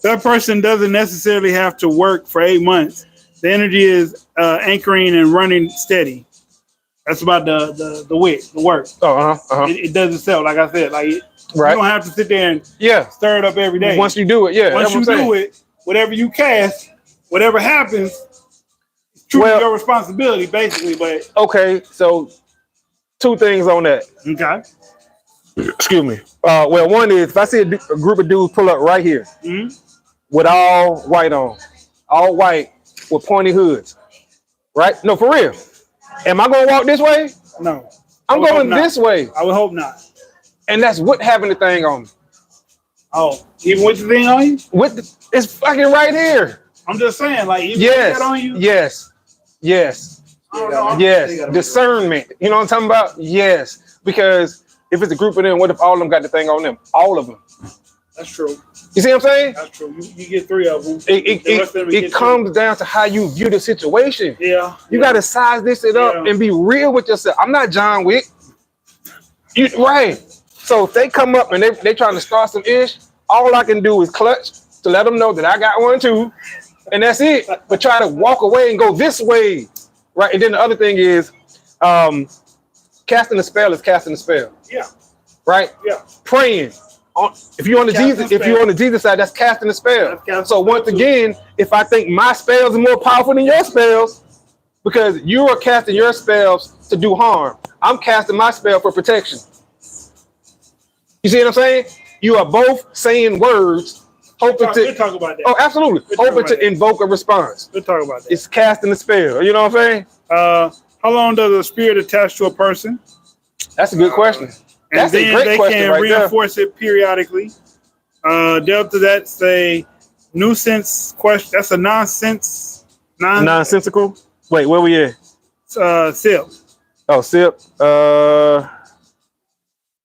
Speaker 1: That person doesn't necessarily have to work for 8 months. The energy is anchoring and running steady. That's about the work. It does itself, like I said. Like you don't have to sit there and stir it up every day.
Speaker 2: Once you do it,
Speaker 1: Once you do it, whatever you cast, whatever happens, it's truly your responsibility, basically. But
Speaker 2: okay, so 2 things on that.
Speaker 1: Okay.
Speaker 2: Excuse me. Well, one is if I see a group of dudes pull up right here with all white on, all white with pointy hoods, right? No, for real. Am I gonna walk this way?
Speaker 1: No.
Speaker 2: I'm going this way.
Speaker 1: I would hope not.
Speaker 2: And that's what having the thing on me.
Speaker 1: Oh, even with the thing on you?
Speaker 2: It's fucking right here.
Speaker 1: I'm just saying, like, even with that on you?
Speaker 2: Yes. Discernment. You know what I'm talking about? Yes. Because if it's a group of them, what if all of them got the thing on them? All of them.
Speaker 1: That's true.
Speaker 2: You see what I'm saying?
Speaker 1: That's true. You get 3 of them.
Speaker 2: It comes down to how you view the situation.
Speaker 1: Yeah.
Speaker 2: You got to size this up and be real with yourself. I'm not John Wick. Right. So if they come up and they trying to start some ish, all I can do is clutch to let them know that I got one too. And that's it. But try to walk away and go this way. Right. And then the other thing is casting a spell is casting a spell.
Speaker 1: Yeah.
Speaker 2: Right?
Speaker 1: Yeah.
Speaker 2: Praying. If you're on the Jesus side, that's casting a spell. So once again, if I think my spells are more powerful than your spells, because you are casting your spells to do harm, I'm casting my spell for protection. You see what I'm saying? You are both saying words, hoping to.
Speaker 1: We'll talk about that.
Speaker 2: Oh, absolutely. Hoping to invoke a response.
Speaker 1: We'll talk about that.
Speaker 2: It's casting a spell. You know what I'm saying?
Speaker 1: How long does a spirit attach to a person?
Speaker 2: That's a good question.
Speaker 1: And
Speaker 2: That's
Speaker 1: then
Speaker 2: a great
Speaker 1: they
Speaker 2: question
Speaker 1: can
Speaker 2: right
Speaker 1: reinforce it periodically. Delta, that's a nuisance question. That's a
Speaker 2: nonsensical. Wait, where we at?
Speaker 1: SIP.
Speaker 2: Oh, SIP.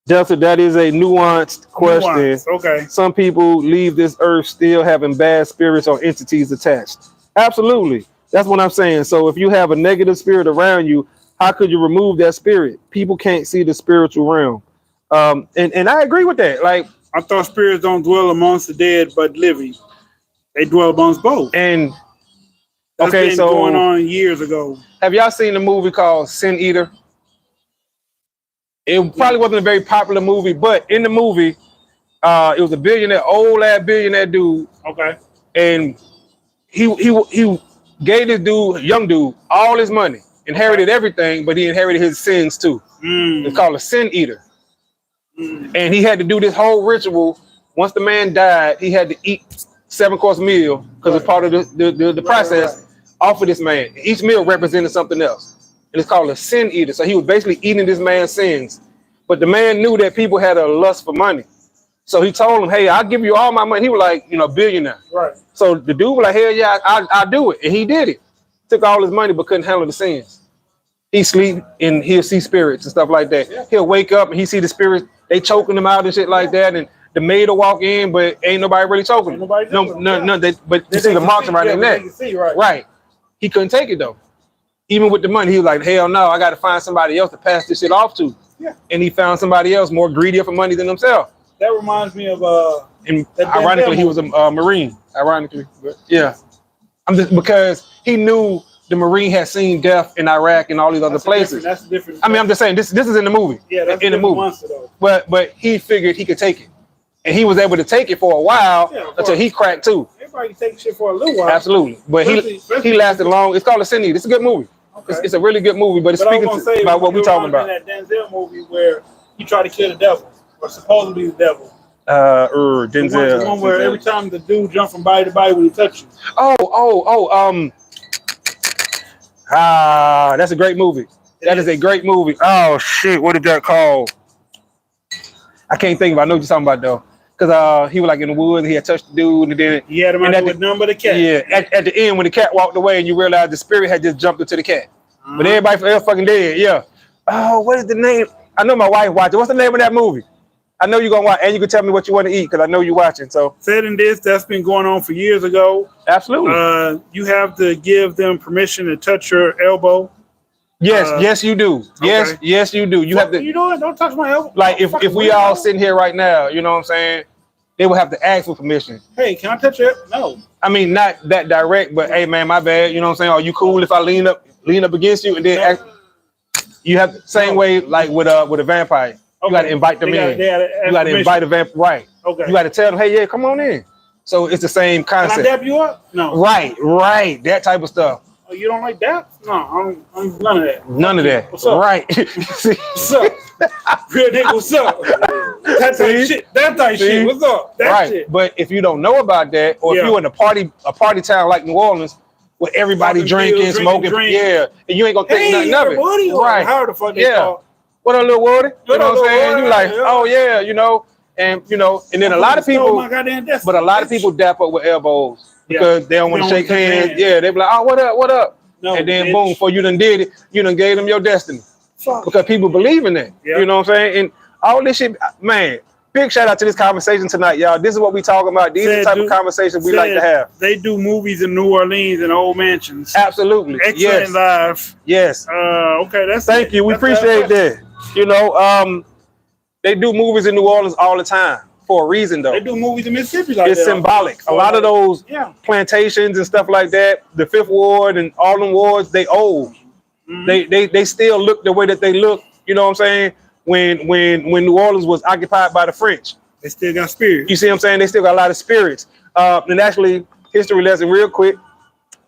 Speaker 2: Delta, that is a nuanced question.
Speaker 1: Okay.
Speaker 2: Some people leave this earth still having bad spirits or entities attached. Absolutely. That's what I'm saying. So if you have a negative spirit around you, how could you remove that spirit? People can't see the spiritual realm. And I agree with that. Like,
Speaker 1: I thought spirits don't dwell amongst the dead but living. They dwell amongst both.
Speaker 2: And
Speaker 1: that's been going on years ago.
Speaker 2: Have y'all seen the movie called Sin Eater? It probably wasn't a very popular movie, but in the movie, it was a old ass billionaire dude.
Speaker 1: Okay.
Speaker 2: And he gave this dude, young dude, all his money, inherited everything, but he inherited his sins too. It's called a Sin Eater. And he had to do this whole ritual. Once the man died, he had to eat 7-course meal because it's part of the process off of this man. Each meal represented something else. And it's called a sin eater. So he was basically eating this man's sins. But the man knew that people had a lust for money. So he told him, hey, I'll give you all my money. He was like, billionaire. Right. So the dude was like, hell yeah, I'll do it. And he did it. Took all his money, but couldn't handle the sins. He sleep and he'll see spirits and stuff like that. Yeah. He'll wake up and he see the spirits, they choking him out and shit like that. And the maid will walk in, but ain't nobody really choking him. But you see the marks right in there. Right. He couldn't take it though. Even with the money, he was like, hell no, I got to find somebody else to pass this shit off to. Yeah. And he found somebody else more greedier for money than himself.
Speaker 1: That reminds me of
Speaker 2: and ironically, he was a Marine. Ironically, but yeah. Because he knew the Marine had seen death in Iraq and all these other places.
Speaker 1: That's different.
Speaker 2: I mean, I'm just saying this is in the movie.
Speaker 1: Yeah, that's
Speaker 2: in the movie.
Speaker 1: Monster, though.
Speaker 2: But he figured he could take it, and he was able to take it for a while until he cracked too.
Speaker 1: Everybody can take shit for a little while.
Speaker 2: Absolutely, but he lasted long. It's called Ascending. It's a good movie. Okay. It's a really good movie, but it's speaking about what we're talking about.
Speaker 1: That Denzel movie where he tried to kill the devil, or supposedly the devil.
Speaker 2: Denzel.
Speaker 1: The one where every time the dude jumped from body to body when he touched you.
Speaker 2: That's a great movie. That is a great movie. Oh shit, what is that called? I can't think of it. I know what you're talking about though. Because he was like in the woods, he had touched the dude, and then
Speaker 1: he had him out with number the cat.
Speaker 2: Yeah, at the end when the cat walked away and you realized the spirit had just jumped into the cat. But everybody else fucking dead, yeah. Oh, what is the name? I know my wife watching. What's the name of that movie? I know you're gonna watch, and you can tell me what you want to eat because I know you're watching. So
Speaker 1: said in this, that's been going on for years ago.
Speaker 2: Absolutely.
Speaker 1: You have to give them permission to touch your elbow.
Speaker 2: Yes, yes, you do. Yes, okay. Yes, you do. You have to.
Speaker 1: You know what? Don't touch my elbow.
Speaker 2: Like if we all sitting here right now, you know what I'm saying? They would have to ask for permission.
Speaker 1: Hey, can I touch it? No.
Speaker 2: I mean, not that direct, but hey, man, my bad. You know what I'm saying? Are you cool if I lean up against you and then ask? You have the same way like with a vampire. Okay. You got to invite them in. You got to invite a vampire. Right. Okay. You got to tell them, hey, yeah, come on in. So it's the same concept.
Speaker 1: Can I dap you up? No.
Speaker 2: Right. That type of stuff.
Speaker 1: Oh, you don't like that? No, I'm none of that.
Speaker 2: None of that.
Speaker 1: What's up?
Speaker 2: Right.
Speaker 1: What's up? Real nigga, what's up? That type shit. That type shit. What's up? That shit.
Speaker 2: But if you don't know about that, or if you're in a party town like New Orleans, with everybody drinking, smoking, and you ain't gonna think nothing of it.
Speaker 1: Right. How the fuck they call?
Speaker 2: What up, little Woody? You know what I'm saying? You like, oh yeah, you know, and then a lot of people, but a lot of people dap up with elbows. Because they don't want to shake hands. Yeah, they be like, oh, what up? No, and then boom, before you done did it, you done gave them your destiny. Because people believe in that. Yeah. You know what I'm saying? And all this shit, man, big shout out to this conversation tonight, y'all. This is what we talking about. These are the type of conversations we like to have.
Speaker 1: They do movies in New Orleans and old mansions.
Speaker 2: Absolutely.
Speaker 1: Excellent live.
Speaker 2: Yes.
Speaker 1: Okay, that's
Speaker 2: Thank you. We appreciate that. You know, they do movies in New Orleans all the time. For a reason, though.
Speaker 1: They do movies in Mississippi like
Speaker 2: it's symbolic. A lot of those plantations and stuff like that, the Fifth Ward and all them wards, they old. They still look the way that they look. You know what I'm saying? When New Orleans was occupied by the French,
Speaker 1: they still got spirits.
Speaker 2: You see what I'm saying? They still got a lot of spirits. And actually, history lesson real quick.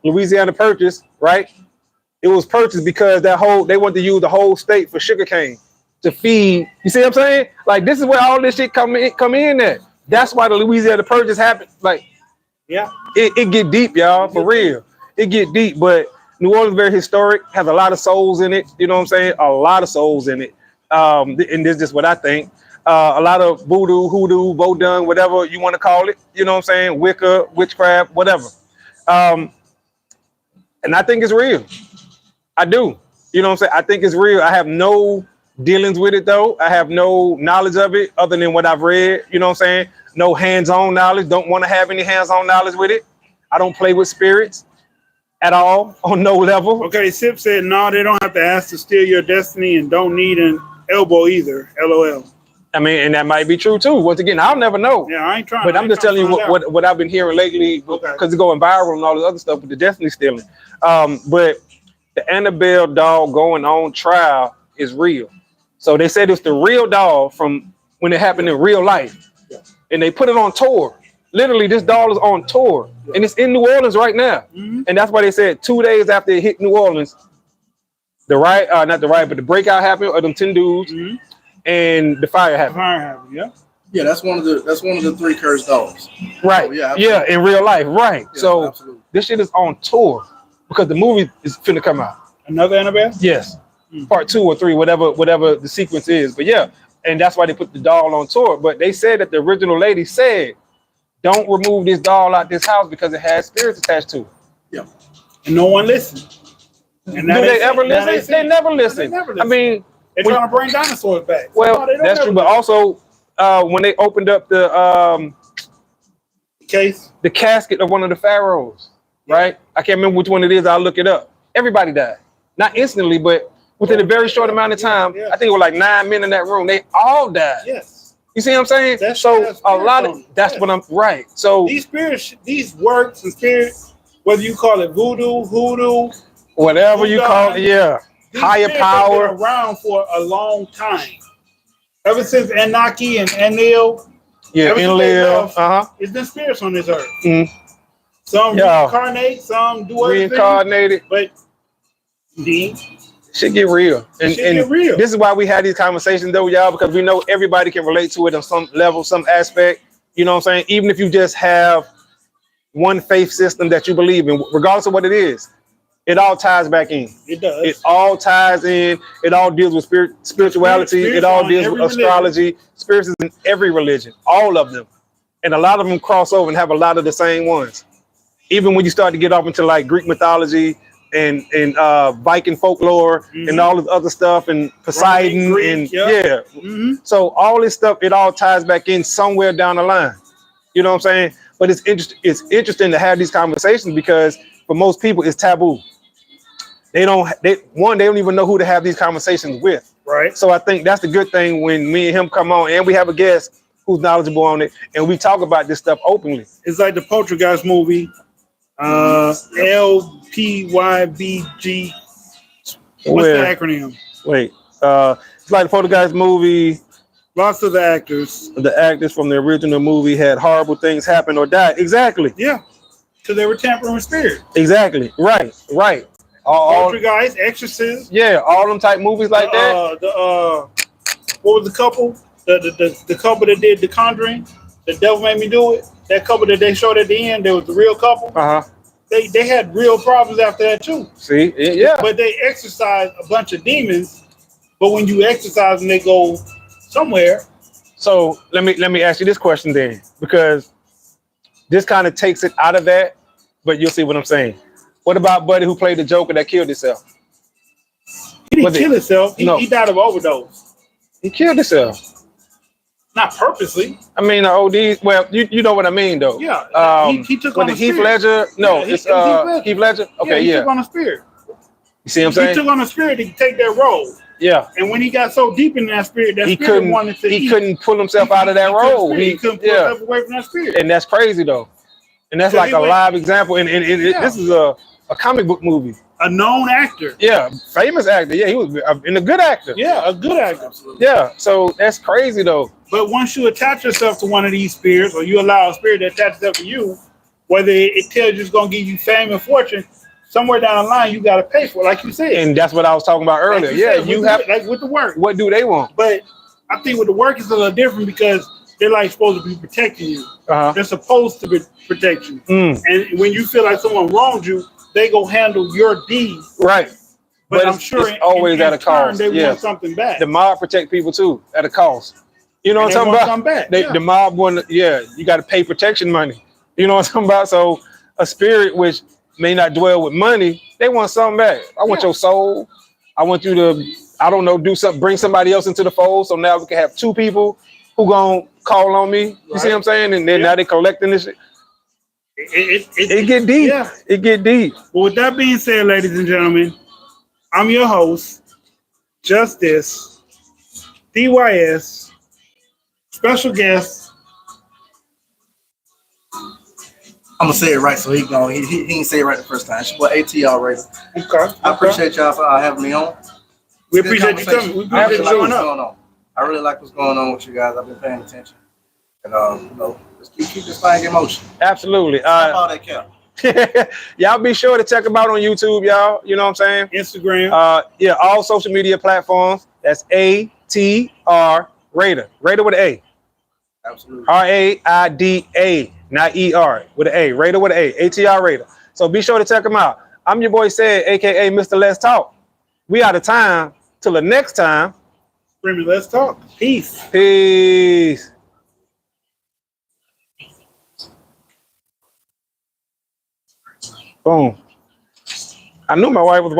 Speaker 2: Louisiana Purchase, right? It was purchased because they wanted to use the whole state for sugarcane. To feed, you see what I'm saying? Like this is where all this shit come in at. That's why the Louisiana Purchase happened. Like, it get deep, y'all, for real. It get deep, but New Orleans very historic, has a lot of souls in it. You know what I'm saying? A lot of souls in it. And this is just what I think. A lot of voodoo, hoodoo, vodun, whatever you want to call it. You know what I'm saying? Wicca, witchcraft, whatever. And I think it's real. I do. You know what I'm saying? I think it's real. I have no dealings with it though. I have no knowledge of it other than what I've read. You know what I'm saying? No hands-on knowledge. Don't want to have any hands-on knowledge with it. I don't play with spirits at all on no level.
Speaker 1: Okay, Sip said no, they don't have to ask to steal your destiny and don't need an elbow either. LOL.
Speaker 2: I mean, and that might be true too. Once again, I'll never know.
Speaker 1: Yeah, I ain't trying.
Speaker 2: But I'm just telling you what I've been hearing lately because it's going viral and all this other stuff with the destiny stealing. But the Annabelle doll going on trial is real. So they said it's the real doll from when it happened in real life. Yeah. And they put it on tour. Literally, this doll is on tour. Yeah. And it's in New Orleans right now. Mm-hmm. And that's why they said 2 days after it hit New Orleans, not the riot, but the breakout happened of them 10 dudes and the fire happened.
Speaker 4: Yeah, that's one of the 3 cursed dolls.
Speaker 2: Right. So, yeah, in real life. Right. Yeah, so absolutely. This shit is on tour because the movie is finna come out.
Speaker 1: Another Annabelle?
Speaker 2: Yes. Part 2 or 3, whatever the sequence is. But yeah, and that's why they put the doll on tour. But they said that the original lady said, don't remove this doll out this house because it has spirits attached to it.
Speaker 1: Yeah. And no one listened. And
Speaker 2: do they ever listen? They never listen. I mean,
Speaker 1: they're trying to bring dinosaurs back.
Speaker 2: Well, that's true. But also, when they opened up the casket of one of the pharaohs, right? I can't remember which one it is. I'll look it up. Everybody died. Not instantly, but within a very short amount of time. I think it was like 9 men in that room. They all died.
Speaker 1: Yes.
Speaker 2: You see what I'm saying? So a lot of what I'm right. So
Speaker 1: these spirits, these works and spirits, whether you call it voodoo, hoodoo,
Speaker 2: whatever you call it, yeah.
Speaker 1: These
Speaker 2: Higher
Speaker 1: spirits have
Speaker 2: power.
Speaker 1: been around for a long time. Ever since Anaki and Anil,
Speaker 2: Yeah,
Speaker 1: ever since they
Speaker 2: Enlil.
Speaker 1: left, it's been spirits on this earth.
Speaker 2: Mm.
Speaker 1: Some
Speaker 2: Yeah.
Speaker 1: reincarnate, some do other things.
Speaker 2: Reincarnated.
Speaker 1: But D,
Speaker 2: Shit get real. And
Speaker 1: get real.
Speaker 2: this is why we had these conversations though, y'all, because we know everybody can relate to it on some level, some aspect. You know what I'm saying? Even if you just have one faith system that you believe in, regardless of what it is, it all ties back in.
Speaker 1: It does.
Speaker 2: It all ties in. It all deals with spirituality. It all deals with astrology. Spirits is in every religion, all of them. And a lot of them cross over and have a lot of the same ones. Even when you start to get off into like Greek mythology and Viking folklore and all this other stuff and Poseidon
Speaker 1: Greek,
Speaker 2: and so all this stuff, it all ties back in somewhere down the line. You know what I'm saying? But it's interesting to have these conversations because for most people it's taboo. They don't even know who to have these conversations with.
Speaker 1: Right.
Speaker 2: So I think that's the good thing when me and him come on and we have a guest who's knowledgeable on it and we talk about this stuff openly.
Speaker 1: It's like the Poltergeist movie, LPYBG. What's the acronym?
Speaker 2: Wait, it's like the Poltergeist movie.
Speaker 1: Lots of the actors.
Speaker 2: The actors from the original movie had horrible things happen or died. Exactly.
Speaker 1: Yeah. Because they were tampering with spirit.
Speaker 2: Exactly. Right.
Speaker 1: Poltergeist, Exorcist.
Speaker 2: Yeah, all them type movies like that.
Speaker 1: What was the couple? The couple that did The Conjuring. The Devil Made Me Do It. That couple that they showed at the end, there was the real couple. They had real problems after that too.
Speaker 2: See, yeah.
Speaker 1: But they exorcised a bunch of demons. But when you exorcise them, they go somewhere.
Speaker 2: So let me ask you this question then, because this kind of takes it out of that, but you'll see what I'm saying. What about Buddy who played the Joker that killed himself?
Speaker 1: He didn't kill himself.
Speaker 2: No.
Speaker 1: He died of overdose.
Speaker 2: He killed himself.
Speaker 1: Not purposely.
Speaker 2: I mean, the OD. Well, you know what I mean, though.
Speaker 1: Yeah. He took on a
Speaker 2: Heath
Speaker 1: spirit.
Speaker 2: Ledger. No,
Speaker 1: Yeah,
Speaker 2: it's Heath Ledger. Okay,
Speaker 1: he took on a spirit.
Speaker 2: You see what I'm saying?
Speaker 1: He took on a spirit to take that role.
Speaker 2: Yeah.
Speaker 1: And when he got so deep in that spirit
Speaker 2: he
Speaker 1: wanted to
Speaker 2: he couldn't pull himself out of that role.
Speaker 1: He couldn't pull himself away from that spirit.
Speaker 2: And that's crazy though. And that's like a live example. And this is a comic book movie.
Speaker 1: A known actor.
Speaker 2: Yeah, famous actor. Yeah, he was and a good actor.
Speaker 1: Yeah, a good actor. Absolutely.
Speaker 2: Yeah, so that's crazy though.
Speaker 1: But once you attach yourself to one of these spirits, or you allow a spirit to attach itself to you, whether it tells you it's going to give you fame and fortune, somewhere down the line you got to pay for it, like you said.
Speaker 2: And that's what I was talking about earlier.
Speaker 1: Like you have like with the work.
Speaker 2: What do they want?
Speaker 1: But I think with the work it's a little different because they're like supposed to be protecting you. They're supposed to be protecting you. And when you feel like someone wronged you, they go handle your deed.
Speaker 2: Right.
Speaker 1: But I'm sure
Speaker 2: it's always at a cost.
Speaker 1: They want something back.
Speaker 2: The mob protect people too at a cost. You know what I'm talking about? The mob want, you got to pay protection money. You know what I'm talking about? So a spirit which may not dwell with money, they want something back. I want your soul. I want you to, I don't know, do something, bring somebody else into the fold. So now we can have two people who gonna call on me. You see what I'm saying? And then now they collecting this shit. It get deep.
Speaker 1: Yeah.
Speaker 2: It get deep.
Speaker 1: Well, with that being said, ladies and gentlemen, I'm your host, Justice, DYS, special guest.
Speaker 4: I'm gonna say it right, so he didn't say it right the first time. It's what ATR Raida.
Speaker 1: Okay.
Speaker 4: I appreciate y'all for having me on.
Speaker 1: We appreciate you coming. We appreciate you showing up.
Speaker 4: I really like what's going on with you guys. I've been paying attention, and let's keep this thing in motion.
Speaker 2: Absolutely.
Speaker 4: All that count.
Speaker 2: Y'all be sure to check them out on YouTube, y'all. You know what I'm saying?
Speaker 1: Instagram.
Speaker 2: All social media platforms. That's ATR Raida. Raida with an A.
Speaker 4: Absolutely.
Speaker 2: RAIDA, not ER, with an A. Raida with an A. ATR Raida. So be sure to check them out. I'm your boy Said, aka Mr. Let's Talk. We out of time. Till the next time.
Speaker 1: Screaming, let's talk. Peace.
Speaker 2: Peace. Boom. I knew my wife was